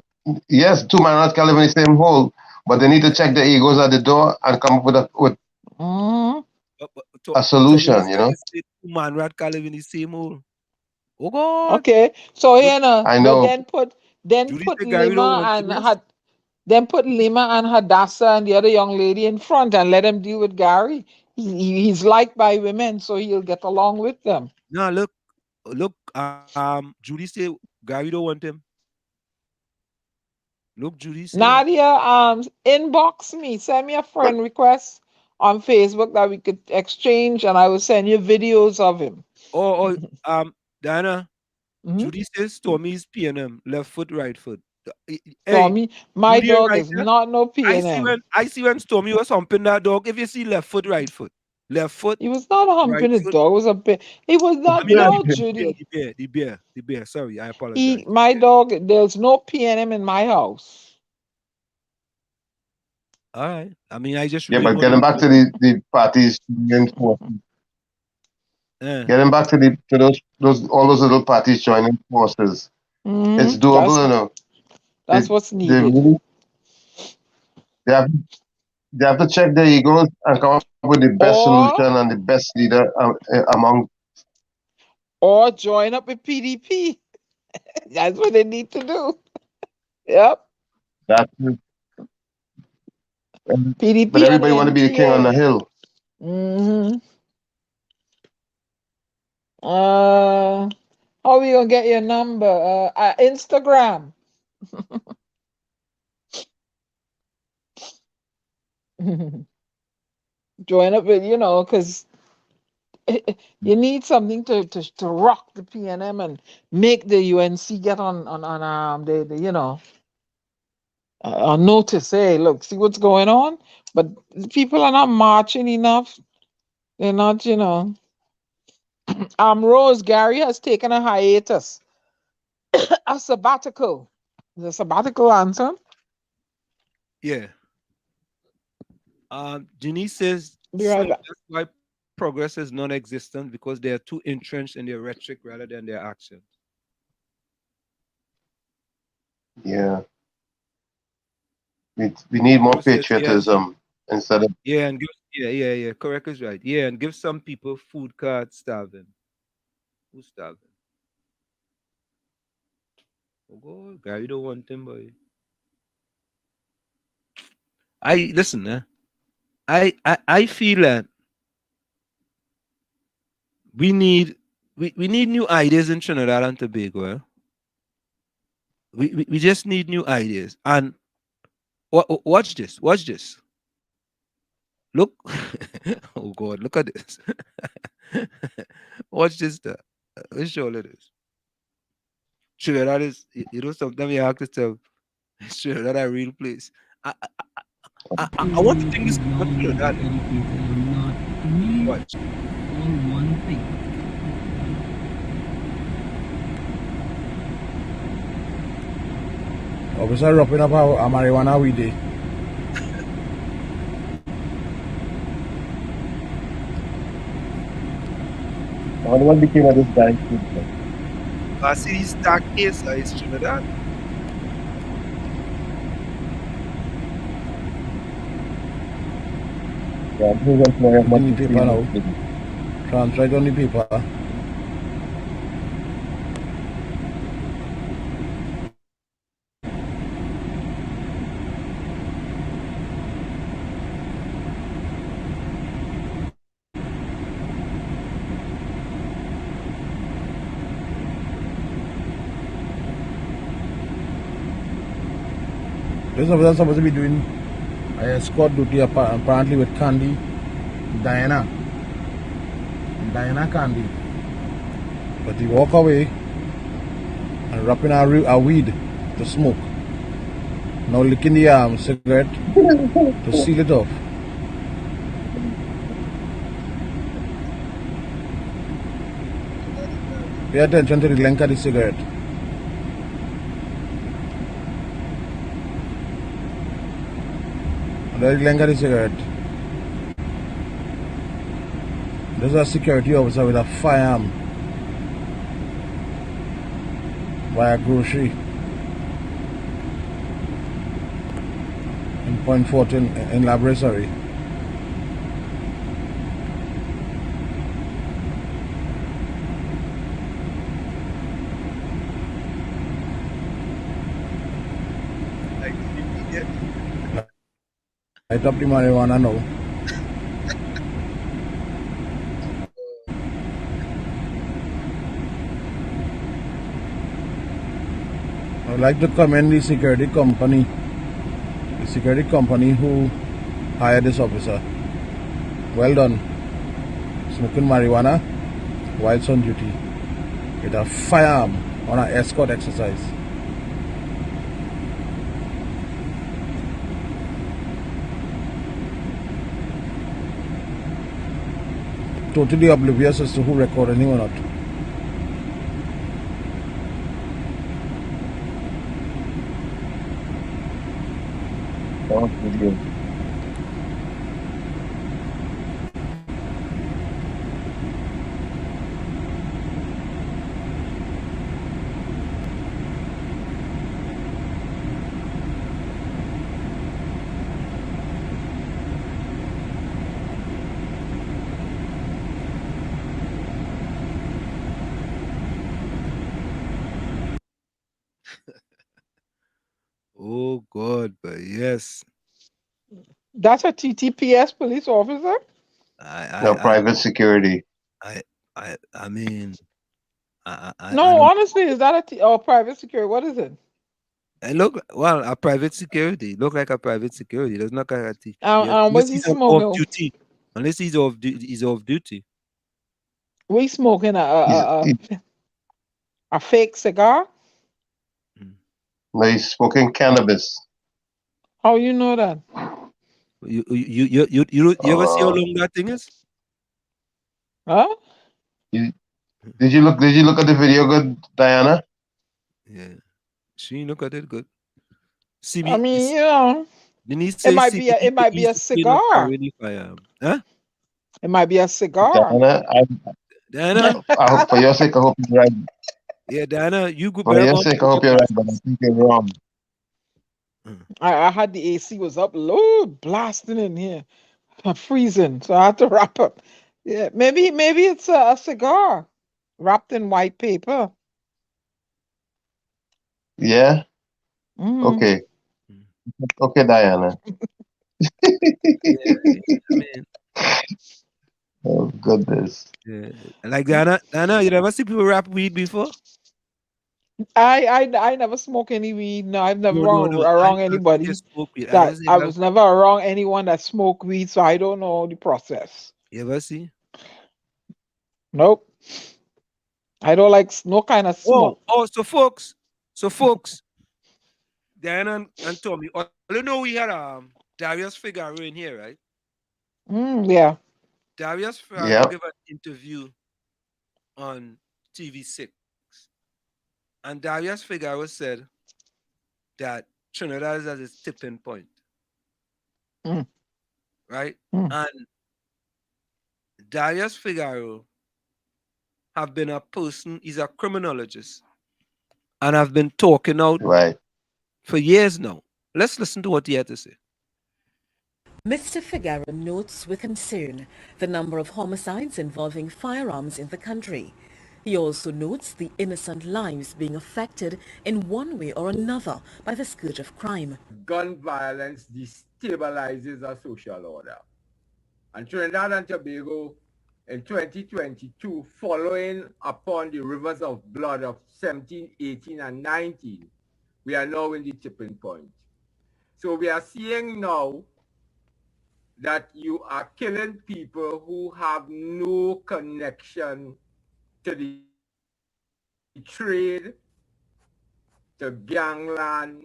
Yes, two man not can live in the same hole, but they need to check their egos at the door and come up with Mhm. a Tommy solution. is You trying know, to say two man rat can live in the same hole. Oh God. Okay, so Look, here now, I but know. then Judy put said Gary don't Lima want and this. Lima and Hadassah and the other young lady in front and let him deal with Gary. He's liked by women, so he'll get along with them. No, look, Judy say Gary don't want him. Look, Judy say that. Nadia, inbox me, send me a friend request on Facebook that we could exchange, and I will send you videos of him. Diana, Mhm. Judy says Tommy's PNM, left foot, right foot. Hey, Tommy, my Judy ain't dog right is there. not no I see when Stormy was humping that dog. If you see left foot, right foot, left foot, He was not right humping his foot. dog. It was a bit. He was I not. mean, No, the Judy. bear, the bear. Sorry, I apologize. My dog. There's no PNM in my house. All right. I mean, I just Yeah, really but want getting back to the parties, to. getting back to those all those little parties joining forces, it's Mm-hmm. doable. You know, That's what's they needed. really they have they have to check their egos and come up with the best Or solution and the best leader among. join up with PDP. That's what they need to do. Yep. That. But PDP and everybody want to be the king on the NTA. hill. Mm-hmm. How we gonna get your number? Instagram. Join up with because you need something to rock the PNM and make the UNC get on the on notice. Hey, look, see what's going on. But people are not marching enough. They're not, Rose, Gary has taken a hiatus, a sabbatical. The sabbatical answer. Yeah. Janice says Be right back. that's why progress is non-existent because they are too entrenched in their rhetoric rather than their actions. Yeah. We need more Rose says, patriotism instead of and give, yeah. Correct is right. Yeah, and give some people food cards starving. Who's starving? Oh God, guy, you don't want him, boy. I listen, I feel that we need we need new ideas in Trinidad and Tobago. We just need new ideas. And watch this. Watch this. Look. Oh God, look at this. Watch this. Let's show you this. Trinidad is, you know, sometimes you have to tell Trinidad a real place. I want to think this about Trinidad. Watch. Obviously, wrapping up our marijuana we did. what became of this guy? I see these stack case is Trinidad. Yeah, who wants more on the paper now? Translate on the paper. This officer supposed to be doing escort duty apparently with Candy, Diana Candy. But he walk away and wrapping a weed to smoke. Now licking the cigarette to seal it off. Pay attention to the length of the cigarette. The length of the cigarette. There's a security officer with a firearm by a grocery in Point 14 in Laboratory. Light up the marijuana now. I'd like to commend the security company who hired this officer. Well done. Smoking marijuana whilst on duty with a firearm on an escort exercise. Totally oblivious as to who recorded him or not. Oh, video. Oh God, but yes. That's a TTPS police officer? Private security. I mean, no, honestly, is that a private security? What is it? A private security. Look like a private security. Does not like a TTPS. Unless he's smoking off duty. Unless he's off duty. We smoking a fake cigar? No, he's smoking cannabis. How you know that? You ever see how long that thing is? Huh? Did you look at the video good, Diana? Yeah. She look at it good. I mean, you know, Denise It says might be a it might be a cigar. Huh? It might be a cigar. Diana, Diana? for your sake, I hope you're right. Yeah, Diana, you go For better your go and sake, I put your hope you're right, but I glasses. think you're wrong. I had the AC was up low, blasting in here. I'm freezing, so I had to wrap up. Yeah, maybe it's a cigar wrapped in white paper. Yeah? Okay. Okay, Diana. I mean, Oh, goodness. yeah. Like Diana, you never see people wrap weed before? I never smoke any weed. No, I've never No. I around never see they anybody smoke weed. I never that see I that. was never around anyone that smoked weed, so I don't know the process. You ever see? Nope. I don't like no kind of smoke. So folks, Diana and Tommy, all you know we had Darius Figaro in here, right? Yeah. Darius Figaro Yeah. gave an interview on TV6. And Darius Figaro said that Trinidad is at its tipping point. Right? And Darius Figaro have been a person, he's a criminologist, and I've been talking out for years now. Let's listen to what he had to say. Mr. Figaro notes with concern the number of homicides involving firearms in the country. He also notes the innocent lives being affected in one way or another by the scourge of crime. Gun violence destabilizes our social order. And Trinidad and Tobago in 2022, following upon the rivers of blood of 17, 18, and 19, we are now in the tipping point. So we are seeing now that you are killing people who have no connection to the trade, to gangland.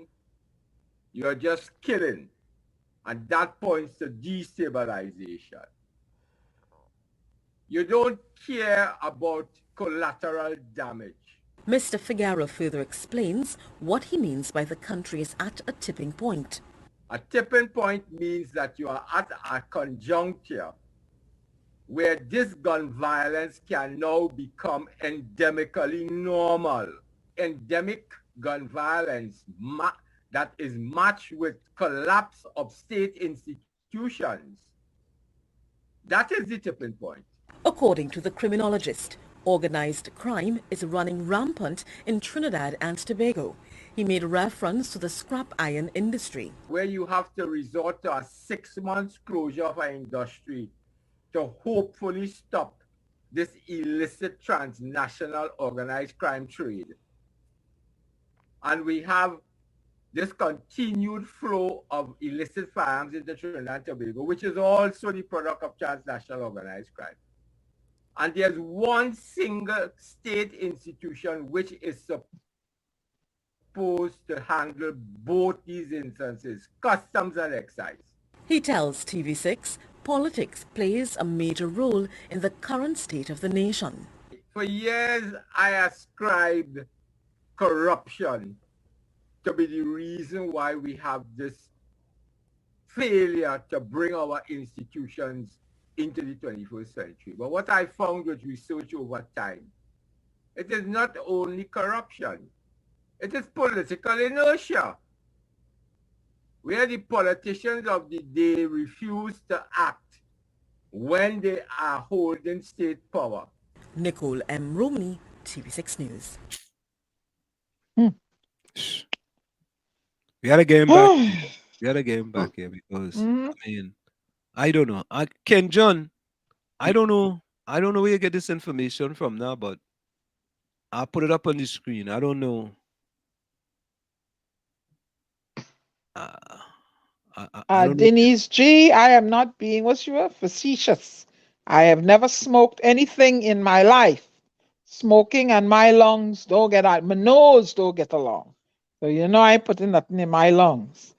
You're just killing. And that points to destabilization. You don't care about collateral damage. Mr. Figaro further explains what he means by the country is at a tipping point. A tipping point means that you are at a conjuncture where this gun violence can now become endemically normal. Endemic gun violence that is matched with collapse of state institutions. That is the tipping point. According to the criminologist, organized crime is running rampant in Trinidad and Tobago. He made reference to the scrap iron industry. Where you have to resort to a 6 months closure of an industry to hopefully stop this illicit transnational organized crime trade. And we have this continued flow of illicit firearms into Trinidad and Tobago, which is also the product of transnational organized crime. And there's one single state institution which is supposed to handle both these instances, customs and excise. He tells TV6 politics plays a major role in the current state of the nation. For years, I ascribed corruption to be the reason why we have this failure to bring our institutions into the 21st century. But what I found with research over time, it is not only corruption, it is political inertia, where the politicians of the day refuse to act when they are holding state power. Nicole M. Romney, TV6 News. We gotta get him back. We gotta get him back here because I mean, I don't know. Ken John, I don't know where you get this information from now, but I'll put it up on the screen. I don't know. I don't know. Denise G, I am not being what's your word? Facetious. I have never smoked anything in my life. Smoking and my lungs don't get out. My nose don't get along. So you know I put in nothing in my lungs.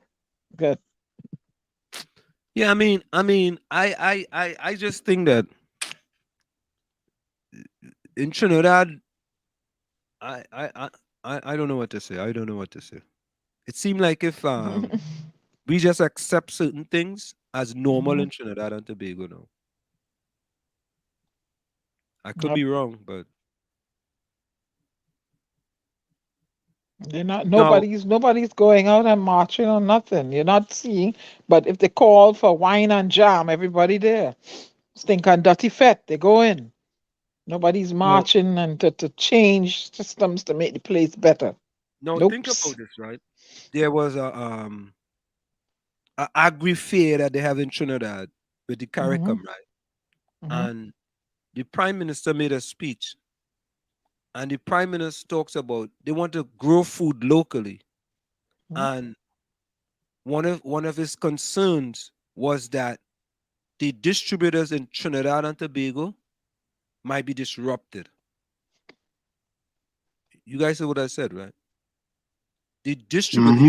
Good. Yeah, I mean, I just think that in Trinidad, I don't know what to say. I don't know what to say. It seemed like if We just accept certain things as normal in Trinidad and Tobago now. I could be wrong, but they're not. now, Nobody's going out and marching or nothing. You're not seeing. But if they call for wine and jam, everybody there. Stink and dirty fete, they go in. Nobody's marching and to change systems to make the place better. now Nope. think about this, right? There was a agri fair that they have in Trinidad with the CARICOM, right? And the Prime Minister made a speech, and the Prime Minister talks about they want to grow food locally, and one of his concerns was that the distributors in Trinidad and Tobago might be disrupted. You guys see what I said, right? The distributor,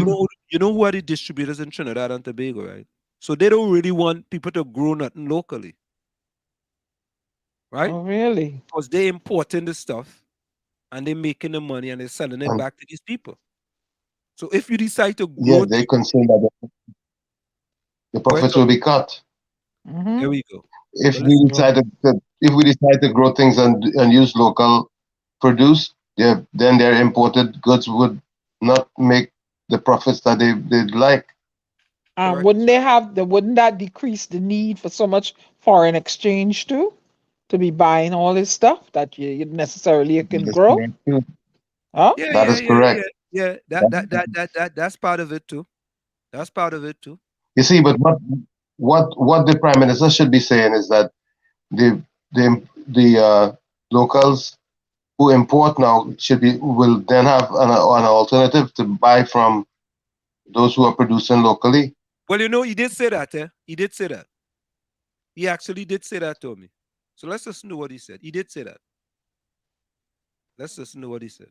you know who are the distributors in Trinidad and Tobago, right? So they don't really want people to grow nothing locally, right? Oh, really? Because they importing the stuff and they're making the money and they're selling it back to these people. So if you decide to grow, Yeah, they're concerned that the profits will be cut. There we go. If we decide to grow things and use local produce, then their imported goods would not make the profits that they'd like. Wouldn't that decrease the need for so much foreign exchange too? To be buying all this stuff that you necessarily can grow? Huh? That is correct. Yeah, that's part of it too. That's part of it too. You see, but what the Prime Minister should be saying is that the locals who import now will then have an alternative to buy from those who are producing locally. Well, you know, he did say that. He did say that. He actually did say that to me. So let's listen to what he said. He did say that. Let's listen to what he said.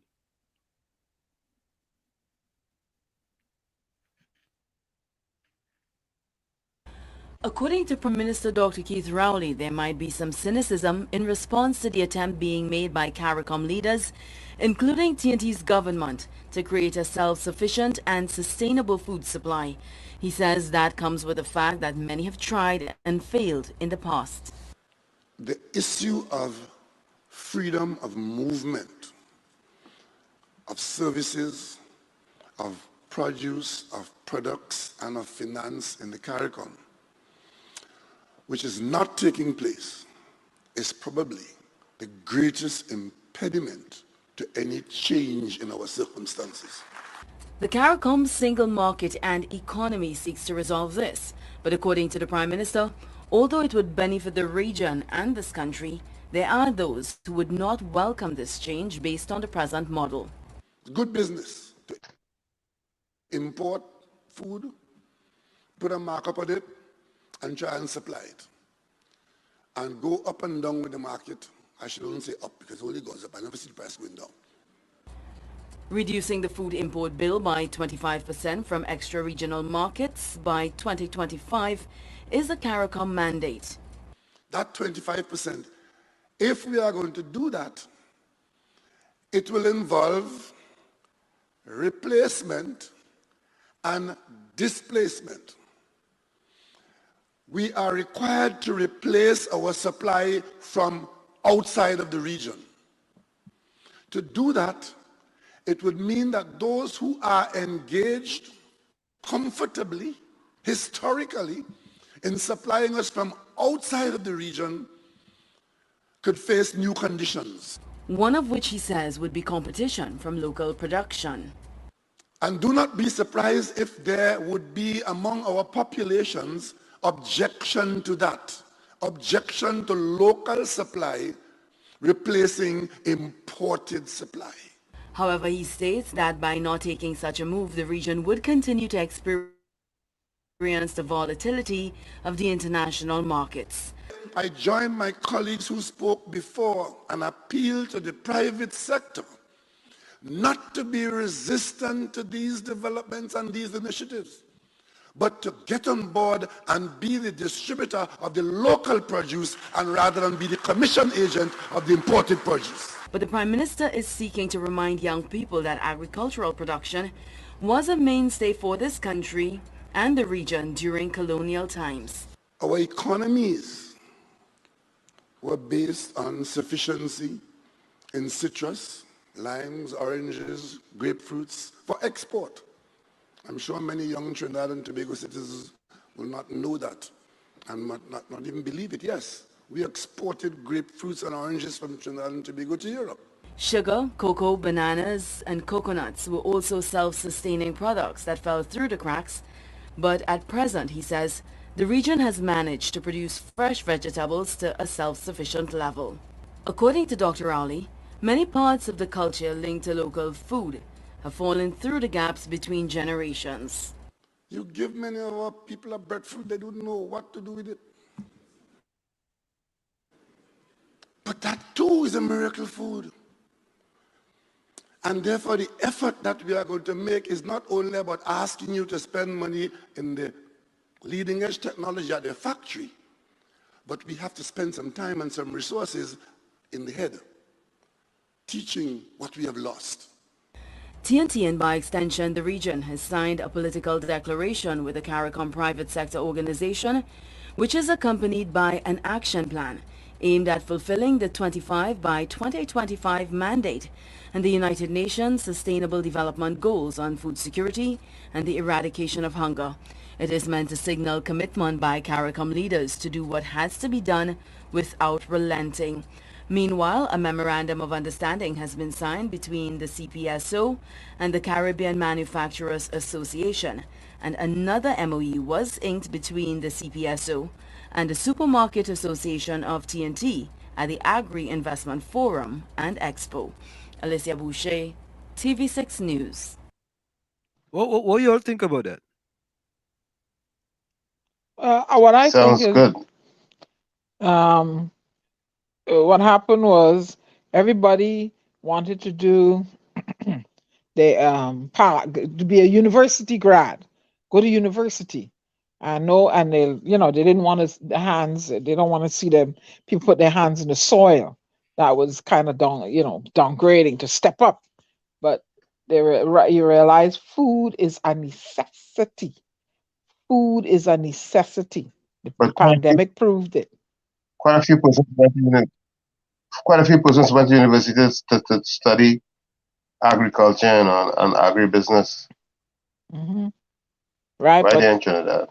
According to Prime Minister Dr. Keith Rowley, there might be some cynicism in response to the attempt being made by CARICOM leaders, including TNT's government, to create a self-sufficient and sustainable food supply. He says that comes with the fact that many have tried and failed in the past. The issue of freedom of movement, of services, of produce, of products, and of finance in the CARICOM, which is not taking place, is probably the greatest impediment to any change in our circumstances. The CARICOM single market and economy seeks to resolve this, but according to the Prime Minister, although it would benefit the region and this country, there are those who would not welcome this change based on the present model. Good business to import food, put a markup on it, and try and supply it. And go up and down with the market. I shouldn't say up because it only goes up. I never see the price going down. Reducing the food import bill by 25% from extra-regional markets by 2025 is a CARICOM mandate. That 25%, if we are going to do that, it will involve replacement and displacement. We are required to replace our supply from outside of the region. To do that, it would mean that those who are engaged comfortably, historically, in supplying us from outside of the region could face new conditions. One of which he says would be competition from local production. And do not be surprised if there would be among our populations objection to that, objection to local supply replacing imported supply. However, he states that by not taking such a move, the region would continue to experience the volatility of the international markets. I join my colleagues who spoke before and appeal to the private sector not to be resistant to these developments and these initiatives, but to get on board and be the distributor of the local produce and rather than be the commission agent of the imported produce. But the Prime Minister is seeking to remind young people that agricultural production was a mainstay for this country and the region during colonial times. Our economies were based on sufficiency in citrus, limes, oranges, grapefruits for export. I'm sure many young Trinidad and Tobago citizens will not know that and not even believe it. Yes, we exported grapefruits and oranges from Trinidad and Tobago to Europe. Sugar, cocoa, bananas, and coconuts were also self-sustaining products that fell through the cracks, but at present, he says, the region has managed to produce fresh vegetables to a self-sufficient level. According to Dr. Ali, many parts of the culture linked to local food have fallen through the gaps between generations. You give many of our people a breadfruit, they don't know what to do with it. But that too is a miracle food. And therefore the effort that we are going to make is not only about asking you to spend money in the leading edge technology at the factory, but we have to spend some time and some resources in the head, teaching what we have lost. TNT and by extension the region has signed a political declaration with the CARICOM private sector organization, which is accompanied by an action plan aimed at fulfilling the 25 by 2025 mandate and the United Nations Sustainable Development Goals on food security and the eradication of hunger. It is meant to signal commitment by CARICOM leaders to do what has to be done without relenting. Meanwhile, a memorandum of understanding has been signed between the CPSO and the Caribbean Manufacturers Association, and another MOU was inked between the CPSO and the Supermarket Association of TNT at the Agri-Investment Forum and Expo. Alicia Boucher, TV6 News. What do you all think about that? What I Sounds think is, good. what happened was everybody wanted to do to be a university grad, go to university. And they didn't want they don't want to see them people put their hands in the soil. That was kind of downgrading to step up. But you realize food is a necessity. Food is a necessity. The pandemic proved it. Quite a few persons went to universities to study agriculture and agribusiness. Mm-hmm. Right here in Trinidad.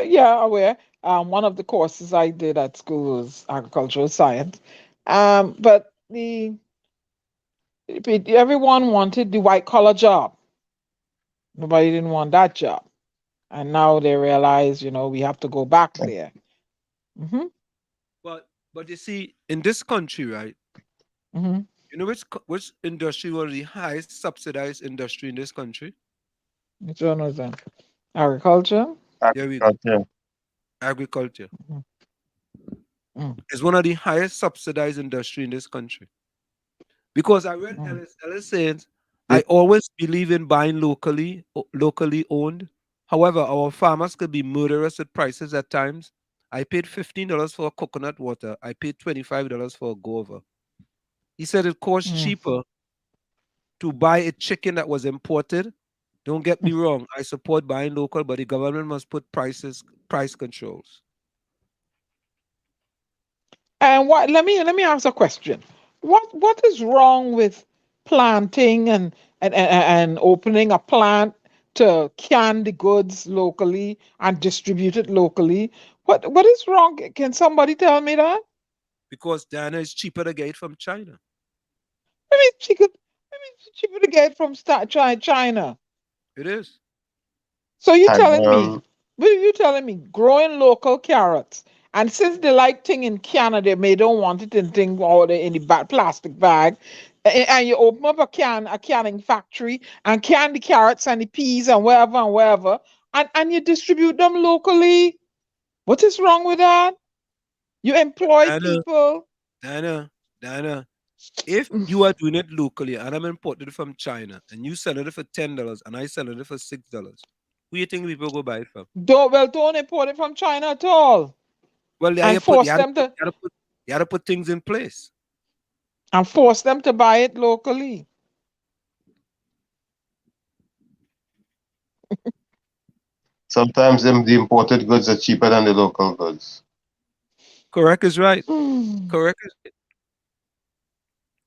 Yeah, aware. One of the courses I did at school was agricultural science. But everyone wanted the white collar job. Nobody didn't want that job. And now they realize, we have to go back there. Mm-hmm. But you see, in this country, right? Mm-hmm. You know which industry was the highest subsidized industry in this country? Which one was that? Agriculture? Here we go. Agriculture. Mm-hmm. It's one of the highest subsidized industry in this country. Because I read Ellis says, I always believe in buying locally owned. However, our farmers could be murderous at prices at times. I paid $15 for a coconut water. I paid $25 for a guava. He said it costs cheaper to buy a chicken that was imported. Don't get me wrong. I support buying local, but the government must put price controls. And let me ask a question. What is wrong with planting and opening a plant to can the goods locally and distribute it locally? What is wrong? Can somebody tell me that? Because Dana is cheaper to get from China. I mean, cheaper to get from China. It is. So you're telling me growing local carrots, and since they like thing in Canada, they don't want it in the plastic bag, and you open up a canning factory and can the carrots and the peas and wherever, and you distribute them locally. What is wrong with that? You employ people. Dana, if you are doing it locally and I'm importing it from China and you sell it for $10 and I sell it for $6, who you think people go buy it from? Don't import it from China at all. Well, you have to put things in place. And force them to buy it locally. Sometimes the imported goods are cheaper than the local goods. Correct is right. Hmm. Correct is right.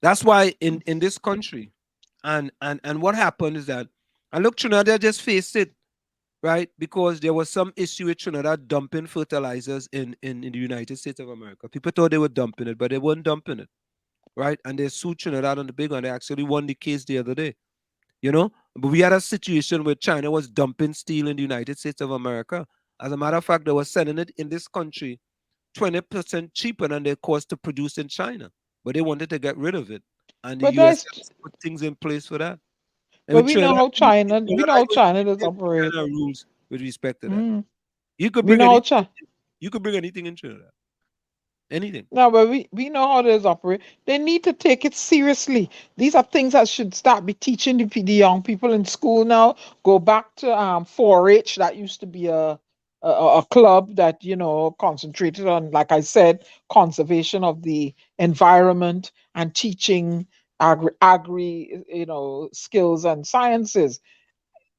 That's why in this country, and what happened is that, and look, Trinidad just faced it, right? Because there was some issue with Trinidad dumping fertilizers in the United States of America. People thought they were dumping it, but they weren't dumping it, right? And they sued Trinidad on the big one. They actually won the case the other day, you know? But we had a situation where China was dumping steel in the United States of America. As a matter of fact, they were selling it in this country 20% cheaper than they cost to produce in China. But they wanted to get rid of it. And the But US that's put things in place for that. And but with we know Trinidad, how China we know how China does different operate. kind of rules with respect to that. Mm. You could We bring know how anything. China. You could bring anything in Trinidad. Anything. No, but we know how this operate. They need to take it seriously. These are things that should start be teaching the young people in school now. Go back to 4-H. That used to be a club that concentrated on, like I said, conservation of the environment and teaching agri skills and sciences.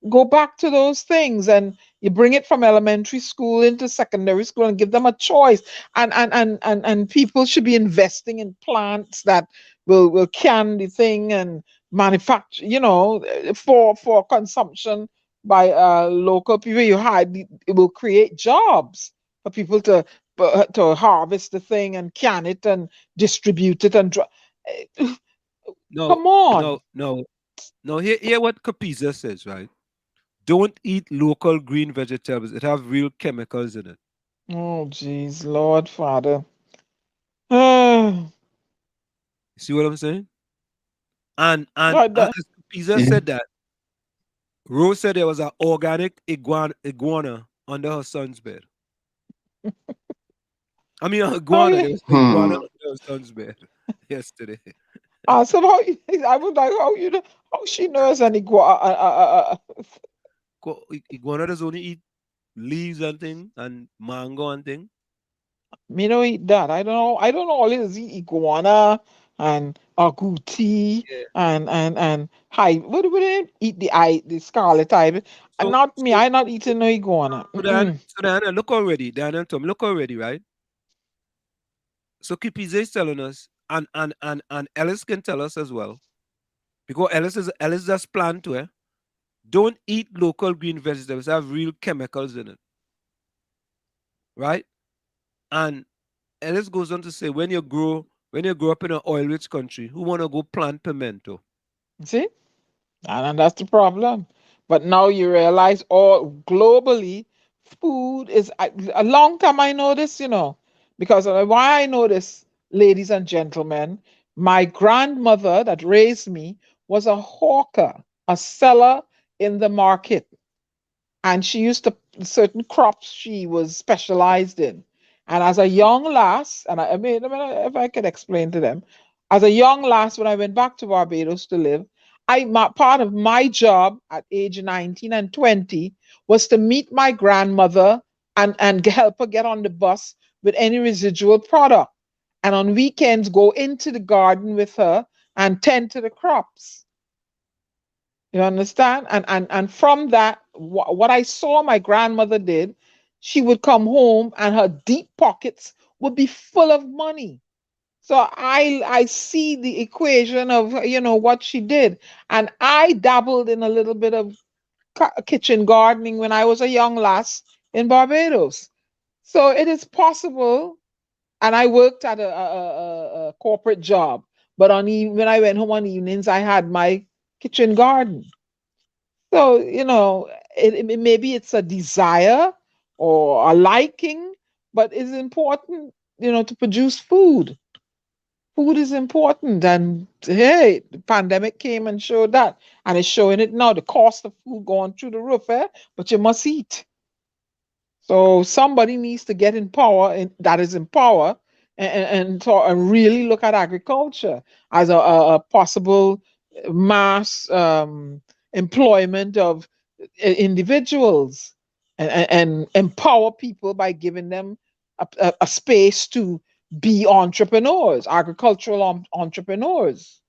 Go back to those things, and you bring it from elementary school into secondary school and give them a choice. And people should be investing in plants that will can the thing and manufacture, for consumption by local people. It will create jobs for people to harvest the thing and can it and distribute it and No, come on. no. Hear what Capiza says, right? Don't eat local green vegetables. It have real chemicals in it. Oh, jeez, Lord, Father. See what I'm saying? And Right there. as Capiza said that, Rose said there was an organic iguana under her son's bed. I mean, an Oh, iguana. yeah. There was an iguana under her son's bed yesterday. So I would like how she knows an Iguana does only eat leaves and thing and mango and thing. me no eat that. I don't know all this iguana and agouti Yeah. and hi what do they eat the scarlet type. And not me, I not eating no iguana. So Diana, look already. Diana and Tom, look already, right? So Kipize is telling us, and Ellis can tell us as well, because Ellis just planned to, don't eat local green vegetables. They have real chemicals in it, right? And Ellis goes on to say, when you grow up in an oil-rich country, who wanna go plant pimento? See? And that's the problem. But now you realize all globally, food is a long time I know this, because why I know this, ladies and gentlemen, my grandmother that raised me was a hawker, a seller in the market. And she used to certain crops she was specialized in. And as a young lass, and I mean, if I could explain to them, as a young lass, when I went back to Barbados to live, part of my job at age 19 and 20 was to meet my grandmother and help her get on the bus with any residual product. And on weekends, go into the garden with her and tend to the crops. You understand? And from that, what I saw my grandmother did, she would come home and her deep pockets would be full of money. So I see the equation of what she did, and I dabbled in a little bit of kitchen gardening when I was a young lass in Barbados. So it is possible, and I worked at a corporate job, but when I went home on evenings, I had my kitchen garden. So, maybe it's a desire or a liking, but it's important, to produce food. Food is important. And hey, the pandemic came and showed that. And it's showing it now. The cost of food going through the roof, but you must eat. So somebody needs to get in power, that is in power, and really look at agriculture as a possible mass employment of individuals, and empower people by giving them a space to be entrepreneurs, agricultural entrepreneurs,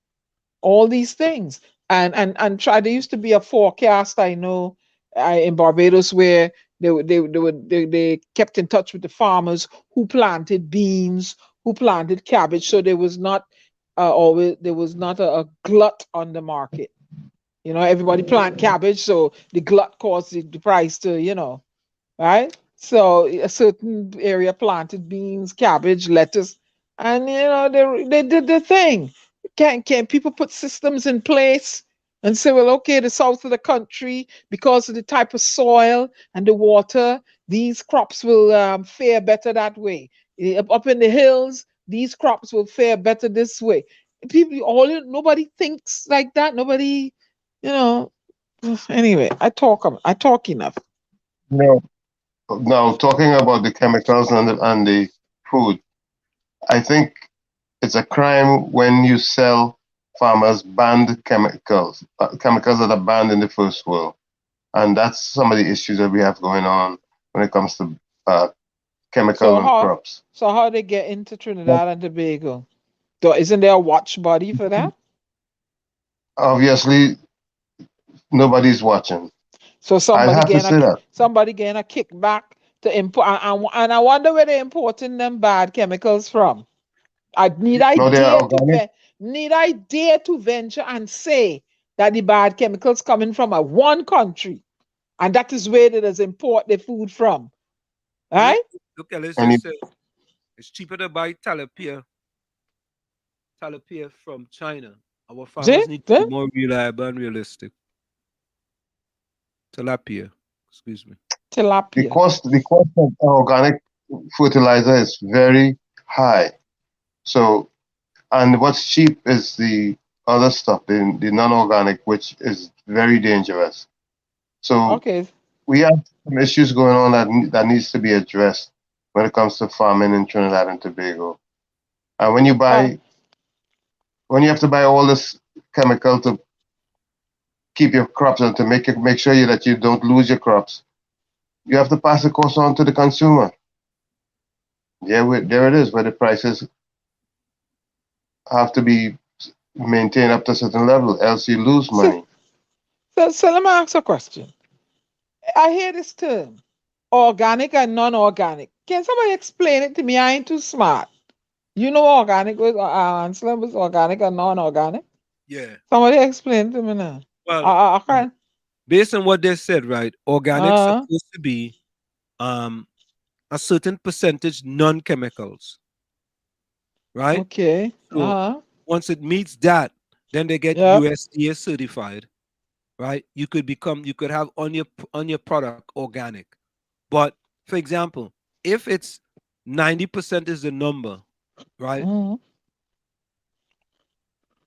all these things. And try. There used to be a forecast, I know, in Barbados, where they kept in touch with the farmers who planted beans, who planted cabbage, so there was not a glut on the market. You know, everybody plant cabbage, so the glut caused the price to, right? So a certain area planted beans, cabbage, lettuce, and they did the thing. Can people put systems in place and say, well, okay, the south of the country, because of the type of soil and the water, these crops will fare better that way. Up in the hills, these crops will fare better this way. Nobody thinks like that. Nobody, you know. Anyway, I talk enough. No. Now, talking about the chemicals and the food, I think it's a crime when you sell farmers banned chemicals, chemicals that are banned in the first world. And that's some of the issues that we have going on when it comes to chemicals and crops. So how they get into Trinidad and Tobago? Isn't there a watch body for that? Obviously, nobody's watching. So somebody getting a kickback to import, and I wonder where they're importing them bad chemicals from. Need I dare to venture and say that the bad chemicals coming from one country, and that is where they import the food from, right? Look, let's just say it's cheaper to buy tilapia from China. Our farmers need to be more reliable and realistic. Tilapia, excuse me. Tilapia. The cost of organic fertilizer is very high. So, and what's cheap is the other stuff, the non-organic, which is very dangerous. So, we have some issues going on that needs to be addressed when it comes to farming in Trinidad and Tobago. And when you have to buy all this chemical to keep your crops and to make sure that you don't lose your crops, you have to pass the cost on to the consumer. There it is, where the prices have to be maintained up to a certain level, else you lose money. So let me ask a question. I hear this term, organic and non-organic. Can somebody explain it to me? I ain't too smart. You know organic was organic and non-organic? Yeah. Somebody explain to me now. Well, based on what they said, right? Organic supposed to be a certain percentage non-chemicals, right? Okay. So once it meets that, then they get USDA certified, right? You could have on your product organic. But for example, if it's 90% is the number, right?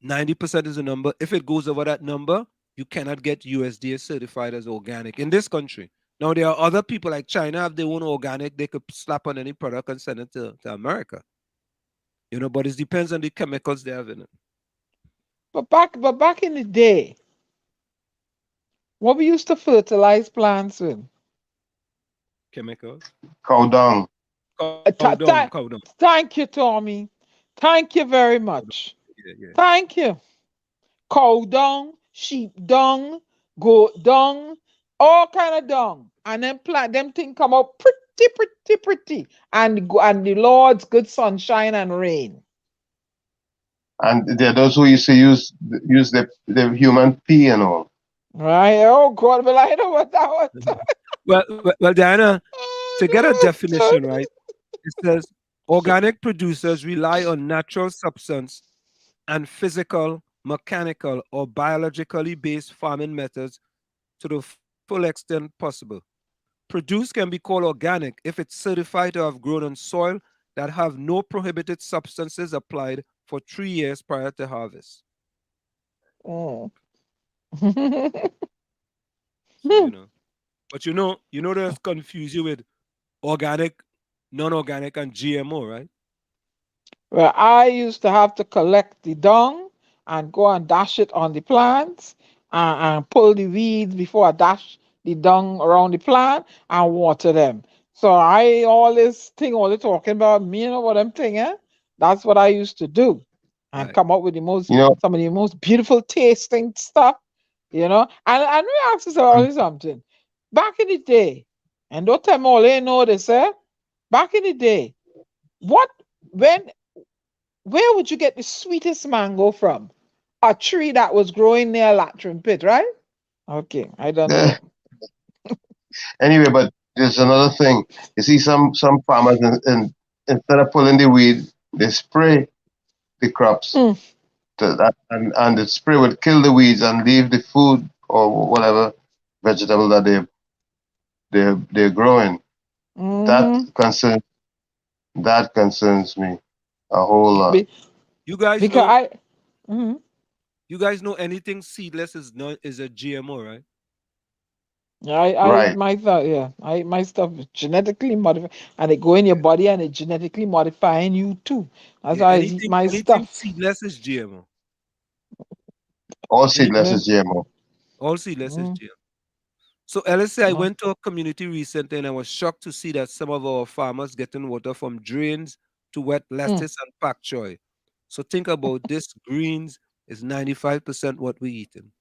90% is the number. If it goes over that number, you cannot get USDA certified as organic in this country. Now, there are other people like China have their own organic. They could slap on any product and send it to America. But it depends on the chemicals they have in it. But back in the day, what we used to fertilize plants with? Chemicals. Cow dung. Cow dung. Thank you, Tommy. Thank you very much. Yeah. Thank you. Cow dung, sheep dung, goat dung, all kind of dung, and then them thing come out pretty, and the Lord's good sunshine and rain. And there are those who used to use the human pee and all. Right. Oh God, but I know what that was. Well, Diana, to get a definition, right? It says organic producers rely on natural substance and physical, mechanical, or biologically based farming methods to the full extent possible. Produce can be called organic if it's certified to have grown on soil that have no prohibited substances applied for 3 years prior to harvest. Oh. So, but there's confuse you with organic, non-organic, and GMO, right? Well, I used to have to collect the dung and go and dash it on the plants and pull the weeds before I dash the dung around the plant and water them. So all this thing, all they talking about, me, you know what I'm thinking? That's what I used to do and come up with some of the most beautiful tasting stuff, And let me ask you something. back in the day, and don't tell me all they know this, back in the day, where would you get the sweetest mango from? A tree that was growing near a latrine pit, right? Okay, I don't know. Anyway, but there's another thing. You see, some farmers, instead of pulling the weed, they spray the crops. And the spray would kill the weeds and leave the food or whatever vegetable that they're growing. That concerns me a whole lot. You guys because know you guys know anything seedless is a GMO, right? I eat my stuff, yeah. I eat my stuff genetically modified, and it go in your body and it genetically modifying you too. That's why I eat my anything stuff. seedless is GMO. All seedless is GMO. All seedless is GMO. So LSA, I went to a community recently and I was shocked to see that some of our farmers getting water from drains to wet lettuce and pak choy. So think about this: greens is 95% what we eating.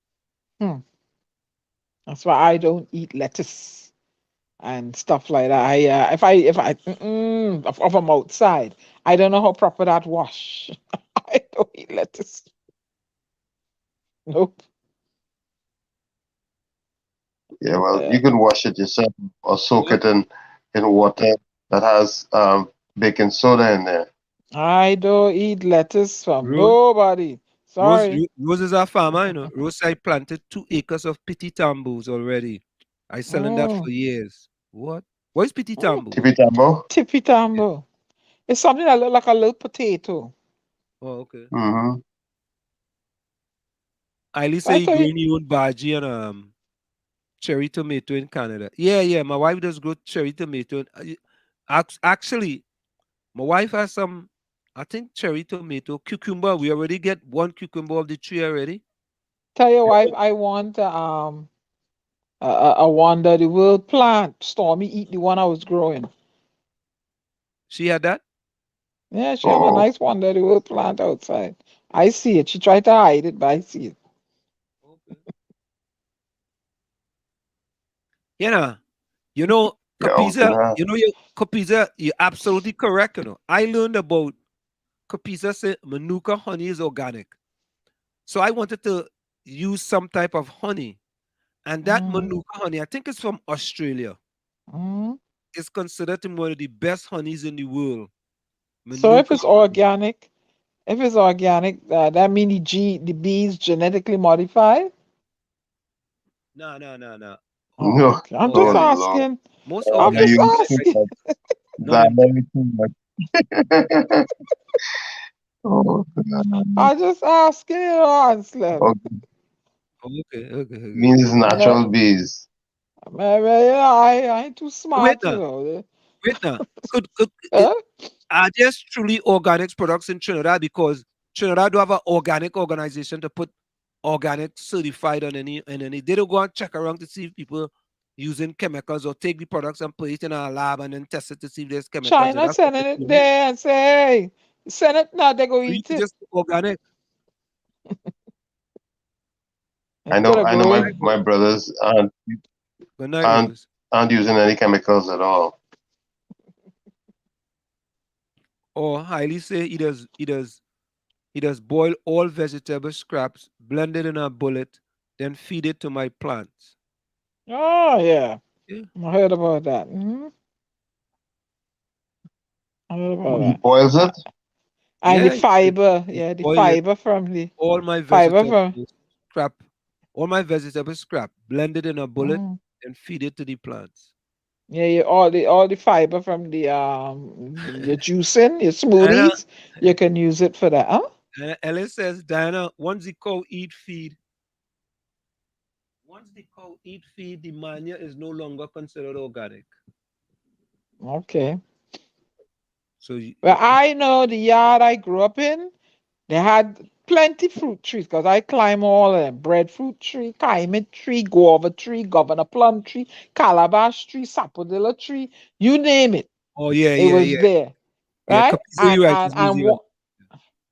That's why I don't eat lettuce and stuff like that. If I'm outside, I don't know how proper that wash. I don't eat lettuce. Nope. Yeah, well, you can wash it yourself or soak it in water that has baking soda in there. I don't eat lettuce from nobody. Sorry. Rose is a farmer, you know. Rose, I planted 2 acres of piti tambos already. I selling that for years. What? What is piti tambo? Tippy tambo? Tippy tambo. It's something that look like a little potato. Oh, okay. Mm-hmm. I say you growing your own bhaji and cherry tomato in Canada. Yeah. My wife does grow cherry tomato. Actually, my wife has some, I think, cherry tomato, cucumber. We already get 1 cucumber of the tree already. Tell your wife I want a wonder the world plant. Stormy eat the one I was growing. She had that? Yeah, she have a nice wonder the world plant outside. I see it. She tried to hide it, but I see it. Yeah, Capiza, Capiza, you're absolutely correct. I learned about Capiza say Manuka honey is organic. So I wanted to use some type of honey. And that Manuka honey, I think it's from Australia. It's considered to be one of the best honeys in the world. So if it's organic, that means the bees genetically modified? No. No. Okay. I'm just asking. I'm just asking. I just asking, honestly. Okay. Means it's natural bees. I ain't too smart, Wait now. Are there truly organic products in Trinidad? Because Trinidad do have an organic organization to put organic certified on any. They don't go and check around to see if people using chemicals or take the products and put it in a lab and then test it to see if there's chemicals. China sending it there and say, hey, send it now, they go eat it. Just organic. I know my brothers aren't using any chemicals at all. Or highly say he does boil all vegetable scraps, blend it in a bullet, then feed it to my plants. Oh yeah. I heard about that. I heard about that. He boils it? And the fiber, the fiber from the all my vegetable scrap, blend it in a bullet and feed it to the plants. Yeah, all the fiber from the your juicing, your smoothies, you can use it for that, huh? Ellis says, Diana, once the cow eat feed, the manure is no longer considered organic. Okay. So well, I know the yard I grew up in, they had plenty fruit trees because I climb all of them. Breadfruit tree, kaimit tree, guava tree, governor plum tree, calabash tree, sapodilla tree, you name it. Oh yeah, it was there. Right?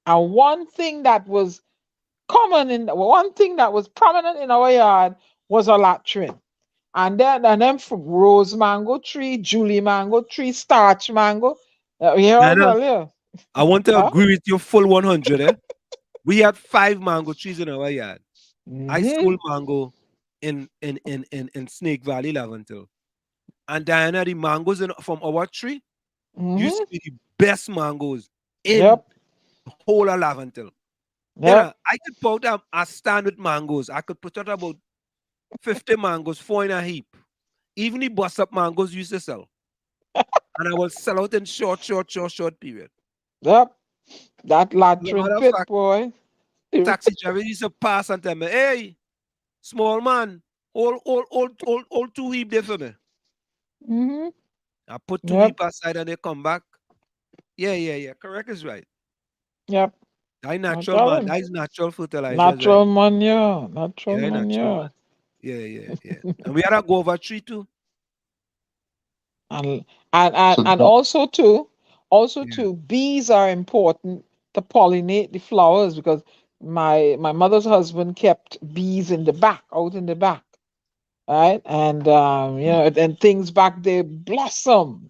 And one thing that was prominent in our yard was a latrine. And then from rose mango tree, Julie mango tree, starch mango. Here I Diana, tell you. I want to Huh? agree with you full 100. We had 5 mango trees in our yard. I Mm-hmm. stole mango in Snake Valley, Laventil. And Diana, the mangoes from our tree used Mm-hmm. to be the best mangoes in Yep. the whole of Laventil. You Yep. know, I could put out a stand with mangoes. I could put out about 50 mangoes, 4 in a heap. Even the bust up mangoes used to sell. And I will sell out in short period. Yep. That As a latrine matter of pit, fact, boy. taxi driver used to pass and tell me, hey, small man, hold 2 heap there for me. Mm-hmm. I put 2 Yep. heap aside and they come back. Yeah. Correct is right. Yep. That I'm natural man. telling. That is natural fertilizers, right? Natural manure. Natural Yeah, that natural man. manure. Yeah. And we had a guava tree too. And So and that, also Yeah. too, bees are important to pollinate the flowers because my mother's husband kept bees in the back, out in the back, right? And and things back there blossomed.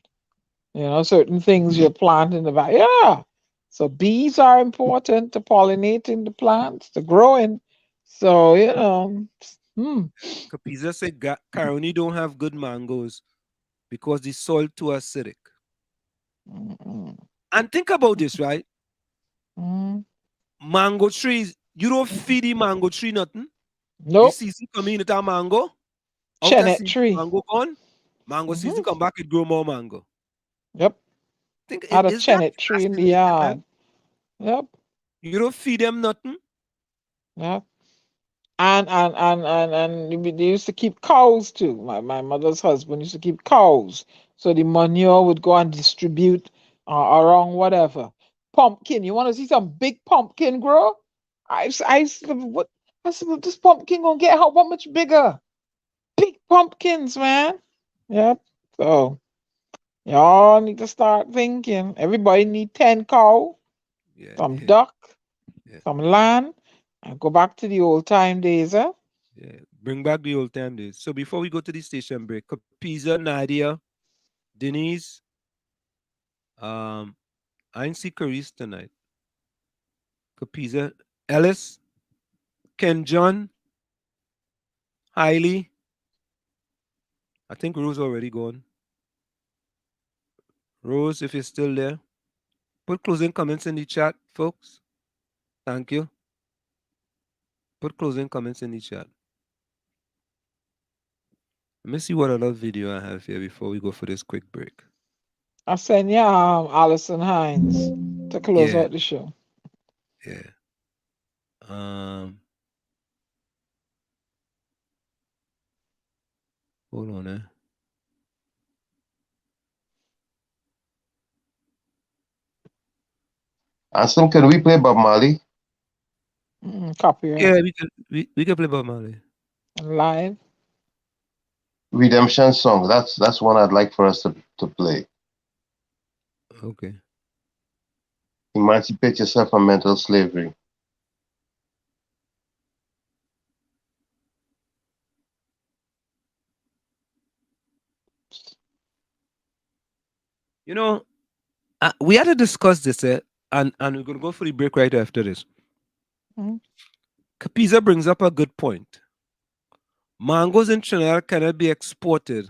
Certain things you plant in the back. Yeah. So bees are important to pollinating the plants, to growing. So, Capiza said Caroni don't have good mangoes because the soil too acidic. mm, And think about this, right? mm. Mango trees, you don't feed the mango tree nothing. The Nope. season come in, it a mango. Out of Chenet season, tree. mango gone. Mango season Hmm. come back, it grow more mango. Yep. Think, Had a is that chenet tree in the fascinating, man? yard. Yep. You don't feed them nothing. Yep. And they used to keep cows too. My mother's husband used to keep cows. So the manure would go and distribute around whatever. Pumpkin. You want to see some big pumpkin grow? I said, what? I said, well, this pumpkin gonna get how much bigger? Big pumpkins, man. Yep. So y'all need to start thinking. Everybody need 10 cow, Yeah, some duck, yeah. some land, and go back to the old time days, huh? Yeah, bring back the old time days. So before we go to the station break, Pizza, Nadia, Denise, I didn't see Carice tonight. Capiza, Ellis, Ken John, Hailey. I think Rose already gone. Rose, if you're still there, put closing comments in the chat, folks. Thank you. Put closing comments in the chat. Let me see what other video I have here before we go for this quick break. I send you Alison Hines to close Yeah, out the show. yeah. Hold on, Anselm, can we play Bob Marley? Copyright. Yeah, we can play Bob Marley. Live. Redemption song. That's one I'd like for us to play. Okay. Emancipate yourself from mental slavery. You know, we had to discuss this, and we're going to go for the break right after this. Mm-hmm. Capiza brings up a good point. Mangoes in Trinidad cannot be exported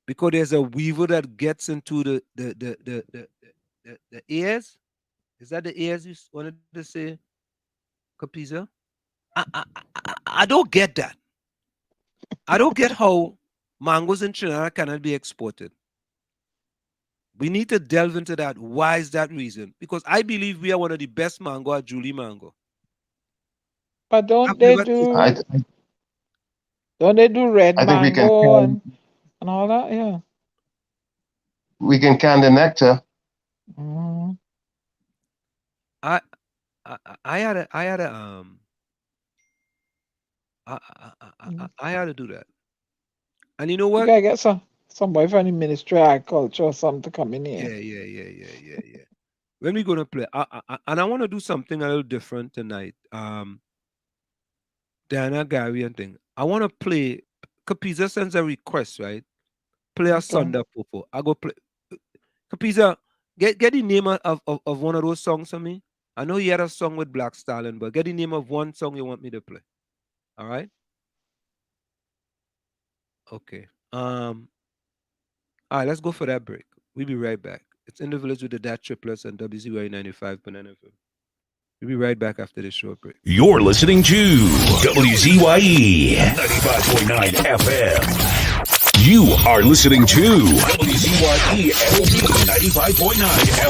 because there's a weevil that gets into the ears. Is that the ears you wanted to say, Capiza? I don't get that. I don't get how mangoes in Trinidad cannot be exported. We need to delve into that. Why is that reason? Because I believe we are one of the best mango at Julie Mango. But don't I've they never do tasted don't they do red I think mango and all that? Yeah. we can can the nectar. Mm-hmm. I had a I had to do that. And you know You what? gotta get somebody from the Ministry of Agriculture or something to come in here. Yeah. When we gonna play? And I want to do something a little different tonight. Diana, Gary, and thing. I want to play Capiza sends a request, right? Play a Okay. Sunday Popo. I go play. Capiza, get the name of one of those songs for me. I know you had a song with Black Stallion, but get the name of one song you want me to play. All right? Okay. All right, let's go for that break. We'll be right back. It's In the Village with the DAT Triplets and WZYE 95.9 FM. We'll be right back after this short break. You're listening to WZYE 95.9 FM. You are listening to WZYE 95.9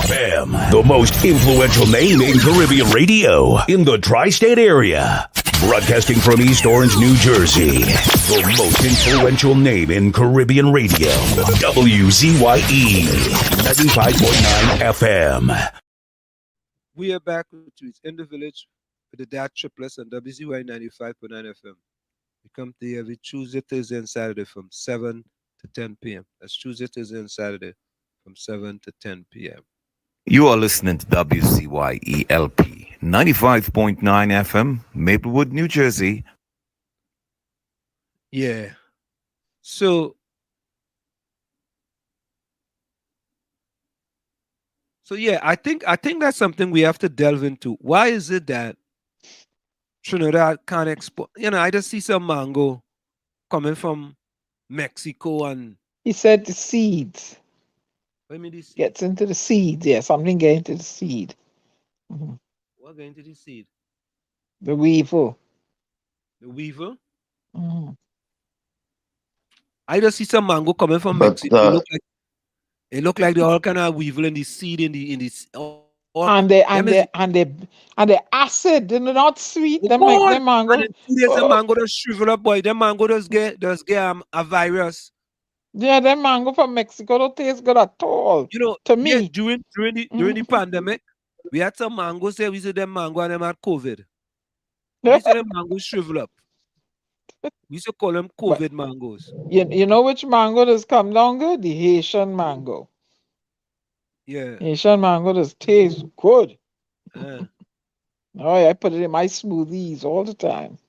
FM, the most influential name in Caribbean radio in the tri-state area. Broadcasting from East Orange, New Jersey, the most influential name in Caribbean radio, WZYE 95.9 FM. We are back with you. It's In the Village with the DAT Triplets and WZYE 95.9 FM. We come to you every Tuesday, Thursday, and Saturday from 7 to 10 p.m. That's Tuesday, Thursday, and Saturday from 7 to 10 p.m. You are listening to WZYE LP 95.9 FM, Maplewood, New Jersey. Yeah. So yeah, I think that's something we have to delve into. Why is it that Trinidad can't export? I just see some mango coming from Mexico, and He said the seeds. what do you mean the seed? Gets into the seeds. Yeah, something get into the seed. What going into the seed? The weevil. The weevil? Mhm. I just see some mango coming from Mexico. It look like they all kind of weevil in the seed in the And the acid, they're not sweet. Them like them mango. And in 2 days, the mango just shrivel up, boy. Them mango just get a virus. Yeah, them mango from Mexico don't taste good at all. To me. During the pandemic, we had some mangoes there. We said them mango and them had COVID. We said them mangoes shrivel up. We used to call them COVID mangoes. You know which mango does come down good? The Haitian mango. Yeah. Haitian mango does taste good. Oh, I put it in my smoothies all the time.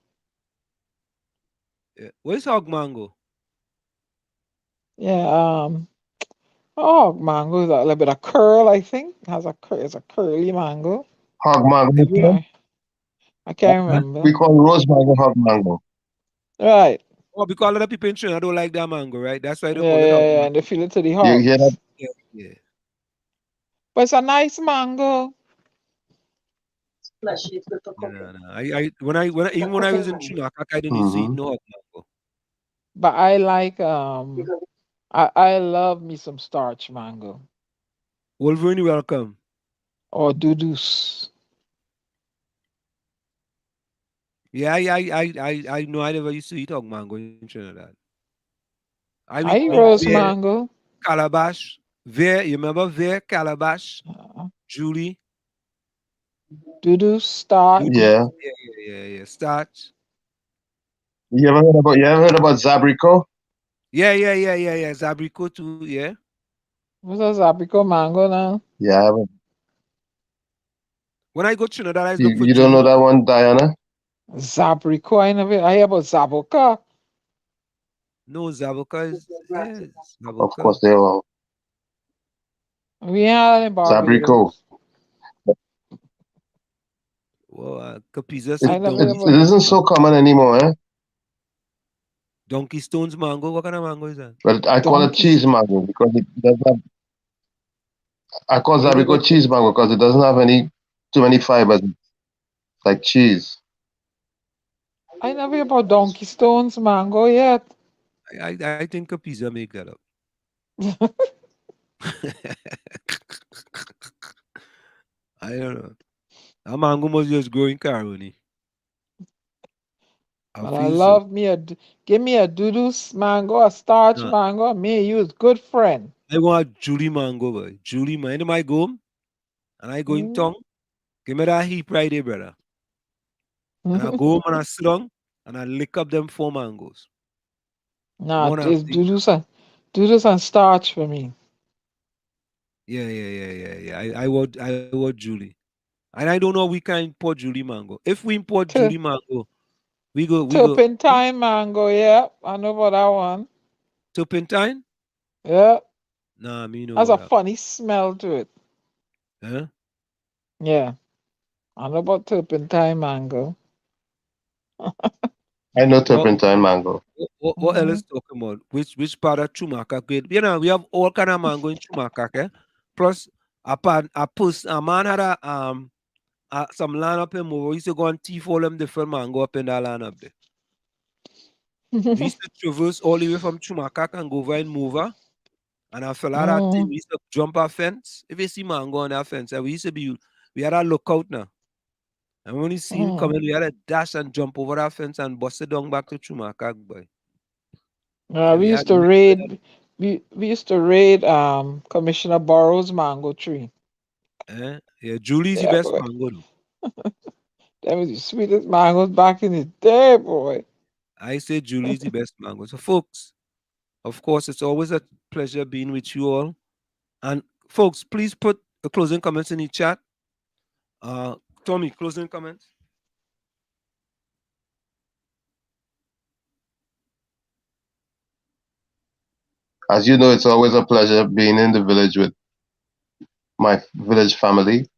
Yeah. What is hog mango? Yeah, mango is a little bit of curl, I think. It's a curly mango. Hog mango. Yeah. I can't remember. We call rose mango hog mango. Right. Oh, because a lot of people in Trinidad don't like that mango, right? That's why they call it Yeah, hog yeah, mango. and they feel it to the heart. hear that? Yeah. But it's a nice mango. No. When I was in Trinidad, I didn't see no hog mango. But I like I love me some starch mango. Wolverine, welcome. Or dudus. Yeah, I know I never used to eat hog mango in Trinidad. I eat rose mango. Calabash. There, you remember there? Calabash. Julie. Dudus, starch. Yeah. Yeah. Starch. You ever heard about Zabrico? Yeah. Zabrico too, yeah. What's a Zabrico mango now? Yeah, I haven't. When I go to Trinidad, I look for You don't know that one, Diana? Zabrico, I hear about Zaboka. No, Zaboka is Zaboka. Of course they are. We had in Zabrico. Well, Capiza it isn't so common anymore, eh? Donkey Stones mango. What kind of mango is that? Well, I call it cheese mango because it doesn't have. I call Zabrico cheese mango because it doesn't have too many fibers, like cheese. I never hear about Donkey Stones mango yet. I think Capiza make that up. I don't know. That mango must just grow in Caroni. But I love give me a dudus mango, a starch mango. Me and you is good friend. I want Julie mango, boy. Julie mango. I go home and I go in town. Give me that heap right there, brother. And I go home and I sit down and I lick up them 4 mangoes. Nah, it's dudus and starch for me. Yeah. I want Julie. And I don't know we can import Julie mango. If we import Julie mango, We go. Turpentine mango, yeah. I know about that one. Turpentine? Yeah. Nah, me know Has a that. funny smell to it. Huh? Yeah. I know about turpentine mango. I know turpentine mango. What else talking about? Which part of Chumaka? You know, we have all kind of mango in Chumaka, eh? Plus, a man had some land up in Mova. We used to go and thief all them different mango up in that land up there. We used to traverse all the way from Chumaka and go over in Mova. And I fell out that thing. We used to jump a fence. If you see mango on that fence, we had a lookout now. And when you see him coming, we had a dash and jump over that fence and bust it down back to Chumaka, boy. We used to raid. We used to raid Commissioner Burrows' mango tree. Yeah, Julie's the best mango though. That was the sweetest mangoes back in the day, boy. I say Julie's the best mango. So, folks, of course, it's always a pleasure being with you all. And folks, please put the closing comments in the chat. Tommy, closing comments. As you know, it's always a pleasure being in the village with my village family.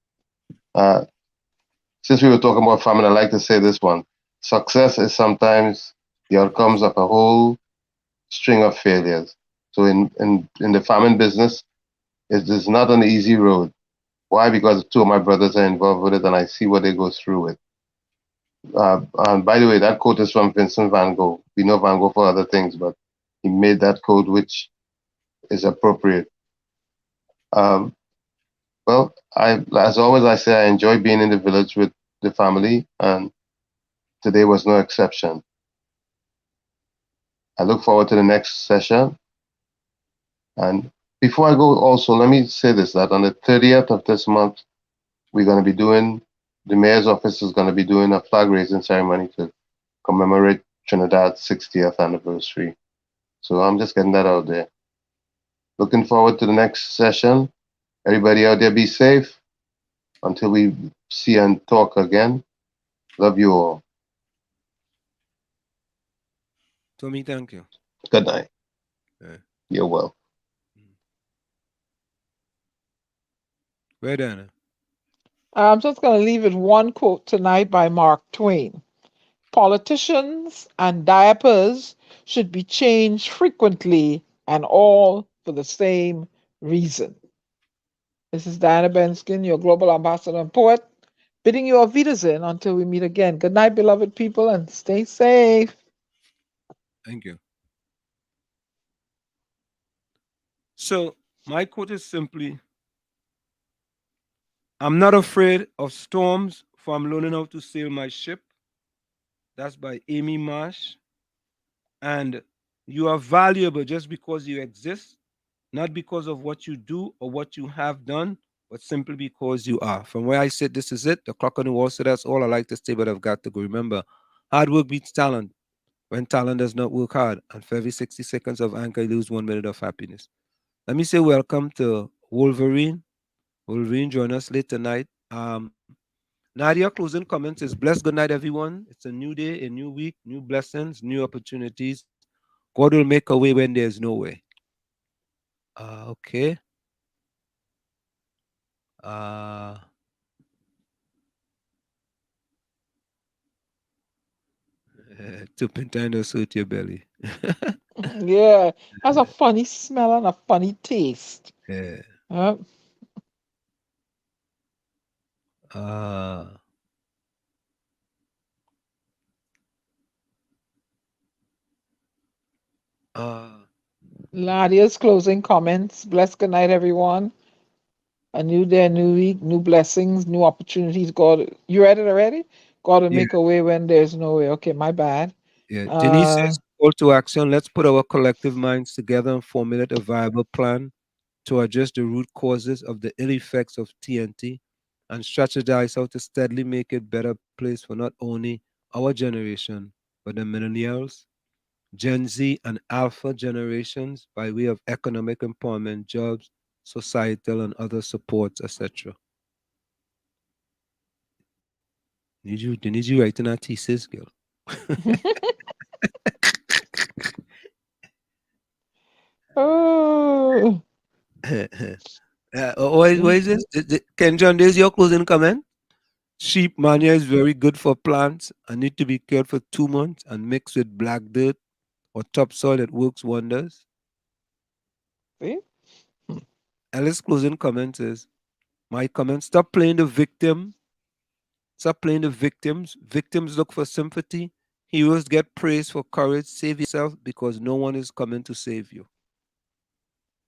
Since we were talking about family, I like to say this one. Success is sometimes the outcomes of a whole string of failures. So in the farming business, it is not an easy road. Why? Because two of my brothers are involved with it and I see what they go through with. And by the way, that quote is from Vincent van Gogh. We know Van Gogh for other things, but he made that quote which is appropriate. Well, as always, I say I enjoy being in the village with the family, and today was no exception. I look forward to the next session. And before I go, also, let me say this, that on the 30th of this month, we're going to be doing, the mayor's office is going to be doing a flag raising ceremony to commemorate Trinidad's 60th anniversary. So I'm just getting that out there. Looking forward to the next session. Everybody out there, be safe. Until we see and talk again. Love you all. Tommy, thank you. Good night. Yeah. You're welcome. Where Dana? I'm just going to leave it one quote tonight by Mark Twain. Politicians and diapers should be changed frequently and all for the same reason. This is Diana Benskin, your global ambassador and poet, bidding you auf Wiedersehen until we meet again. Good night, beloved people, and stay safe. Thank you. So my quote is simply, I'm not afraid of storms, for I'm learning how to sail my ship. That's by Amy Marsh. And you are valuable just because you exist, not because of what you do or what you have done, but simply because you are. From where I sit, this is it. The clock on the wall, so that's all I like to say, but I've got to go. Remember, hard work beats talent when talent does not work hard. And for every 60 seconds of anger, you lose 1 minute of happiness. Let me say welcome to Wolverine. Wolverine, join us late tonight. Nadia, closing comments is blessed. Good night, everyone. It's a new day, a new week, new blessings, new opportunities. God will make a way when there's no way. Okay. Turpentine will suit your belly. Yeah, has a funny smell and a funny taste. Yeah. Nadia's closing comments. Bless good night, everyone. A new day, a new week, new blessings, new opportunities. God, you read it already? God will make a way when there's no way. Okay, my bad. Yeah. Denise says, call to action. Let's put our collective minds together and formulate a viable plan to address the root causes of the ill effects of TNT and strategize how to steadily make it a better place for not only our generation, but the millennials, Gen Z, and Alpha generations by way of economic empowerment, jobs, societal and other supports, etc. Need you writing a thesis, girl? Oh. What is this? Ken John, there's your closing comment. Sheep manure is very good for plants and need to be cured for 2 months and mixed with black dirt or topsoil. It works wonders. See? Alice's closing comment is, my comment, stop playing the victim. Stop playing the victims. Victims look for sympathy. Heroes get praise for courage. Save yourself because no one is coming to save you.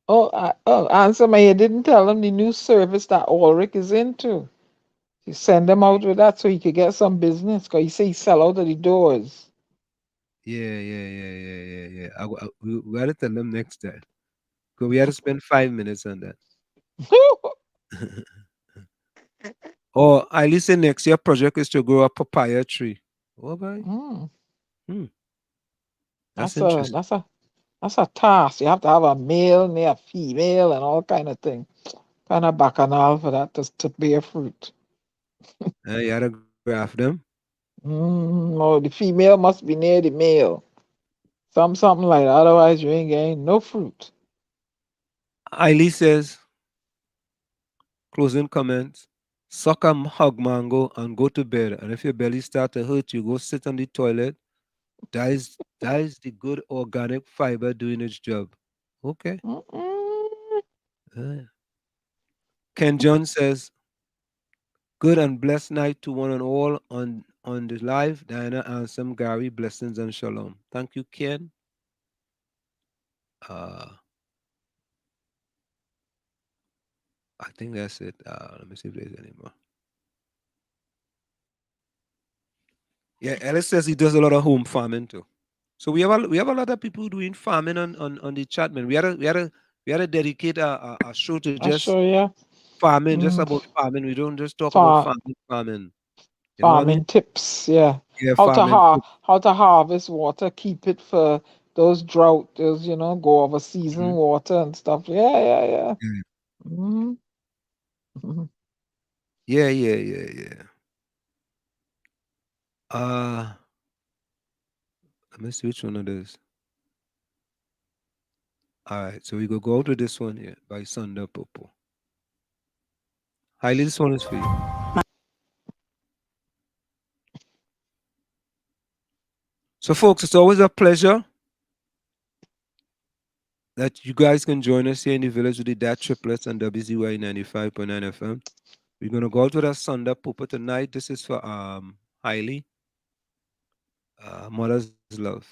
Answer me. You didn't tell him the new service that Ulrich is into. You send him out with that so he could get some business. Because he say he sell out of the doors. Yeah. We got to tell them next time. Because we had to spend 5 minutes on that. Or I listen, next year project is to grow a papaya tree. Oh boy. That's interesting. That's a task. You have to have a male and a female and all kind of thing. Kind of bacchanal for that to bear fruit. You had to graft them. No, the female must be near the male. Something like that. Otherwise, you ain't getting no fruit. Eiley says, closing comments, suck a hug mango and go to bed. And if your belly start to hurt you, go sit on the toilet. That is the good organic fiber doing its job. Okay. Ken John says, good and blessed night to one and all on the live. Diana, Ansem, Gary, blessings and shalom. Thank you, Ken. I think that's it. Let me see if there's any more. Yeah, Ellis says he does a lot of home farming too. So we have a lot of people doing farming on the chat, man. We had to dedicate a show to just farming, just about farming. We don't just talk about farming. You know what I mean? Tips, yeah. Yeah, how to harvest water, keep it for those drought, those go over season water and stuff. Yeah. Mm-hmm. Yeah. Let me see which one it is. All right, so we go to this one here by Sunda Popo. Highly, this one is for you. So, folks, it's always a pleasure that you guys can join us here in the village with the DAT Triplets on WZYE 95.9 FM. We're gonna go out with a Sunda Popo tonight. This is for Hailey. Mother's Love.